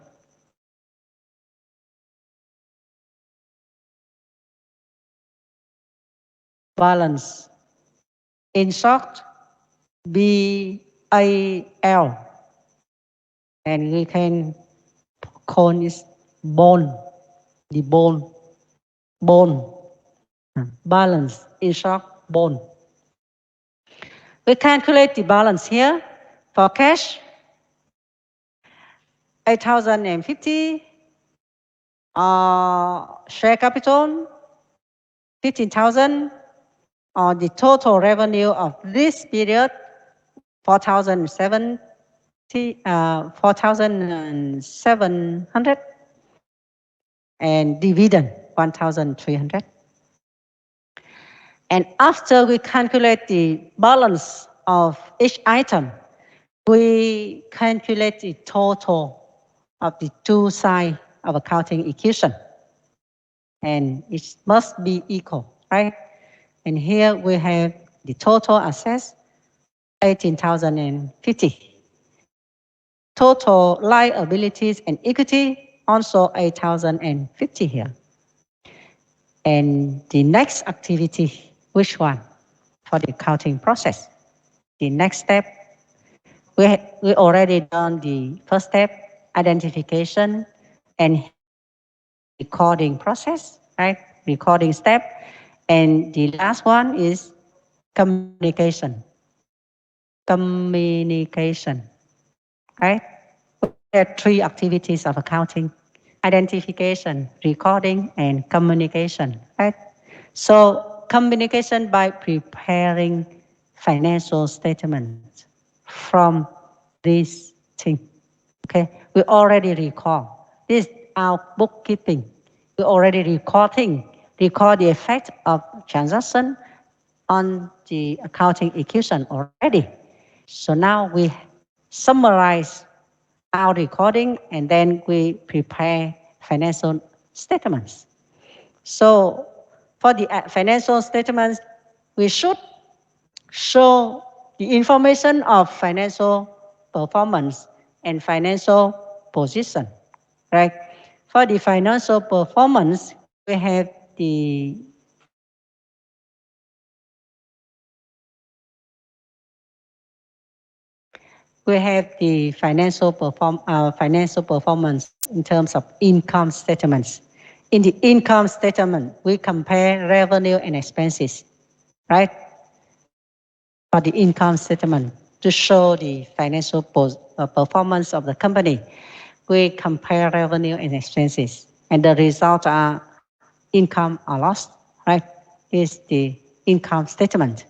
Balance. In short, BAL. And we can call it bone, the bone. Balance, in short, bone. We calculate the balance here for cash, 8,050, share capital, 15,000, the total revenue of this period, 4,700, and dividend, 1,300. And after we calculate the balance of each item, we calculate the total of the two sides of accounting equation. And it must be equal, right? And here we have the total assets, 18,050. Total liabilities and equity, also 8,050 here. And the next activity, which one? For the accounting process. The next step, we already done the first step, identification and recording process, right? Recording step. And the last one is communication. Communication, right? There are three activities of accounting: identification, recording, and communication, right? So communication by preparing financial statements from this thing. Okay, we already record. This is our bookkeeping. We already record the effect of transaction on the accounting equation already. So now we summarize our recording and then we prepare financial statements. So for the financial statements, we should show the information of financial performance and financial position, right? For the financial performance, we have the financial performance in terms of income statements. In the income statement, we compare revenue and expenses, right? For the income statement to show the financial performance of the company, we compare revenue and expenses, and the results are income or loss, right? This is the income statement.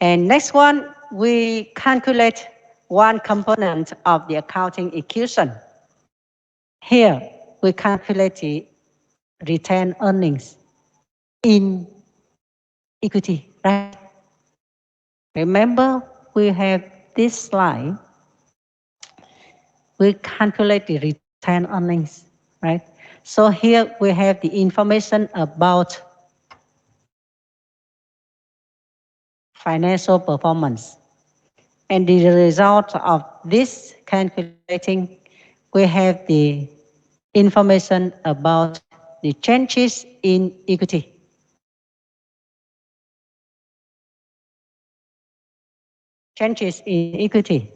And next one, we calculate one component of the accounting equation. Here, we calculate the retained earnings in equity, right? Remember, we have this slide. We calculate the retained earnings, right? So here we have the information about financial performance. And the result of this calculating, we have the information about the changes in equity. Changes in equity.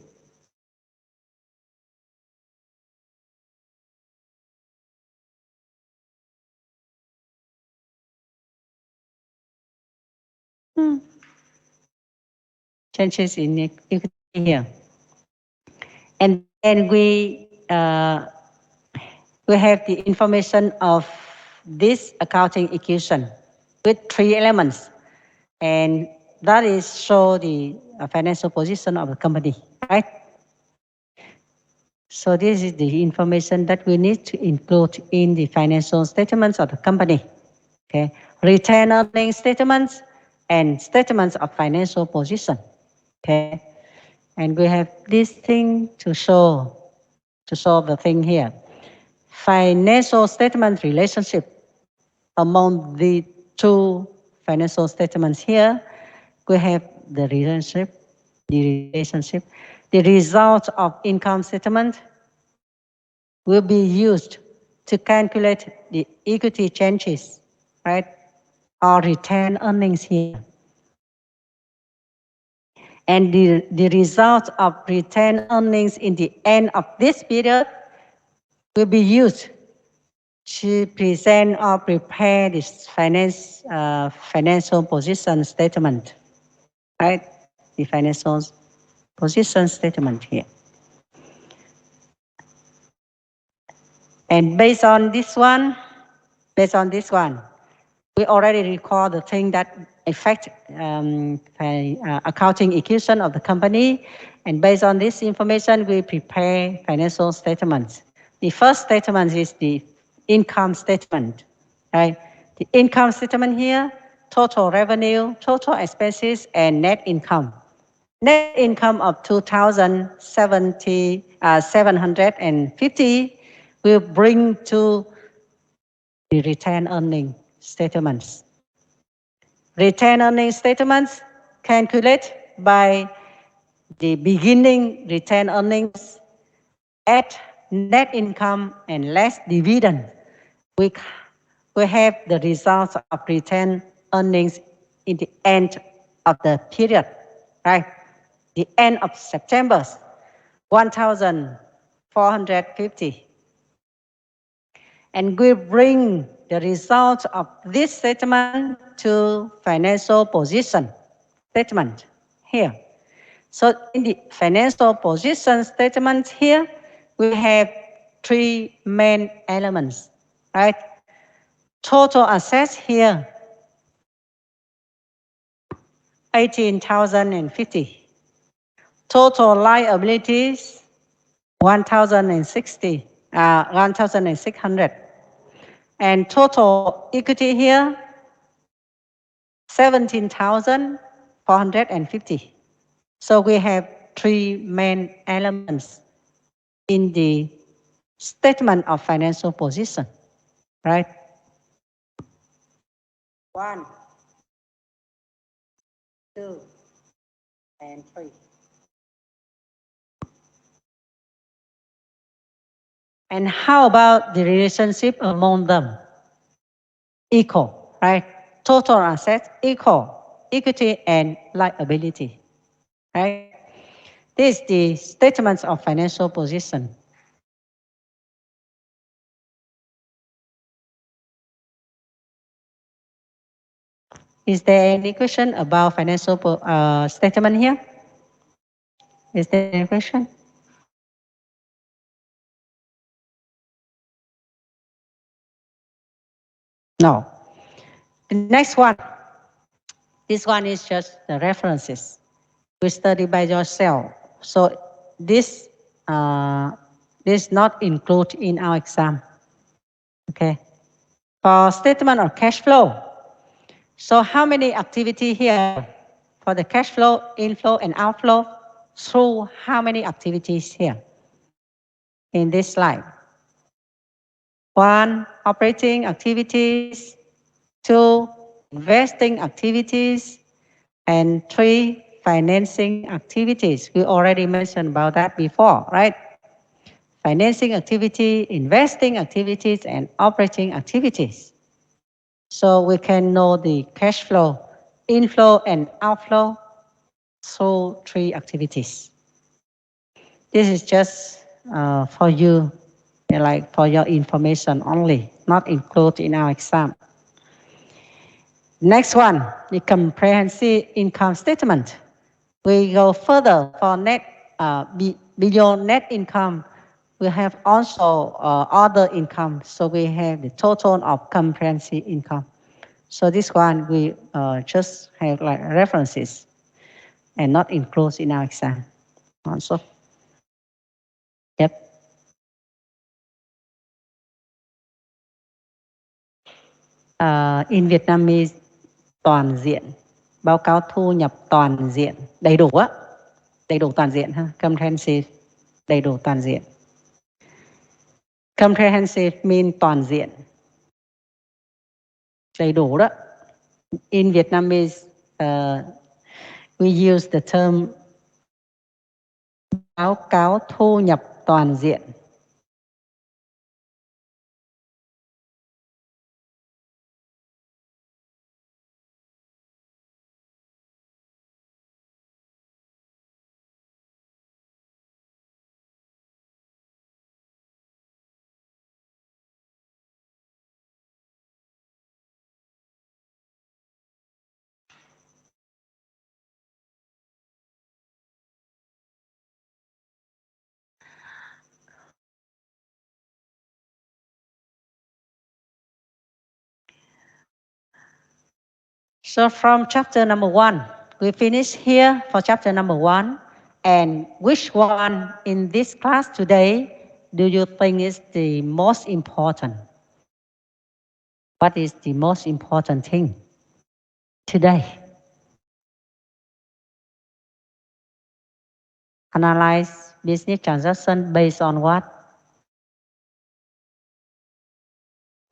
Changes in equity here. And then we have the information of this accounting equation with 3 elements. And that is show the financial position of the company, right? So this is the information that we need to include in the financial statements of the company. Okay, retained earnings statements and statements of financial position. Okay, and we have this thing to show the thing here. Financial statement relationship among the two financial statements here. We have the relationship. The result of income statement will be used to calculate the equity changes, right? Or retained earnings here. And the result of retained earnings in the end of this period will be used to present or prepare this financial position statement, right? The financial position statement here. And based on this one, we already recall the thing that affect accounting equation of the company. And based on this information, we prepare financial statements. The first statement is the income statement, right? The income statement here, total revenue, total expenses, and net income. Net income of 2,750 will bring to the retained earning statements. Retained earning statements calculate by the beginning retained earnings at net income and less dividend. We have the results of retained earnings in the end of the period, right? The end of September, 1,450. And we bring the results of this statement to financial position statement here. So in the financial position statement here, we have 3 main elements, right? Total assets here, 18,050. Total liabilities, 1,600. And total equity here, 17,450. So we have 3 main elements in the statement of financial position, right? 1, 2, and 3. And how about the relationship among them? Equal, right? Total assets equal, equity and liability, right? This is the statements of financial position. Is there any question about financial statement here? Is there any question? No. The next one. This one is just the references. We study by yourself. So this is not included in our exam. Okay. For statement of cash flow. So how many activity here for the cash flow, inflow and outflow? Through how many activities here in this slide? 1, operating activities. 2, investing activities. And 3, financing activities. We already mentioned about that before, right? Financing activity, investing activities, and operating activities. So we can know the cash flow, inflow and outflow through 3 activities. This is just for you, like for your information only, not included in our exam. Next one, the comprehensive income statement. We go further for beyond net income. We have also other income. So we have the total of comprehensive income. So this one we just have like references and not included in our exam. Also, yep. In Vietnamese toàn diện, báo cáo thu nhập toàn diện, đầy đủ á, đầy đủ toàn diện ha, comprehensive, đầy đủ toàn diện. Comprehensive mean toàn diện, đầy đủ đó. In Vietnamese, we use the term báo cáo thu nhập toàn diện. So from chapter number 1, we finish here for chapter number 1. And which one in this class today do you think is the most important? What is the most important thing today? Analyze business transaction based on what?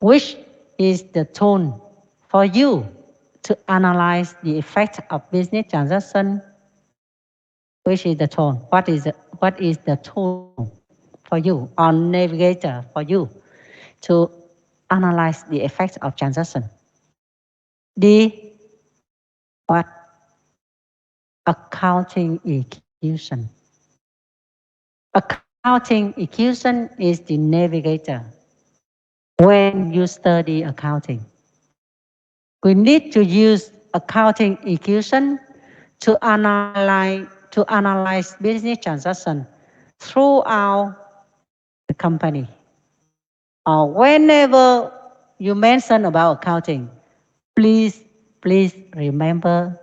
Which is the tool for you to analyze the effect of business transaction? Which is the tool? What is the tool for you, or navigator for you to analyze the effect of transaction? D, what? Accounting equation. Accounting equation is the navigator when you study accounting. We need to use accounting equation to analyze business transaction throughout the company. Or whenever you mention about accounting, please remember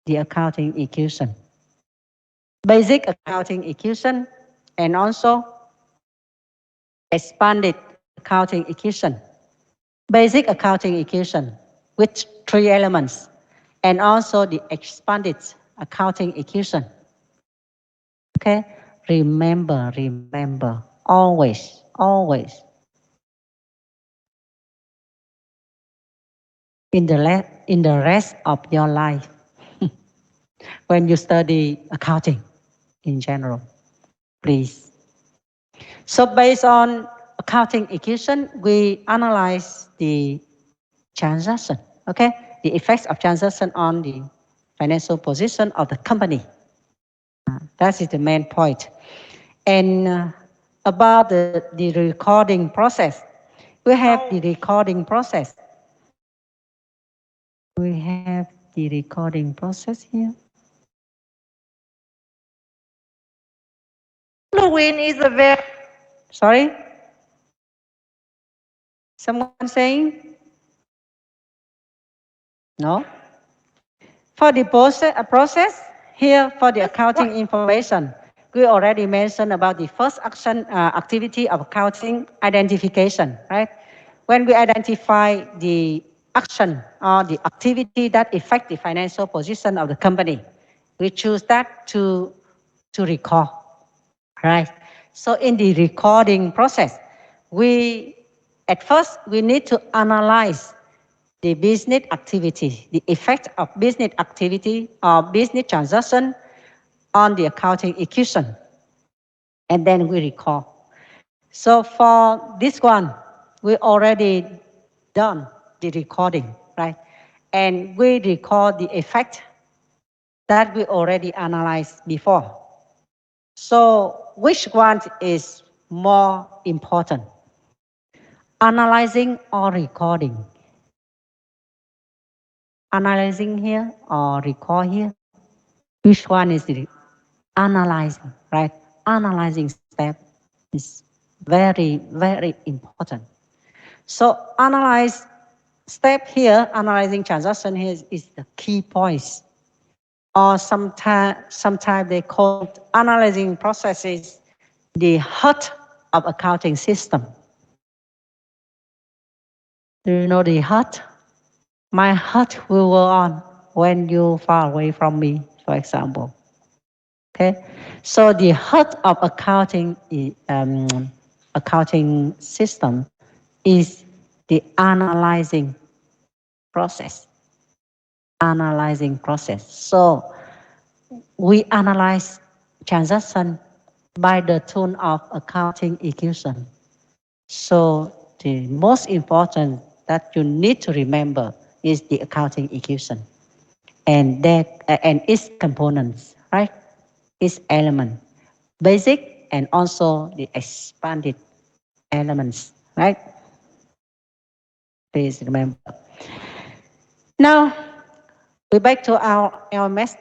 the accounting equation. Basic accounting equation and also expanded accounting equation. Basic accounting equation with 3 elements and also the expanded accounting equation. Okay, remember, always. In the rest of your life, when you study accounting in general, please. So based on accounting equation, we analyze the transaction, okay? The effects of transaction on the financial position of the company. That is the main point. And about the recording process, we have the recording process. We have the recording process here. Nguyên is a very... Sorry? Someone saying? No? For the process here for the accounting information, we already mentioned about the first activity of accounting identification, right? When we identify the action or the activity that affect the financial position of the company, we choose that to record, right? So in the recording process, at first we need to analyze the business activity, the effect of business activity or business transaction on the accounting equation. And then we record. So for this one, we already done the recording, right? And we record the effect that we already analyzed before. So which one is more important? Analyzing or recording? analyzing here or recall here? Which one is the analyzing, right? Analyzing step is very, very important. So analyze step here, analyzing transaction here is the key points. Or sometimes they call it analyzing processes the heart of accounting system. Do you know the heart? My heart will go on when you far away from me, for example. Okay, so the heart of accounting system is the analyzing process. Analyzing process. So we analyze transaction by the tool of accounting equation. So the most important that you need to remember is the accounting equation and its components, right? Its element, basic and also the expanded elements, right? Please remember. Now we back to our LMS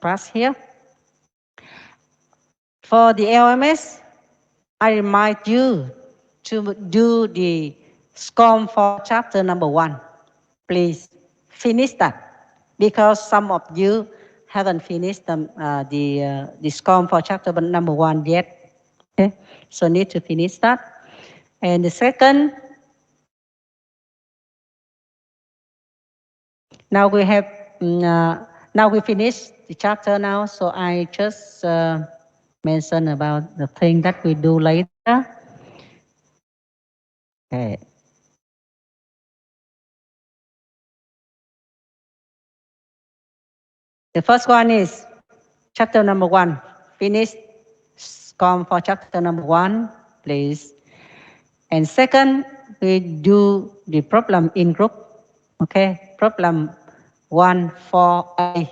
class here. For the LMS, I remind you to do the SCORM for chapter number 1. Please finish that because some of you haven't finished the SCORM for chapter number 1 yet. Okay, so need to finish that. And the second, now we have now we finish the chapter now. So I just mention about the thing that we do later. Okay. The first one is chapter number 1. Finish SCORM for chapter number 1, please. And second, we do the problem in group. Okay, problem 1-4A.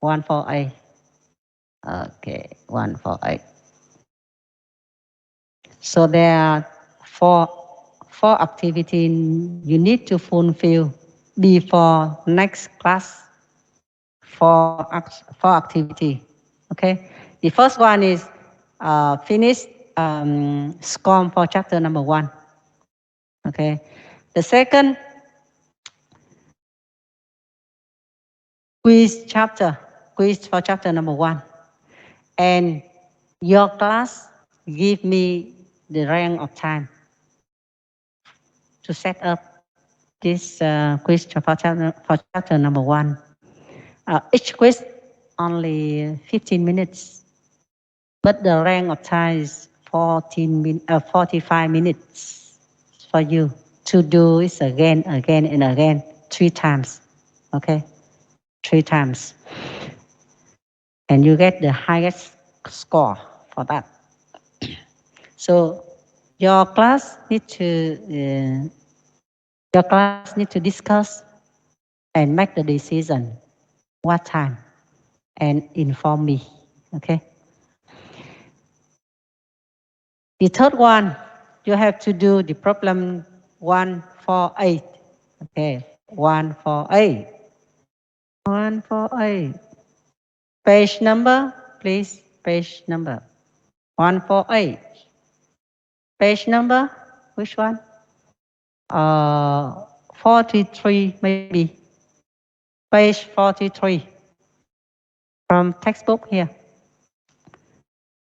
1-4A. Okay, 1-4A. So there are four activities you need to fulfill before next class. Four activity. Okay, the first one is finish SCORM for chapter number 1. Okay, the second, quiz for chapter number 1, and your class give me the rank of time to set up this quiz for chapter number 1. Each quiz only 15 minutes, but the rank of time is 45 minutes for you to do it again and again 3 times. Okay, 3 times. And you get the highest score for that. So your class need to discuss and make the decision what time and inform me. Okay. The third one, you have to do the problem 1-4-8. Okay, 1-4-8. 1-4-8. Page number, please. Page number 1-4-8. Page number, which one? 43 maybe. Page 43 from textbook here.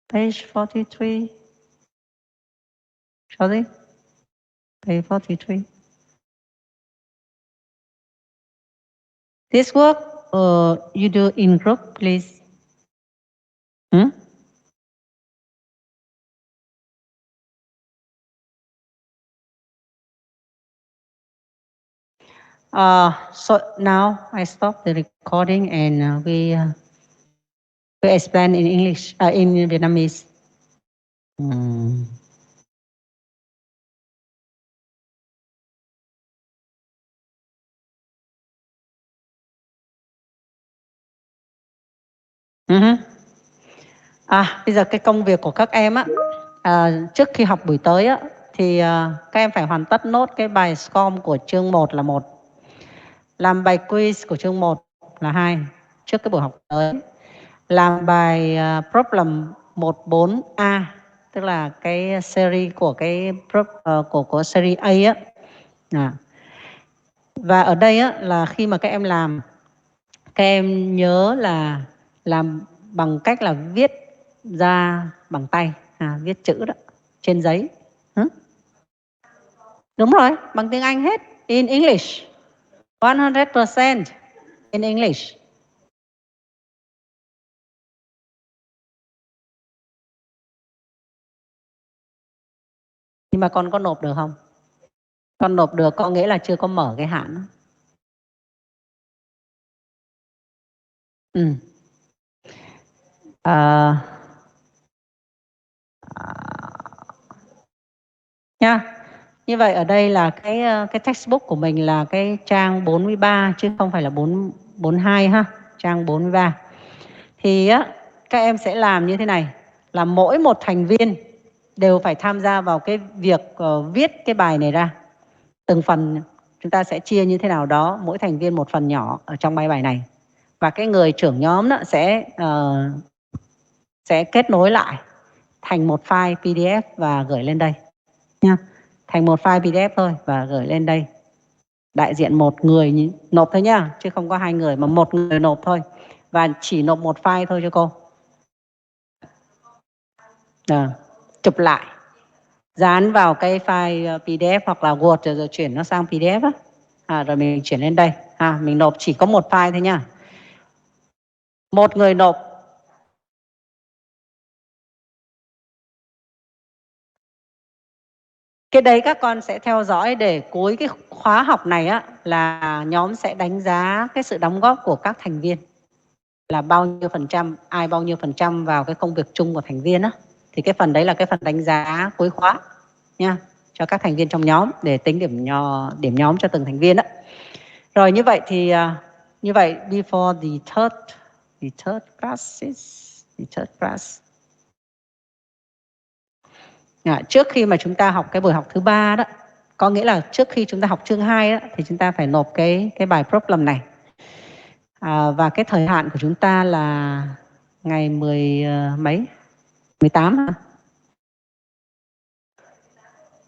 Page 43. Sorry. Page 43. This work you do in group, please. So now I stop the recording and we explain in English, in Vietnamese. Bây giờ cái công việc của các em á, trước khi học buổi tới á, thì các em phải hoàn tất nốt cái bài SCORM của chương 1 là 1. làm bài quiz của chương 1 là 2 trước cái buổi học tới. Làm bài problem 14A, tức là cái series của cái của series A á. Và ở đây á, là khi mà các em làm, các em nhớ là làm bằng cách là viết ra bằng tay, viết chữ đó trên giấy. Đúng rồi, bằng tiếng Anh hết. In English. 100% in English. Nhưng mà con có nộp được không? Con nộp được có nghĩa là chưa có mở cái hạn. Nha. Như vậy ở đây là cái textbook của mình là cái trang 43 chứ không phải là 42 ha, trang 43. Thì á, các em sẽ làm như thế này, là mỗi một thành viên đều phải tham gia vào cái việc viết cái bài này ra. Từng phần chúng ta sẽ chia như thế nào đó, mỗi thành viên một phần nhỏ ở trong bài này. Và cái người trưởng nhóm đó sẽ kết nối lại thành một file PDF và gửi lên đây nha. Thành một file PDF thôi và gửi lên đây. Đại diện một người nộp thôi nhá, chứ không có 2 người mà một người nộp thôi. Và chỉ nộp một file thôi cho cô. Chụp lại, dán vào cái file PDF hoặc là Word rồi chuyển nó sang PDF á. Rồi mình chuyển lên đây. Mình nộp chỉ có một file thôi nhá. Một người nộp. Cái đấy các con sẽ theo dõi để cuối cái khóa học này á, là nhóm sẽ đánh giá cái sự đóng góp của các thành viên. Là bao nhiêu phần trăm, ai bao nhiêu phần trăm vào cái công việc chung của thành viên á. Thì cái phần đấy là cái phần đánh giá cuối khóa nha, cho các thành viên trong nhóm để tính điểm nhóm cho từng thành viên á. Rồi như vậy thì before the third class. Trước khi mà chúng ta học cái buổi học thứ 3 đó, có nghĩa là trước khi chúng ta học chương 2 đó, thì chúng ta phải nộp cái bài problem này. Và cái thời hạn của chúng ta là ngày 18 hả?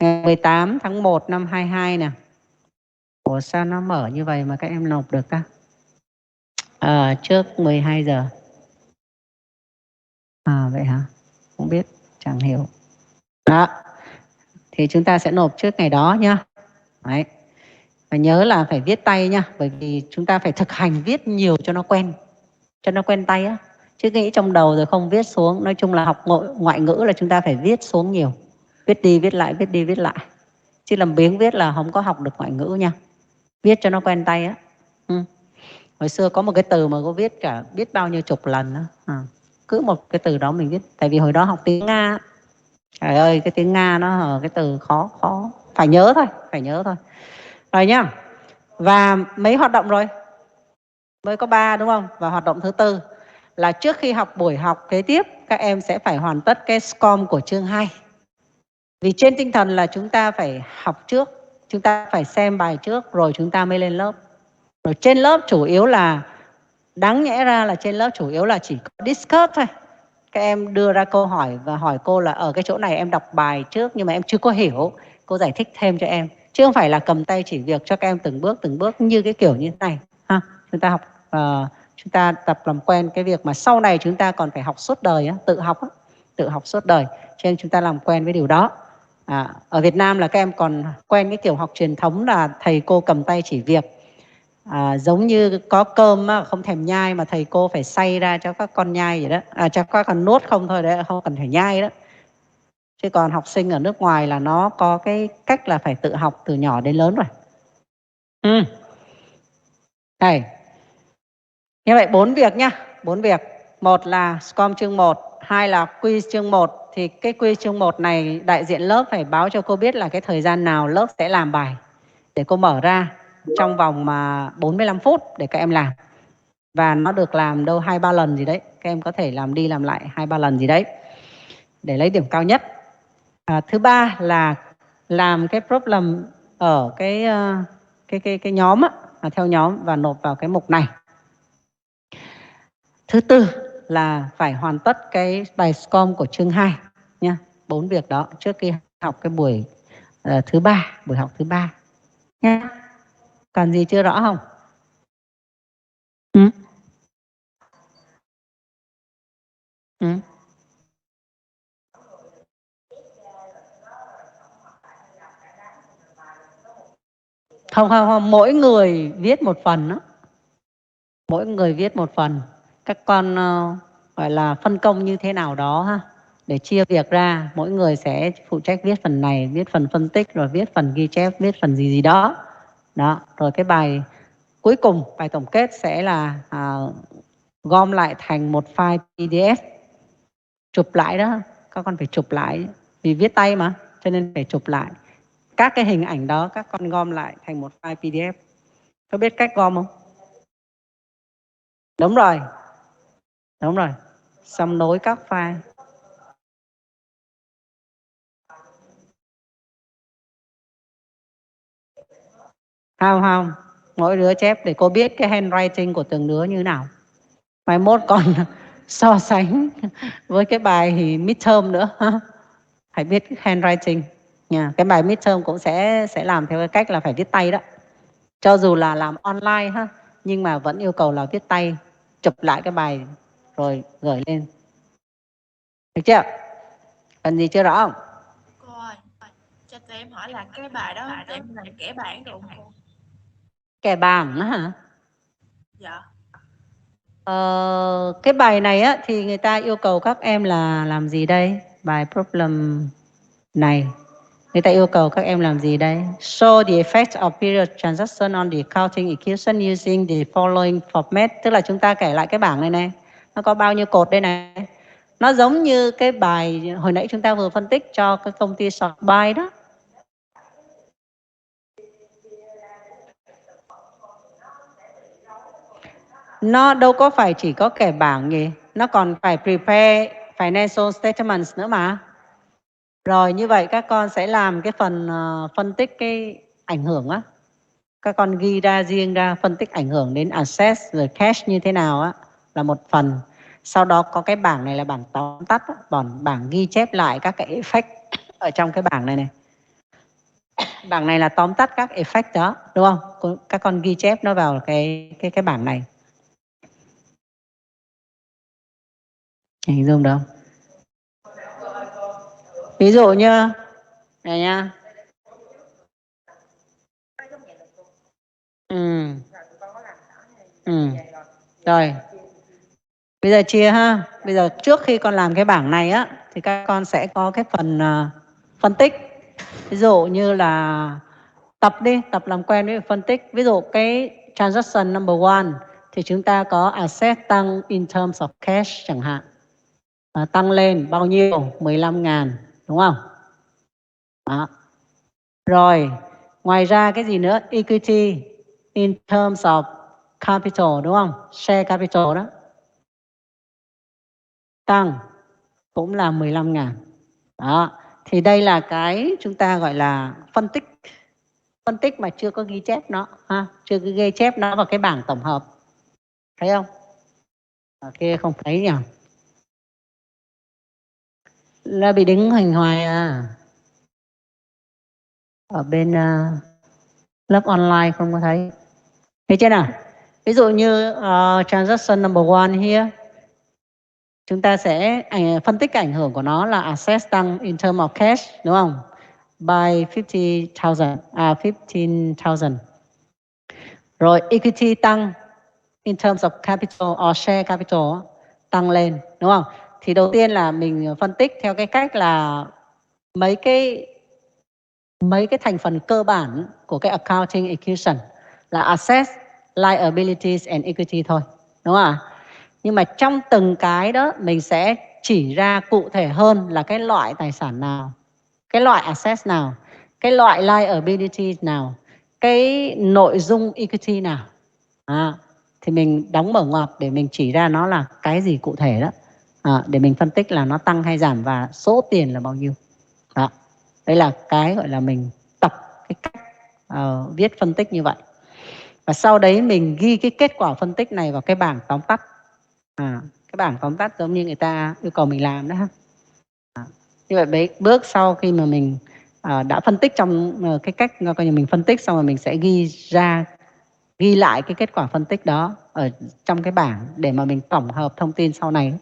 Ngày 18 tháng 1 năm 22 nè. Ủa sao nó mở như vậy mà các em nộp được ta? Trước 12 giờ. Vậy hả? Không biết, chẳng hiểu. Đó. Thì chúng ta sẽ nộp trước ngày đó nhá. Đấy. Và nhớ là phải viết tay nha, bởi vì chúng ta phải thực hành viết nhiều cho nó quen tay á. Chứ nghĩ trong đầu rồi không viết xuống. Nói chung là học ngoại ngữ là chúng ta phải viết xuống nhiều. Viết đi viết lại, viết đi viết lại. Chứ làm biếng viết là không có học được ngoại ngữ nha. Viết cho nó quen tay á. Hồi xưa có một cái từ mà cô viết biết bao nhiêu chục lần đó. Cứ một cái từ đó mình viết. Tại vì hồi đó học tiếng Nga. Trời ơi, cái tiếng Nga nó cái từ khó. Phải nhớ thôi. Rồi nhá. Và mấy hoạt động rồi? Mới có 3 đúng không? Và hoạt động thứ 4 là trước khi học buổi học kế tiếp, các em sẽ phải hoàn tất cái SCORM của chương 2. Vì trên tinh thần là chúng ta phải học trước, chúng ta phải xem bài trước rồi chúng ta mới lên lớp. Rồi trên lớp chủ yếu là, đáng nhẽ ra là trên lớp chủ yếu là chỉ có discuss thôi. Các em đưa ra câu hỏi và hỏi cô là ở cái chỗ này em đọc bài trước nhưng mà em chưa có hiểu, cô giải thích thêm cho em. Chứ không phải là cầm tay chỉ việc cho các em từng bước như cái kiểu như thế này. Chúng ta học, chúng ta tập làm quen cái việc mà sau này chúng ta còn phải học suốt đời, tự học suốt đời. Cho nên chúng ta làm quen với điều đó. Ở Việt Nam là các em còn quen cái kiểu học truyền thống là thầy cô cầm tay chỉ việc. Giống như có cơm không thèm nhai mà thầy cô phải xay ra cho các con nhai vậy đó. Cho các con nuốt không thôi đấy, không cần phải nhai đó. Chứ còn học sinh ở nước ngoài là nó có cái cách là phải tự học từ nhỏ đến lớn rồi. Đây. Như vậy 4 việc nhá. 4 việc. 1 là SCORM chương 1, 2 là quiz chương 1. Thì cái quiz chương 1 này đại diện lớp phải báo cho cô biết là cái thời gian nào lớp sẽ làm bài. Để cô mở ra trong vòng mà 45 phút để các em làm. Và nó được làm đâu 2-3 lần gì đấy. Các em có thể làm đi làm lại 2-3 lần gì đấy để lấy điểm cao nhất. Thứ 3 là làm cái problem ở cái nhóm theo nhóm và nộp vào cái mục này. Thứ tư là phải hoàn tất cái bài SCORM của chương 2 nha. 4 việc đó trước khi học cái buổi thứ 3, buổi học thứ 3 nha. Còn gì chưa rõ không? Không, mỗi người viết một phần đó. Mỗi người viết một phần. Các con gọi là phân công như thế nào đó ha, để chia việc ra. Mỗi người sẽ phụ trách viết phần này, viết phần phân tích, rồi viết phần ghi chép, viết phần gì đó. Đó, rồi cái bài cuối cùng, bài tổng kết sẽ là gom lại thành một file PDF, chụp lại đó. Các con phải chụp lại, vì viết tay mà, cho nên phải chụp lại. Các cái hình ảnh đó các con gom lại thành một file PDF. Có biết cách gom không? Đúng rồi. Xong nối các file. Không. Mỗi đứa chép để cô biết cái handwriting của từng đứa như nào. Mai mốt còn so sánh với cái bài thì midterm nữa. Phải biết cái handwriting nha. Cái bài midterm cũng sẽ làm theo cái cách là phải viết tay đó. Cho dù là làm online ha, nhưng mà vẫn yêu cầu là viết tay, chụp lại cái bài rồi gửi lên. Được chưa? Cần gì chưa rõ không? Cô ơi, cho tụi em hỏi là cái bài đó tụi em làm kẻ bảng được không cô? Kẻ bảng đó hả? Dạ. Cái bài này á thì người ta yêu cầu các em là làm gì đây? Bài problem này người ta yêu cầu các em làm gì đây? Show the effect of period transaction on the accounting equation using the following format. Tức là chúng ta kể lại cái bảng này này. Nó có bao nhiêu cột đây này? Nó giống như cái bài hồi nãy chúng ta vừa phân tích cho cái công ty sort by đó. Nó đâu có phải chỉ có kẻ bảng nhỉ? Nó còn phải prepare financial statements nữa mà. Rồi như vậy các con sẽ làm cái phần phân tích cái ảnh hưởng á. Các con ghi ra riêng ra, phân tích ảnh hưởng đến assets rồi cash như thế nào á là một phần. Sau đó có cái bảng này là bảng tóm tắt, bảng ghi chép lại các cái effect ở trong cái bảng này này. Bảng này là tóm tắt các effect đó, đúng không? Các con ghi chép nó vào cái bảng này. Hình dung được không? Ví dụ như này nha. Rồi. Bây giờ chia ha. Bây giờ trước khi con làm cái bảng này á thì các con sẽ có cái phần phân tích. Ví dụ như là tập làm quen với phân tích. Ví dụ cái transaction number 1 thì chúng ta có asset tăng in terms of cash chẳng hạn. Tăng lên bao nhiêu? 15.000, đúng không? Đó. Rồi, ngoài ra cái gì nữa? Equity in terms of capital, đúng không? Share capital đó. Tăng cũng là 15.000. Đó, thì đây là cái chúng ta gọi là phân tích. Phân tích mà chưa có ghi chép nó ha, chưa có ghi chép nó vào cái bảng tổng hợp. Thấy không? Ở kia không thấy nhỉ? Là bị đứng hình hoài à. Ở bên lớp online không có thấy. Thấy chưa nào? Ví dụ như transaction number 1 here, chúng ta sẽ phân tích ảnh hưởng của nó là assets tăng in terms of cash, đúng không? By 15,000. Rồi equity tăng in terms of capital or share capital tăng lên, đúng không? Thì đầu tiên là mình phân tích theo cái cách là mấy cái thành phần cơ bản của cái accounting equation là assets, liabilities and equity thôi, đúng không ạ? Nhưng mà trong từng cái đó mình sẽ chỉ ra cụ thể hơn là cái loại tài sản nào, cái loại assets nào, cái loại liabilities nào, cái nội dung equity nào. Thì mình đóng mở ngoặc để mình chỉ ra nó là cái gì cụ thể đó. Để mình phân tích là nó tăng hay giảm và số tiền là bao nhiêu. Đó. Đây là cái gọi là mình tập cái cách viết phân tích như vậy. Và sau đấy mình ghi cái kết quả phân tích này vào cái bảng tóm tắt. Cái bảng tóm tắt giống như người ta yêu cầu mình làm đó. Như vậy bước sau khi mà mình đã phân tích trong cái cách coi như mình phân tích xong rồi mình sẽ ghi lại cái kết quả phân tích đó ở trong cái bảng để mà mình tổng hợp thông tin sau này.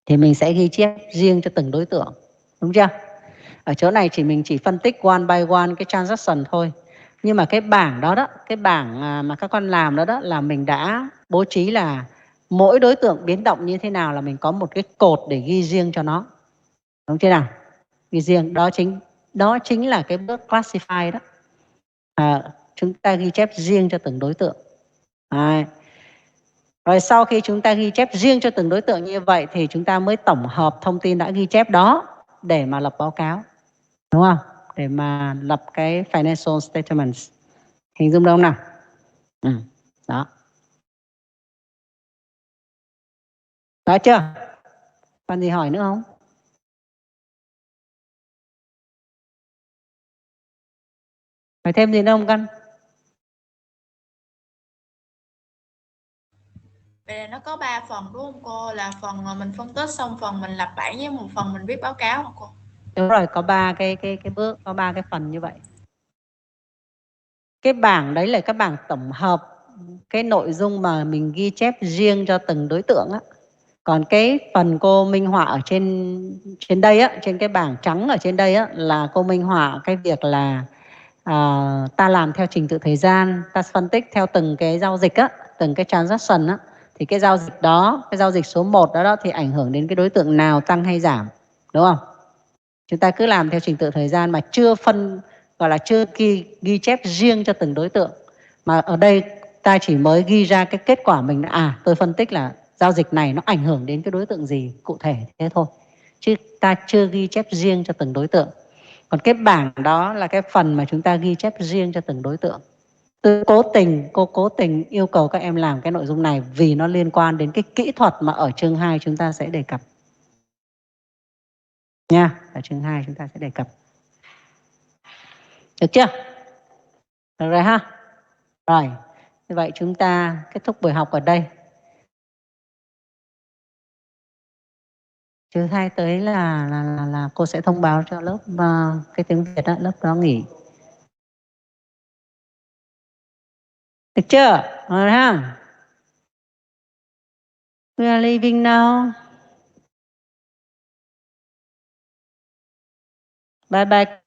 Thì mình sẽ ghi chép riêng cho từng đối tượng, đúng chưa? Ở chỗ này mình chỉ phân tích one by one cái transaction thôi. Nhưng mà cái bảng đó cái bảng mà các con làm đó là mình đã bố trí là mỗi đối tượng biến động như thế nào là mình có một cái cột để ghi riêng cho nó, đúng chưa nào? Ghi riêng, đó chính là cái bước classify đó. Chúng ta ghi chép riêng cho từng đối tượng. Rồi sau khi chúng ta ghi chép riêng cho từng đối tượng như vậy thì chúng ta mới tổng hợp thông tin đã ghi chép đó để mà lập báo cáo, đúng không? Để mà lập cái financial statements. Hình dung được không nào? Đó. Đó chưa? Còn gì hỏi nữa không? Hỏi thêm gì nữa không con? Vậy là nó có 3 phần đúng không cô? Là phần mà mình phân tích xong, phần mình lập bảng với một phần mình viết báo cáo hả cô? Đúng rồi, có 3 cái bước, có 3 cái phần như vậy. Cái bảng đấy là cái bảng tổng hợp cái nội dung mà mình ghi chép riêng cho từng đối tượng á. Còn cái phần cô minh họa ở trên đây á, trên cái bảng trắng ở trên đây á, là cô minh họa cái việc là ta làm theo trình tự thời gian, ta phân tích theo từng cái giao dịch á, từng cái transaction á, thì cái giao dịch đó, cái giao dịch số 1 đó thì ảnh hưởng đến cái đối tượng nào tăng hay giảm, đúng không? Chúng ta cứ làm theo trình tự thời gian mà chưa gọi là chưa ghi chép riêng cho từng đối tượng. Mà ở đây ta chỉ mới ghi ra cái kết quả mình tôi phân tích là giao dịch này nó ảnh hưởng đến cái đối tượng gì cụ thể thế thôi. Chứ ta chưa ghi chép riêng cho từng đối tượng. Còn cái bảng đó là cái phần mà chúng ta ghi chép riêng cho từng đối tượng. Cô cố tình yêu cầu các em làm cái nội dung này vì nó liên quan đến cái kỹ thuật mà ở chương 2 chúng ta sẽ đề cập. Nha, ở chương 2 chúng ta sẽ đề cập. Được chưa? Được rồi ha. Rồi, như vậy chúng ta kết thúc buổi học ở đây. Thứ hai tới là cô sẽ thông báo cho lớp cái tiếng Việt đó, lớp đó nghỉ. Được chưa? Rồi ha. We are leaving now. Bye bye.